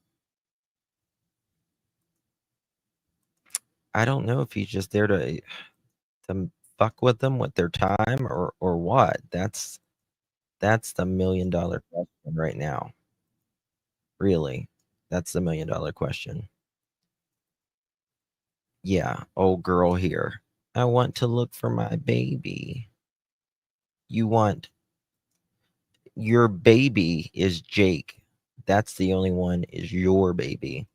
I don't know if he's just there to fuck with them with their time or what. That's the $1 million question right now. Really, that's the $1 million question. Yeah, old girl here. I want to look for my baby. You want your baby is Jake. That's the only one is your baby.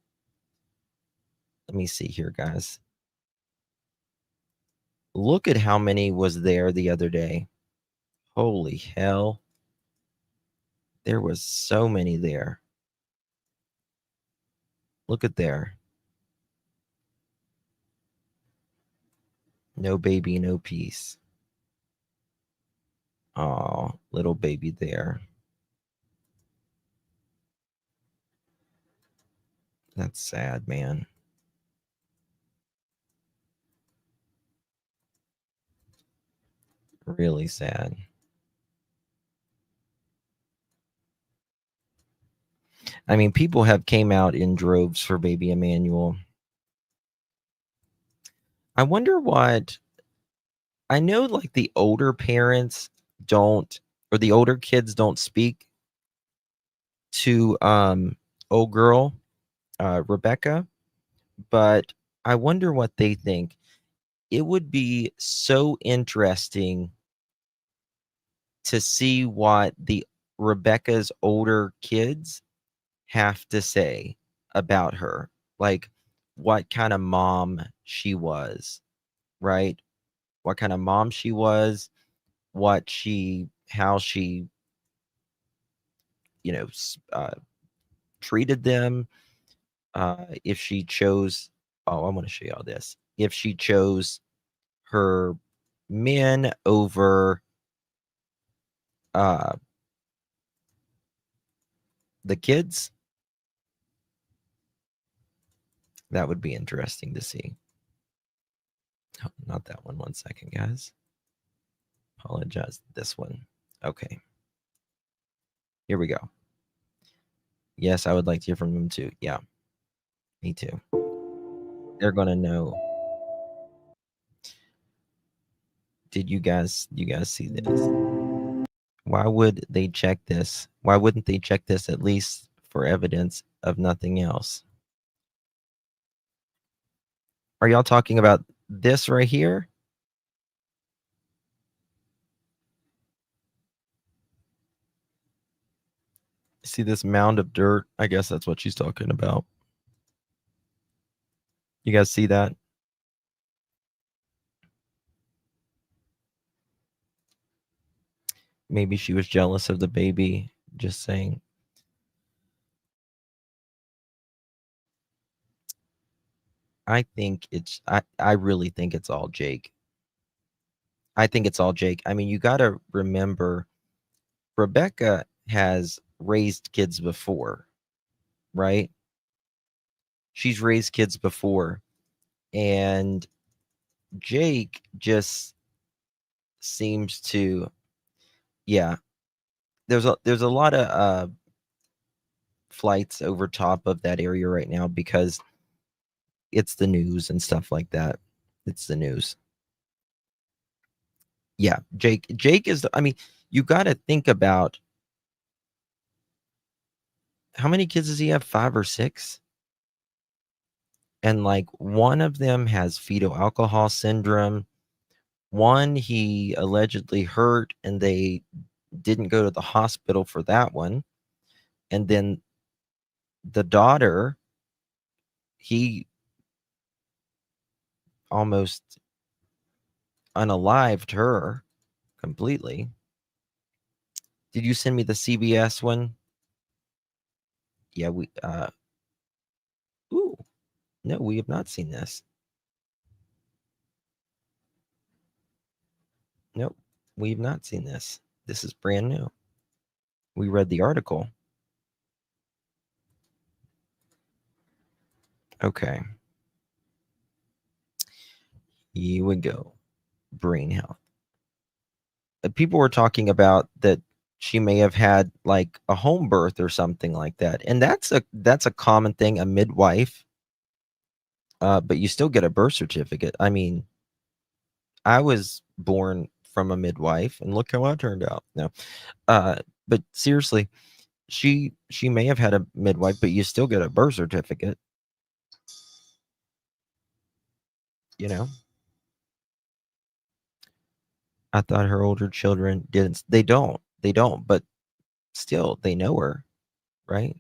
Let me see here, guys. Look at how many was there the other day. Holy hell. There was so many there. Look at there. No baby, no peace. Oh, little baby there. That's sad, man. Really sad. I mean, people have came out in droves for baby Emmanuel. I wonder what, I know like the older parents don't, or the older kids don't speak to old girl Rebecca, but I wonder what they think. It would be so interesting to see what the Rebecca's older kids have to say about her, like what kind of mom she was, right? What kind of mom she was, how she, treated them. If she chose, oh, I want to show you all this. If she chose her men over the kids, that would be interesting to see. Oh, not that one. 1 second, guys. Apologize. This one. Okay. Here we go. Yes, I would like to hear from them too. Yeah. Me too. They're gonna know. Did you guys see this? Why would they check this? Why wouldn't they check this at least for evidence of nothing else? Are y'all talking about this right here? See this mound of dirt? I guess that's what she's talking about. You guys see that? Maybe she was jealous of the baby. Just saying. I think it's, I really think it's all Jake. I think it's all Jake. I mean, you got to remember, Rebecca has raised kids before, right? She's raised kids before. And Jake just seems to, yeah. There's a lot of flights over top of that area right now because it's the news and stuff like that. It's the news. Yeah, Jake is, I mean, you got to think about how many kids does he have? 5 or 6? And like one of them has fetal alcohol syndrome. One he allegedly hurt and they didn't go to the hospital for that one. And then the daughter, he almost unalived her completely. Did you send me the CBS one? Yeah, we ooh. No, we have not seen this. Nope, we've not seen this. This is brand new. We read the article. Okay. Here we go. Brain health. People were talking about that she may have had like a home birth or something like that. And that's a common thing, a midwife. But you still get a birth certificate. I mean, I was born from a midwife and look how I turned out. No. But seriously, she may have had a midwife, but you still get a birth certificate. You know? I thought her older children didn't. They don't, but still they know her, right?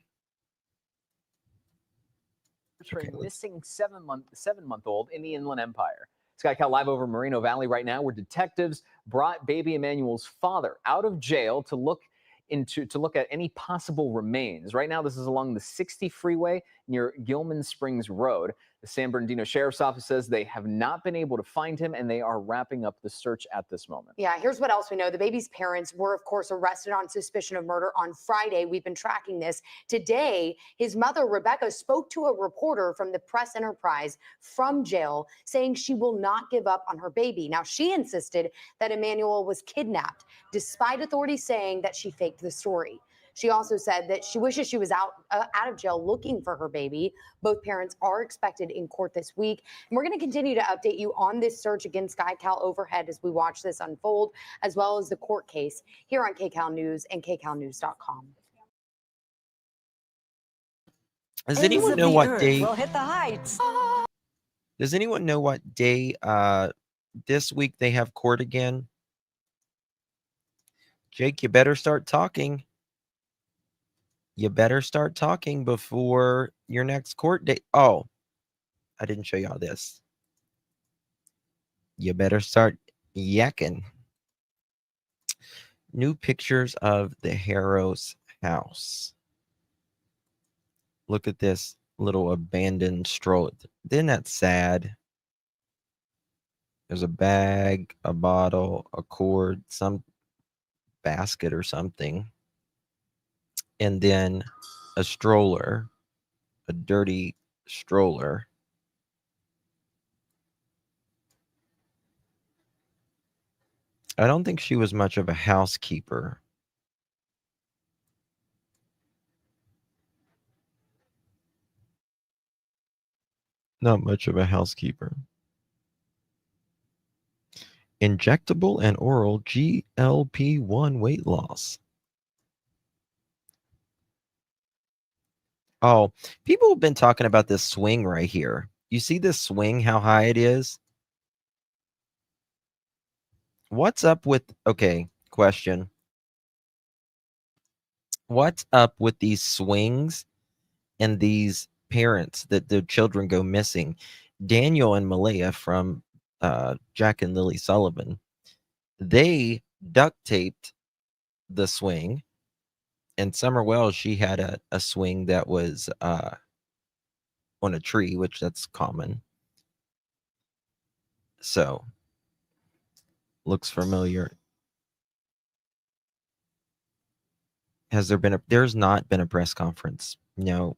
Okay, missing seven-month-old in the Inland Empire. SkyCal live over Moreno Valley right now, where detectives brought baby Emmanuel's father out of jail to look at any possible remains. Right now, this is along the 60 freeway near Gilman Springs Road. The San Bernardino Sheriff's Office says they have not been able to find him, and they are wrapping up the search at this moment. Yeah, here's what else we know. The baby's parents were, of course, arrested on suspicion of murder on Friday. We've been tracking this. Today, his mother, Rebecca, spoke to a reporter from the Press Enterprise from jail, saying she will not give up on her baby. Now, she insisted that Emmanuel was kidnapped, despite authorities saying that she faked the story. She also said that she wishes she was out of jail looking for her baby. Both parents are expected in court this week. And we're going to continue to update you on this search against SkyCal overhead as we watch this unfold, as well as the court case here on KCAL News and KCALnews.com. Does anyone know what day? We'll hit the heights. Does anyone know what day this week they have court again? Jake, you better start talking. You better start talking before your next court date. Oh, I didn't show y'all this. You better start yakking. New pictures of the Haros house. Look at this little abandoned stroller. Isn't that sad? There's a bag, a bottle, a cord, some basket or something. And then a stroller, a dirty stroller. I don't think she was much of a housekeeper. Not much of a housekeeper. Injectable and oral GLP-1 weight loss. Oh, people have been talking about this swing right here. You see this swing, how high it is? What's up with, okay, question. What's up with these swings and these parents that their children go missing? Daniel and Malaya from Jack and Lily Sullivan, they duct taped the swing. And Summer Wells, she had a swing that was on a tree, which that's common. So, looks familiar. Has there been there's not been a press conference. No.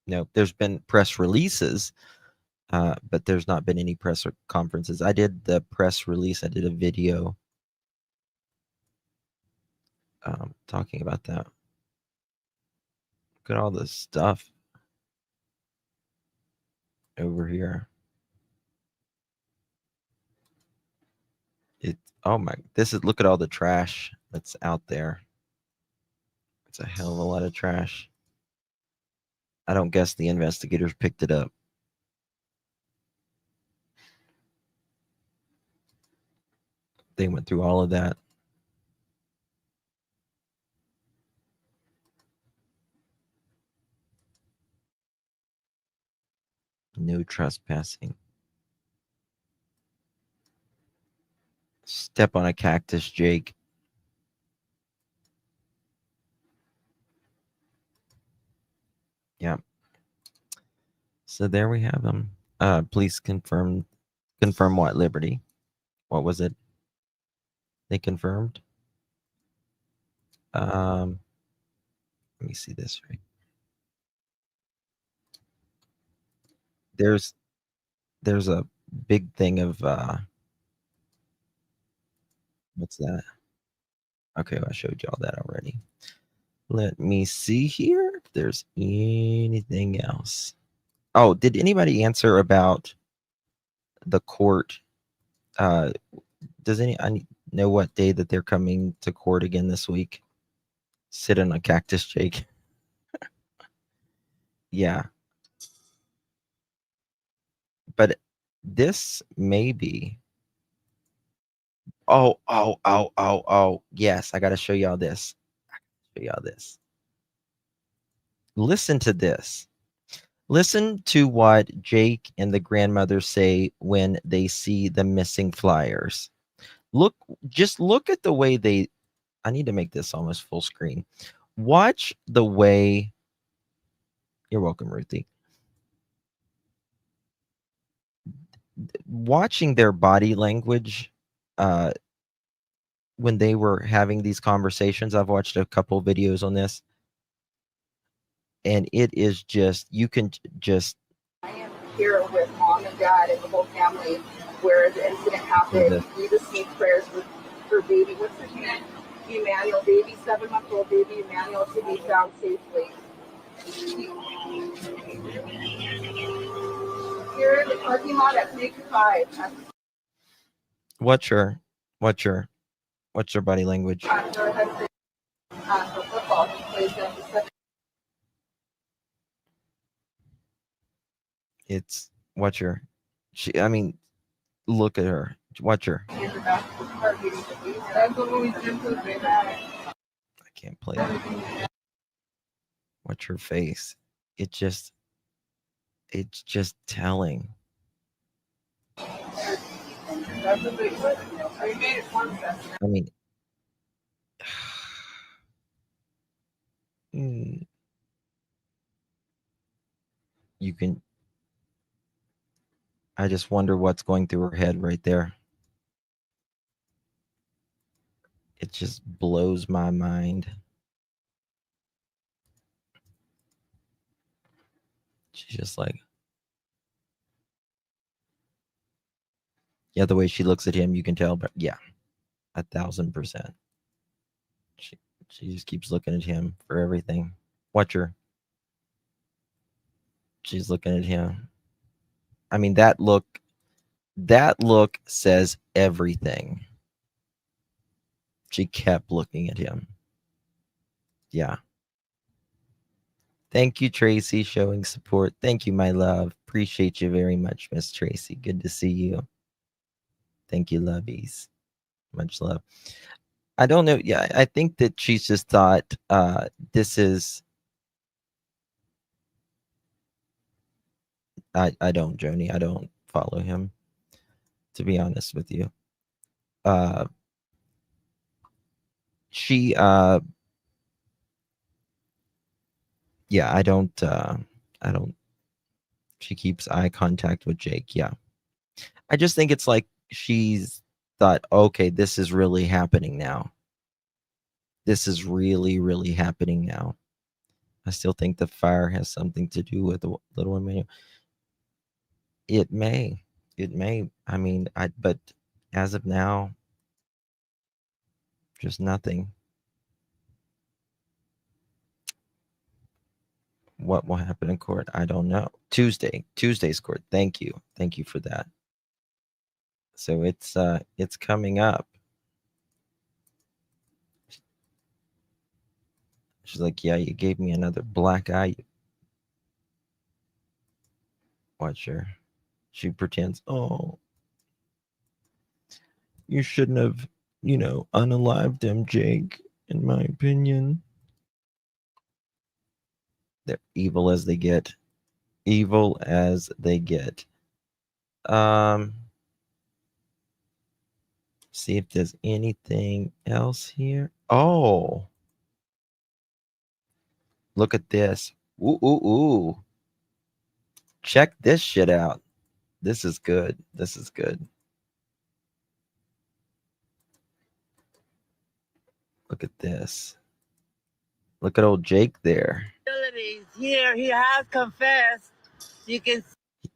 There's been press releases, but there's not been any press conferences. I did the press release. I did a video talking about that. Look at all this stuff over here. Oh my, look at all the trash that's out there. It's a hell of a lot of trash. I don't guess the investigators picked it up. They went through all of that. No trespassing. Step on a cactus, Jake. Yeah. So there we have them. Please confirm what, Liberty? What was it? They confirmed. Let me see this right. There's a big thing of what's that? Okay, well, I showed y'all that already. Let me see here if there's anything else. Oh, did anybody answer about the court? Does I know what day that they're coming to court again this week? Sit on a cactus, Jake. Yeah. But this may be. Oh. Yes, I got to show y'all this. Listen to this. Listen to what Jake and the grandmother say when they see the missing flyers. Just look at the way they. I need to make this almost full screen. Watch the way. You're welcome, Ruthie. Watching their body language when they were having these conversations. I've watched a couple videos on this, and it is just, you can just. I am here with mom and dad and the whole family where the incident happened. We just need prayers for baby. What's his name? Emmanuel, baby, 7-month-old baby Emmanuel, to be found safely. Here in the parking lot at Big 5. What's your body language? Her husband, for football, he plays in the 7. It's I mean, look at her. Watch her. I can't play it. Watch her face. It's just telling. I mean, you can. I just wonder what's going through her head right there. It just blows my mind. She's just like, yeah, the way she looks at him, you can tell, but yeah, 1,000%. She just keeps looking at him for everything. Watch her. She's looking at him. I mean, that look says everything. She kept looking at him. Yeah. Thank you, Tracy, showing support. Thank you, my love. Appreciate you very much, Miss Tracy. Good to see you. Thank you, lovies. Much love. I don't know. Yeah, I think that she's just thought this is. I don't, Joni. I don't follow him, to be honest with you. She yeah, I don't she keeps eye contact with Jake. Yeah. I just think it's like she's thought, okay, this is really happening now. This is really, really happening now. I still think the fire has something to do with the little Emmanuel. It may. It may. I mean, but as of now, just nothing. What will happen in court? I don't know. Tuesday's court. Thank you. Thank you for that. So it's coming up. She's like, yeah, you gave me another black eye. Watch her. She pretends, oh, you shouldn't have, unalived him, Jake, in my opinion. They're evil as they get. Evil as they get. See if there's anything else here. Oh. Look at this. Ooh, ooh, ooh. Check this shit out. This is good. This is good. Look at this. Look at old Jake there. Here, he has confessed. You can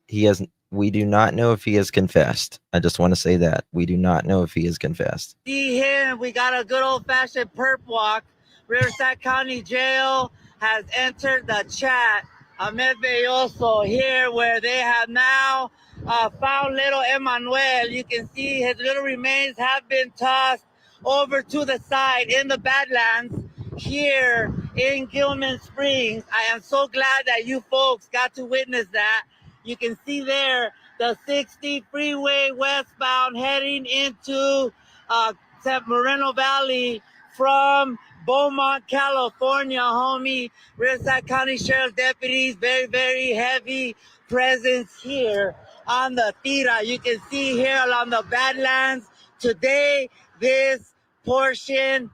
He has. We do not know if he has confessed. I just want to say that. We do not know if he has confessed. see him. We got a good old-fashioned perp walk. Riverside County Jail has entered the chat. Ahmed Belloso here, where they have now found little Emmanuel. You can see his little remains have been tossed over to the side in the Badlands here in Gilman Springs. I am so glad that you folks got to witness that. You can see there the 60 freeway westbound heading into Moreno Valley from Beaumont, California, homie. Riverside County Sheriff's deputies, very, very heavy presence here on the Tira. You can see here along the Badlands today, this portion,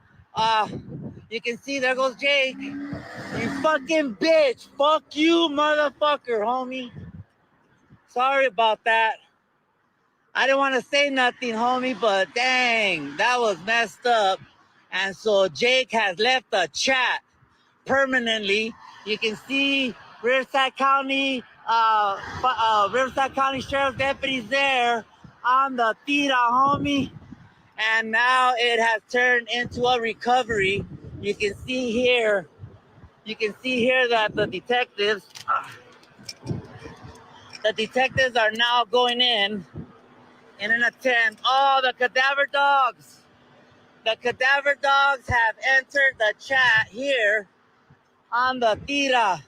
you can see there goes Jake. You fucking bitch. Fuck you, motherfucker, homie. Sorry about that. I didn't want to say nothing, homie, but dang, that was messed up. And so Jake has left the chat permanently. You can see Riverside County Sheriff's deputies there on the Tira, homie. And now it has turned into a recovery. You can see here that the detectives are now going in an attempt. Oh, the cadaver dogs. The cadaver dogs have entered the chat here on the Tira.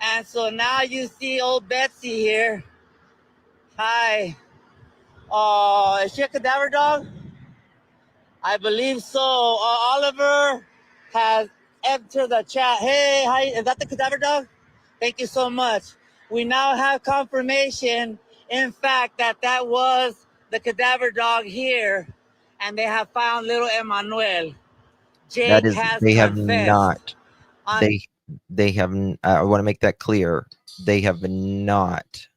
And so now you see old Betsy here. Hi. Oh, is she a cadaver dog? I believe so. Oliver has entered the chat. Hey, hi. Is that the cadaver dog? Thank you so much. We now have confirmation, in fact, that was the cadaver dog here, and they have found little Emmanuel. That Jake is, has they have confessed. not. They have. I want to make that clear. They have not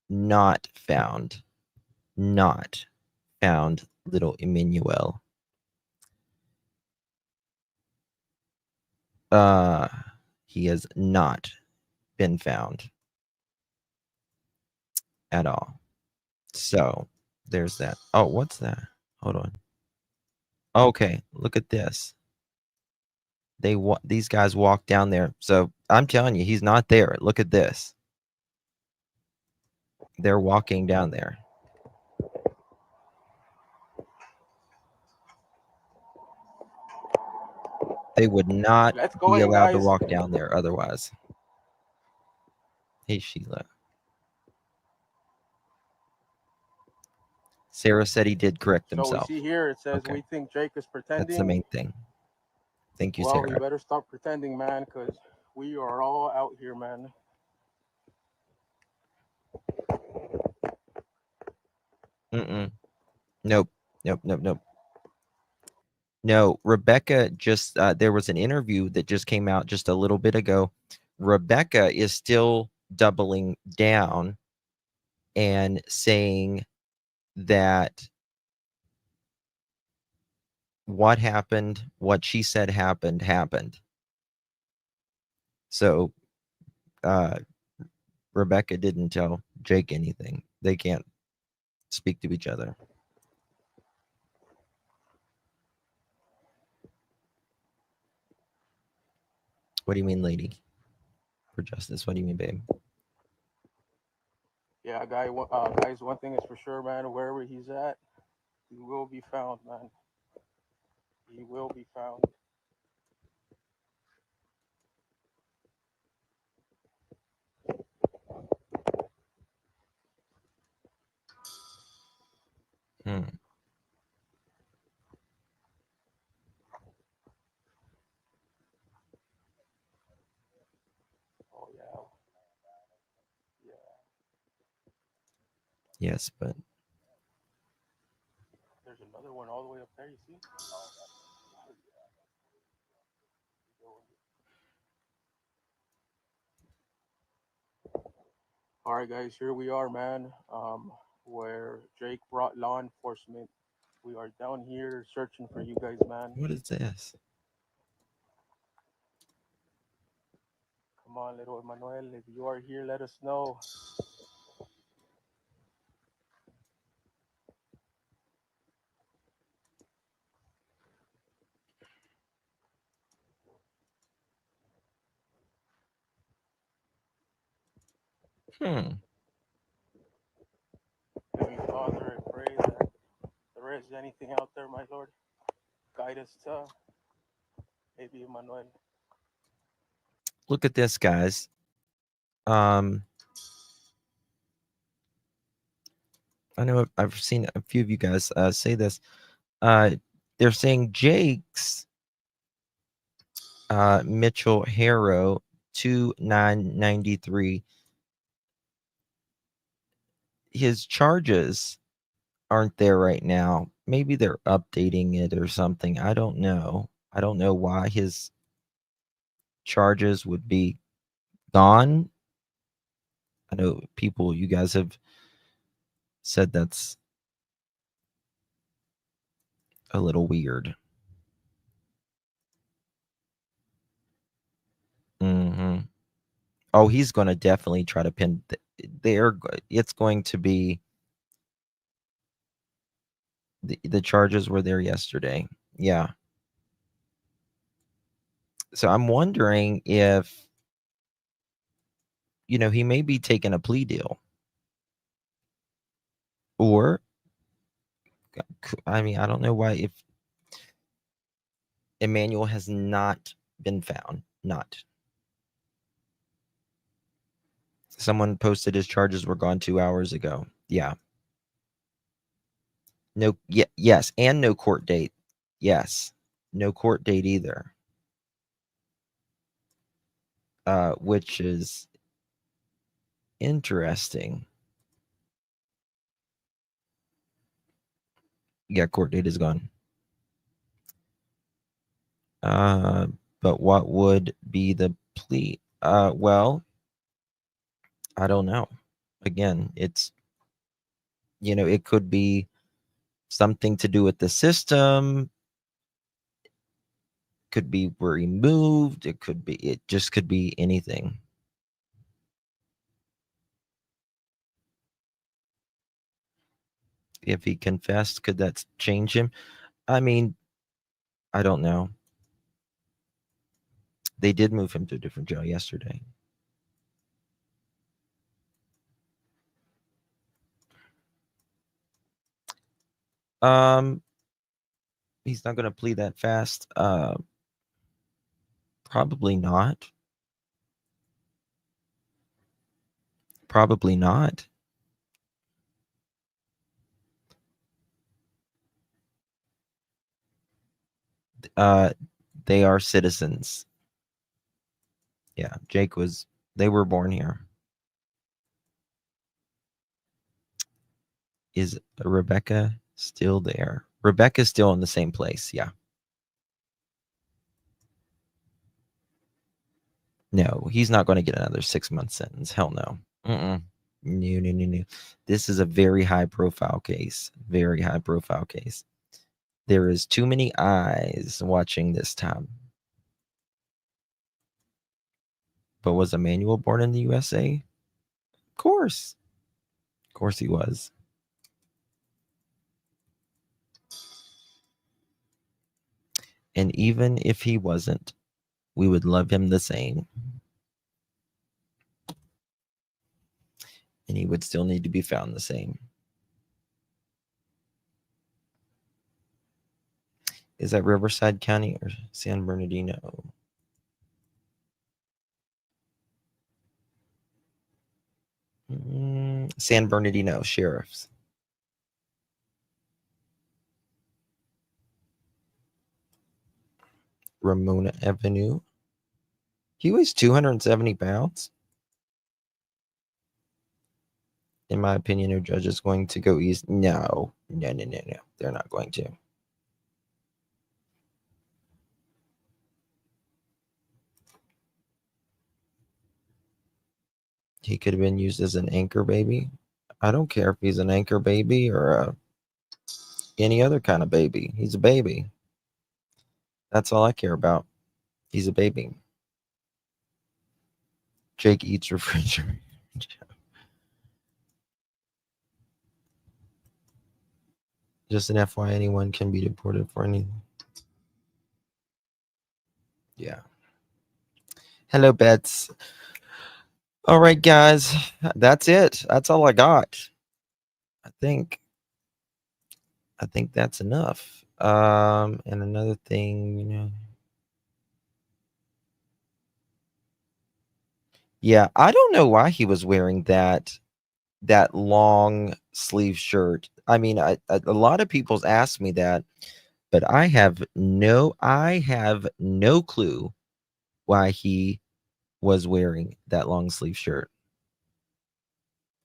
found little Emmanuel. He has not been found at all. So there's that. Oh, what's that? Hold on. Okay, look at this. These guys walk down there. So I'm telling you, he's not there. Look at this. They're walking down there. They would not Let's go be in, allowed to guys. walk down there otherwise. Hey, Sheila. Sarah said he did correct So we himself. see here, it says, Okay. we think Jake is pretending. That's the main thing. Thank you, Well, Sarah. you better stop pretending, man, because we are all out here, man. Nope. No, Rebecca just, there was an interview that just came out just a little bit ago. Rebecca is still doubling down and saying that what happened, what she said happened. So, Rebecca didn't tell Jake anything. They can't speak to each other. What do you mean, lady? For justice, what do you mean, babe? Yeah, guys, one thing is for sure, man, wherever he's at, he will be found, man. He will be found. Oh, yeah. Yes, but There's another one all the way up there, you see? All right, guys, here we are, man, where Jake brought law enforcement. We are down here searching for you guys, man. what is this? Come on, little Emmanuel, if you are here, let us know. Heavenly Father, I pray that there is anything out there, my Lord. Guide us to maybe Emmanuel. Look at this, guys. I know I've seen a few of you guys say this. They're saying Jake's Mitchell Haro 2993. His charges aren't there right now. Maybe they're updating it or something. I don't know. I don't know why his charges would be gone. I know people, you guys have said that's a little weird. Oh, he's going to definitely try to pin. It's going to be. The charges were there yesterday. Yeah. So I'm wondering if, he may be taking a plea deal. Or, I mean, I don't know why, if Emmanuel has not been found. Not. Someone posted his charges were gone 2 hours ago. Yeah. No, yes, and no court date. Yes. No court date either. Which is interesting. Yeah, court date is gone. But what would be the plea? Well, I don't know. Again, it's, it could be something to do with the system. Could be where he moved. It just could be anything. If he confessed, could that change him? I mean, I don't know. They did move him to a different jail yesterday. He's not going to plead that fast. Probably not. Probably not. They are citizens. Yeah, they were born here. Is Rebecca still there? Rebecca's still in the same place, yeah. No, he's not going to get another 6-month sentence. Hell no. No. This is a very high-profile case. Very high-profile case. There is too many eyes watching this time. But was Emmanuel born in the USA? Of course. Of course he was. And even if he wasn't, we would love him the same. And he would still need to be found the same. Is that Riverside County or San Bernardino? San Bernardino Sheriff's. Ramona Avenue. He weighs 270 pounds. In my opinion, no judge is going to go east. No. They're not going to. He could have been used as an anchor baby. I don't care if he's an anchor baby or any other kind of baby. He's a baby. That's all I care about. He's a baby. Jake eats refrigerator. Just an FYI, anyone can be deported for anything. Yeah. Hello, Bets. All right, guys. That's it. That's all I got. I think that's enough. And another thing, Yeah, I don't know why he was wearing that long sleeve shirt. I mean, a lot of people's asked me that, but I have no clue why he was wearing that long sleeve shirt.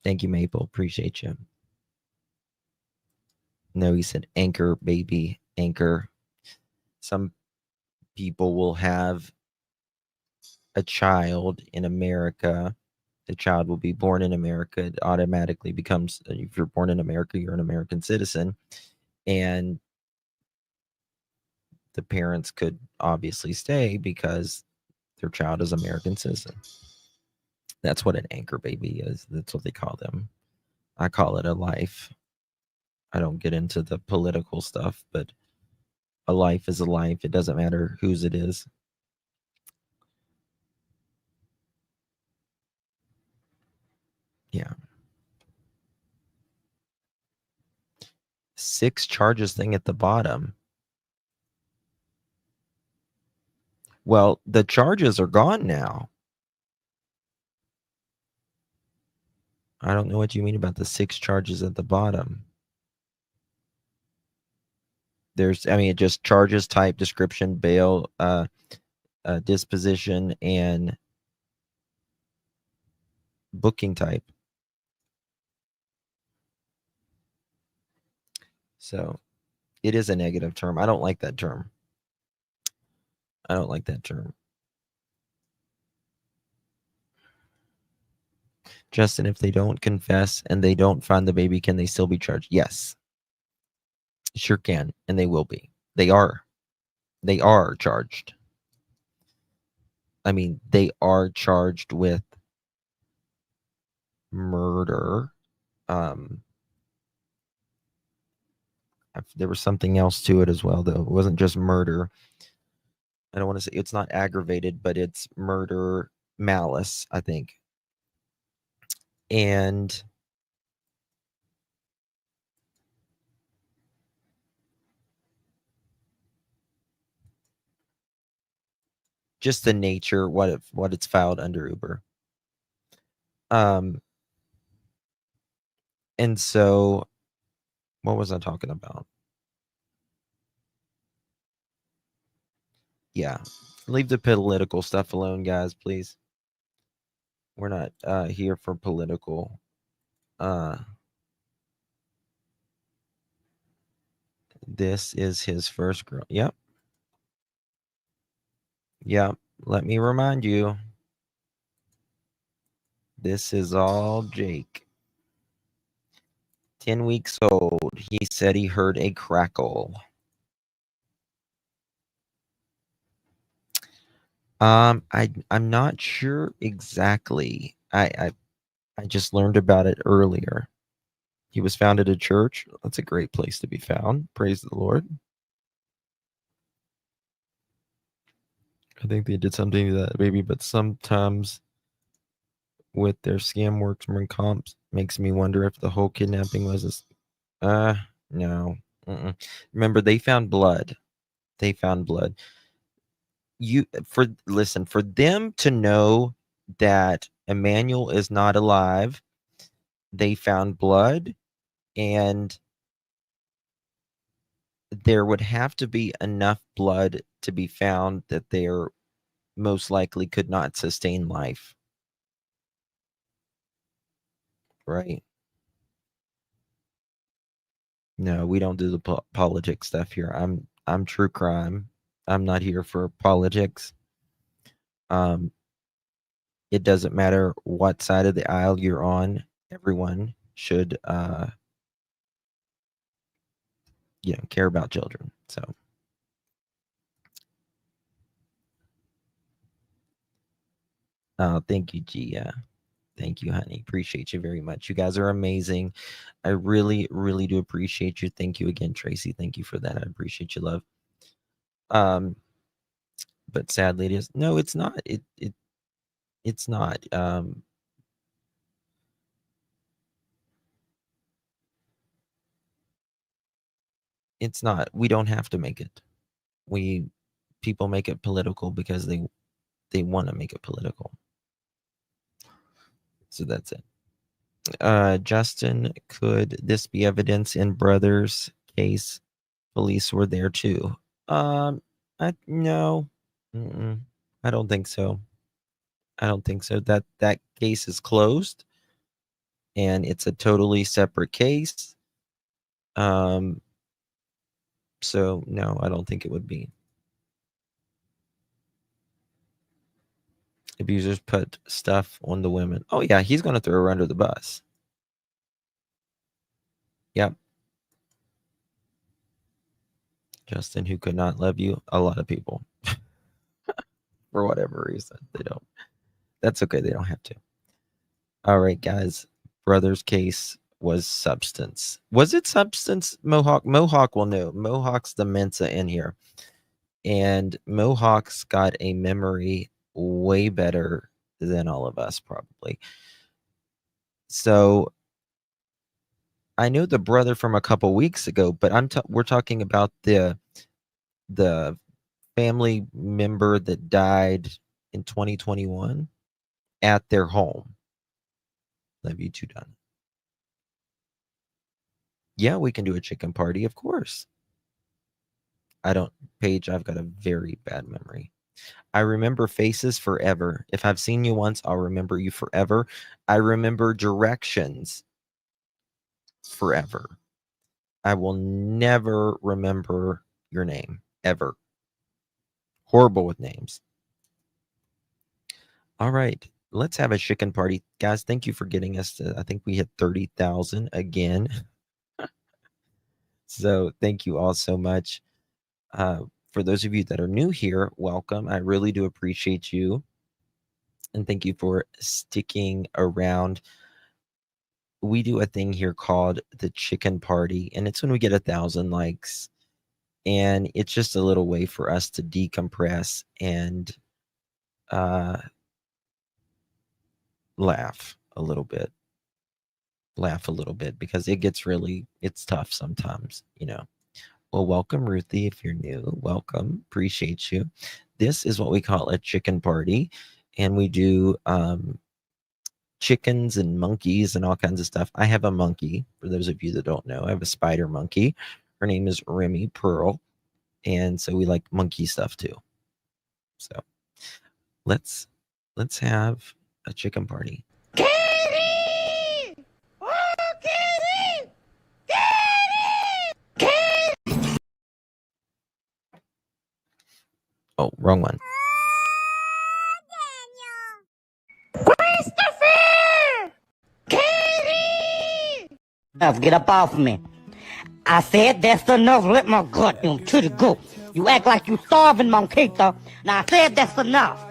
Thank you, Maple. Appreciate you. No, he said anchor, baby, anchor. Some people will have a child in America. The child will be born in America. It automatically becomes, if you're born in America, you're an American citizen. And the parents could obviously stay because their child is American citizen. That's what an anchor baby is. That's what they call them. I call it a life. I don't get into the political stuff, but a life is a life. It doesn't matter whose it is. Yeah. 6 charges thing at the bottom. Well, the charges are gone now. I don't know what you mean about the 6 charges at the bottom. It just charges, type, description, bail, disposition, and booking type. So it is a negative term. I don't like that term. I don't like that term. Justin, if they don't confess and they don't find the baby, can they still be charged? Yes. Sure can, and they will be. They are charged. I mean, they are charged with murder. There was something else to it as well, though. It wasn't just murder. I don't want to say it's not aggravated, but it's murder, malice, I think. And just the nature, what it's filed under Uber. And so what was I talking about? Yeah, leave the political stuff alone, guys, please. We're not here for political. This is his first girl. Yep. Yep. Let me remind you. This is all Jake. 10 weeks old. He said he heard a crackle. I'm not sure exactly. I just learned about it earlier. He was found at a church. That's a great place to be found. Praise the Lord. I think they did something to that baby, but sometimes with their scam workman comps makes me wonder if the whole kidnapping was no. Remember, they found blood. They found blood. Listen, for them to know that Emmanuel is not alive, they found blood, and there would have to be enough blood to be found that they're most likely could not sustain life. Right? No, we don't do the politics stuff here. I'm true crime. I'm not here for politics. It doesn't matter what side of the aisle you're on. Everyone should care about children. So thank you, Gia. Thank you, honey. Appreciate you very much. You guys are amazing. I really, really do appreciate you. Thank you again, Tracy. Thank you for that. I appreciate your love. But sadly it is. No, it's not. It's not. It's not. We don't have to make it. People make it political because they want to make it political. So that's it. Justin, could this be evidence in brother's case? Police were there too. No. I don't think so. I don't think so. That case is closed, and it's a totally separate case. So no, I don't think it would be. Abusers put stuff on the women. Oh yeah, he's going to throw her under the bus. Yep. Justin, who could not love you? A lot of people. For whatever reason, they don't. That's okay. They don't have to. All right, guys. Brother's case was substance. Was it substance, Mohawk? Mohawk will know. Mohawk's the Mensa in here. And Mohawk's got a memory way better than all of us, probably. So I know the brother from a couple weeks ago, but we're talking about the family member that died in 2021 at their home. Love you too, Don. Yeah, we can do a chicken party, of course. Paige, I've got a very bad memory. I remember faces forever. If I've seen you once, I'll remember you forever. I remember directions forever. I will never remember your name, ever. Horrible with names. All right, let's have a chicken party. Guys, thank you for getting us to, I think we hit 30,000 again. So thank you all so much. For those of you that are new here, welcome. I really do appreciate you. And thank you for sticking around. We do a thing here called the chicken party, and it's when we get 1,000 likes. And it's just a little way for us to decompress and laugh a little bit. Because it's tough sometimes, Well, welcome, Ruthie. If you're new, welcome. Appreciate you. this is what we call a chicken party, and we do chickens and monkeys and all kinds of stuff. I have a monkey, for those of you that don't know. I have a spider monkey. Her name is Remy Pearl, and so we like monkey stuff too. So let's have a chicken party. Oh, wrong one. Get up off me. I said that's enough. Let my gut to the go. You act like you starving, Monquito. Now I said that's enough.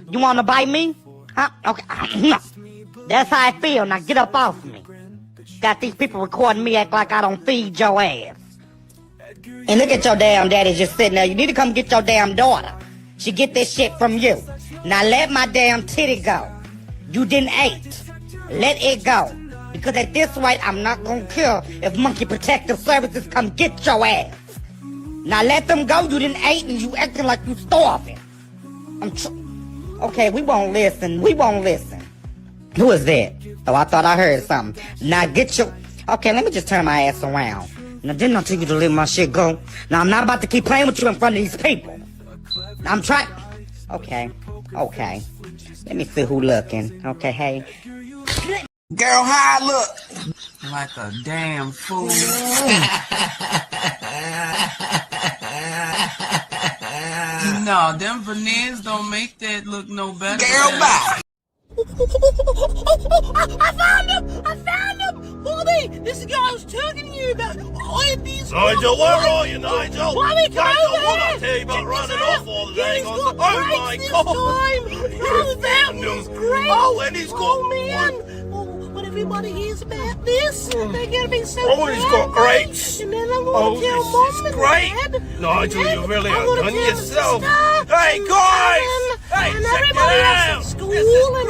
You want to bite me? Huh? Okay. That's how I feel. Now get up off me. Got these people recording me act like I don't feed your ass. And look at your damn daddy just sitting there. You need to come get your damn daughter. She get this shit from you. Now let my damn titty go. You didn't eat. Let it go. Because at this rate, I'm not gonna care if Monkey Protective Services come get your ass. Now let them go. You didn't eat and you acting like you starving. Okay, we won't listen. We won't listen. Who is that? Oh, I thought I heard something. Now get your... Okay, let me just turn my ass around. Now, didn't I tell you to let my shit go? Now, I'm not about to keep playing with you in front of these people. I'm trying... Okay. Okay. Let me see who looking. Okay, hey. Girl, how I look? Like a damn fool. No, them veneers don't make that look no better. Girl, bye. I found him! I found him! Bobby, this is the guy I was talking to you about. I had these... Nigel, where are you, Nigel? Bobby, come Nigel, over what I here! tell you about running off all the He's day? got Oh my brakes God! this time! That was great! Oh, and he's got... Oh, man! Oh, when everybody hears about this, they're going to be so Oh, he's got grapes! And then I'm Oh, going to tell this Mom is and great! Dad. Nigel, you really I'm have gonna done tell yourself! Sister Hey, and guys! Alan Hey, and check everybody it else out! at school and...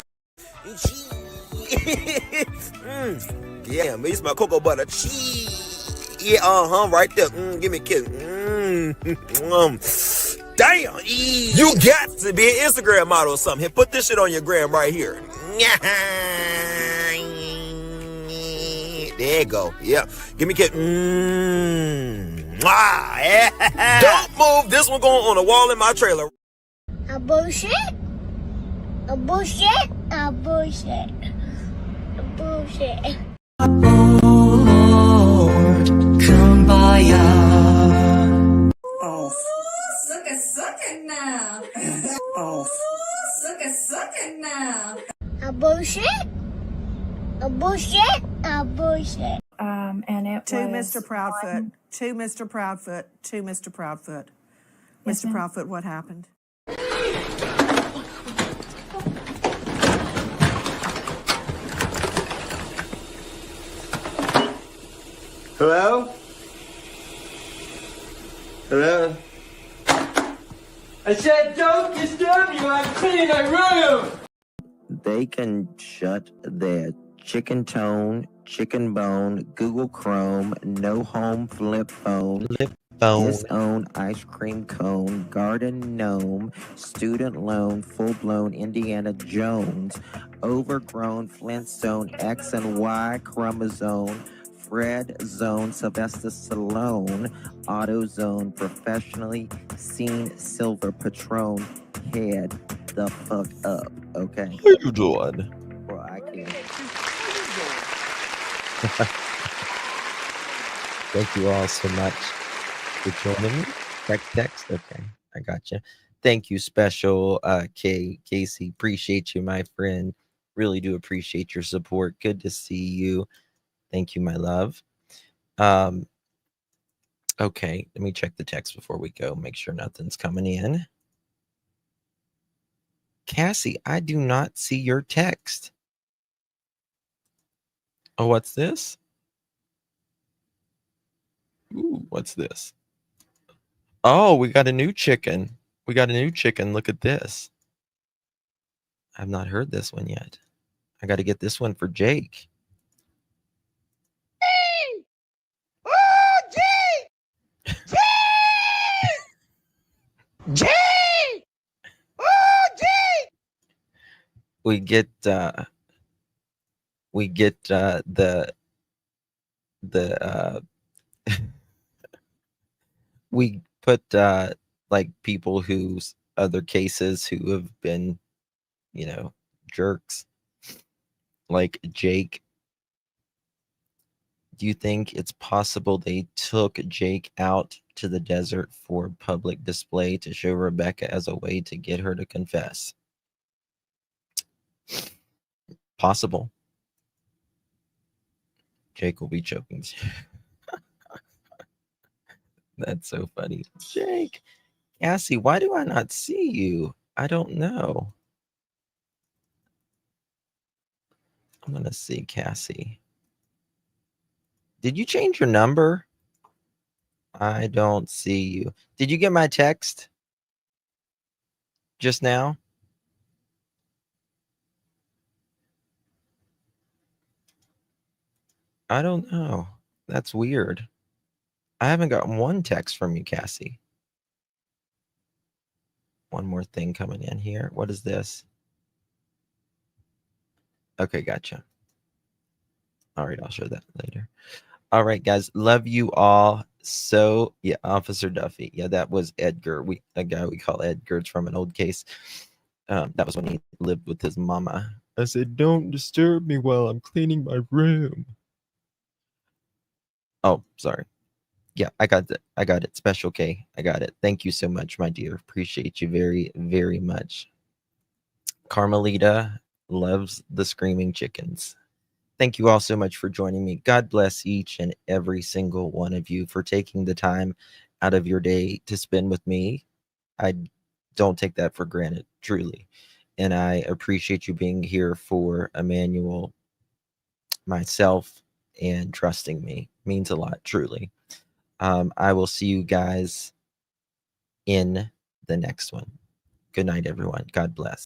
Yeah, me smell cocoa butter. Cheese. Yeah, right there. Give me a kiss. Damn. You got to be an Instagram model or something. Here, put this shit on your gram right here. There you go. Yeah. Give me a kiss. Yeah. Don't move. This one going on the wall in my trailer. A bullshit? A bullshit? A bullshit. A bullshit. Kumbaya. Oh. Suck it now. Oh. Suck it now. A bullshit? A bullshit? A bullshit. And it To was Mr. Proudfoot. To Mr. Proudfoot. To Mr. Proudfoot. Yes, Mr. ma'am. Proudfoot, what happened? Hello? Hello? I said don't disturb you, I'm cleaning my room! They can shut their chicken tone, chicken bone, Google Chrome, no home flip phone, disown ice cream cone, garden gnome, student loan, full-blown Indiana Jones, overgrown Flintstone, X and Y chromosome, Fred Zone, Sylvester Stallone, AutoZone, professionally seen silver Patron, head the fuck up, okay? What are you doing? Well, I can't. Thank you all so much for joining me. Text. Okay, I got you. Thank you, special Casey. Appreciate you, my friend. Really do appreciate your support. Good to see you. Thank you, my love. Okay, let me check the text before we go. Make sure nothing's coming in. Cassie, I do not see your text. Oh, what's this? Ooh, what's this? Oh, we got a new chicken. We got a new chicken. Look at this. I've not heard this one yet. I got to get this one for Jake. Jake! we get the we put like people whose other cases who have been, you know, jerks, like Jake. Do you think it's possible they took Jake out to the desert for public display to show Rebecca as a way to get her to confess? Possible. Jake will be choking. That's so funny. Jake. Cassie, why do I not see you? I don't know. I'm going to see Cassie. Did you change your number? I don't see you. Did you get my text just now? I don't know. That's weird. I haven't gotten one text from you, Cassie. One more thing coming in here. What is this? Okay, gotcha. All right, I'll show that later. All right, guys. Love you all. So, yeah, Officer Duffy. Yeah, that was Edgar. A guy we call Edgar. It's from an old case. That was when he lived with his mama. I said, don't disturb me while I'm cleaning my room. Oh, sorry. Yeah, I got it. I got it. Special K. I got it. Thank you so much, my dear. Appreciate you very, very much. Carmelita loves the screaming chickens. Thank you all so much for joining me. God bless each and every single one of you for taking the time out of your day to spend with me. I don't take that for granted, truly. And I appreciate you being here for Emmanuel, myself, and trusting me. Means a lot, truly. I will see you guys in the next one. Good night, everyone. God bless.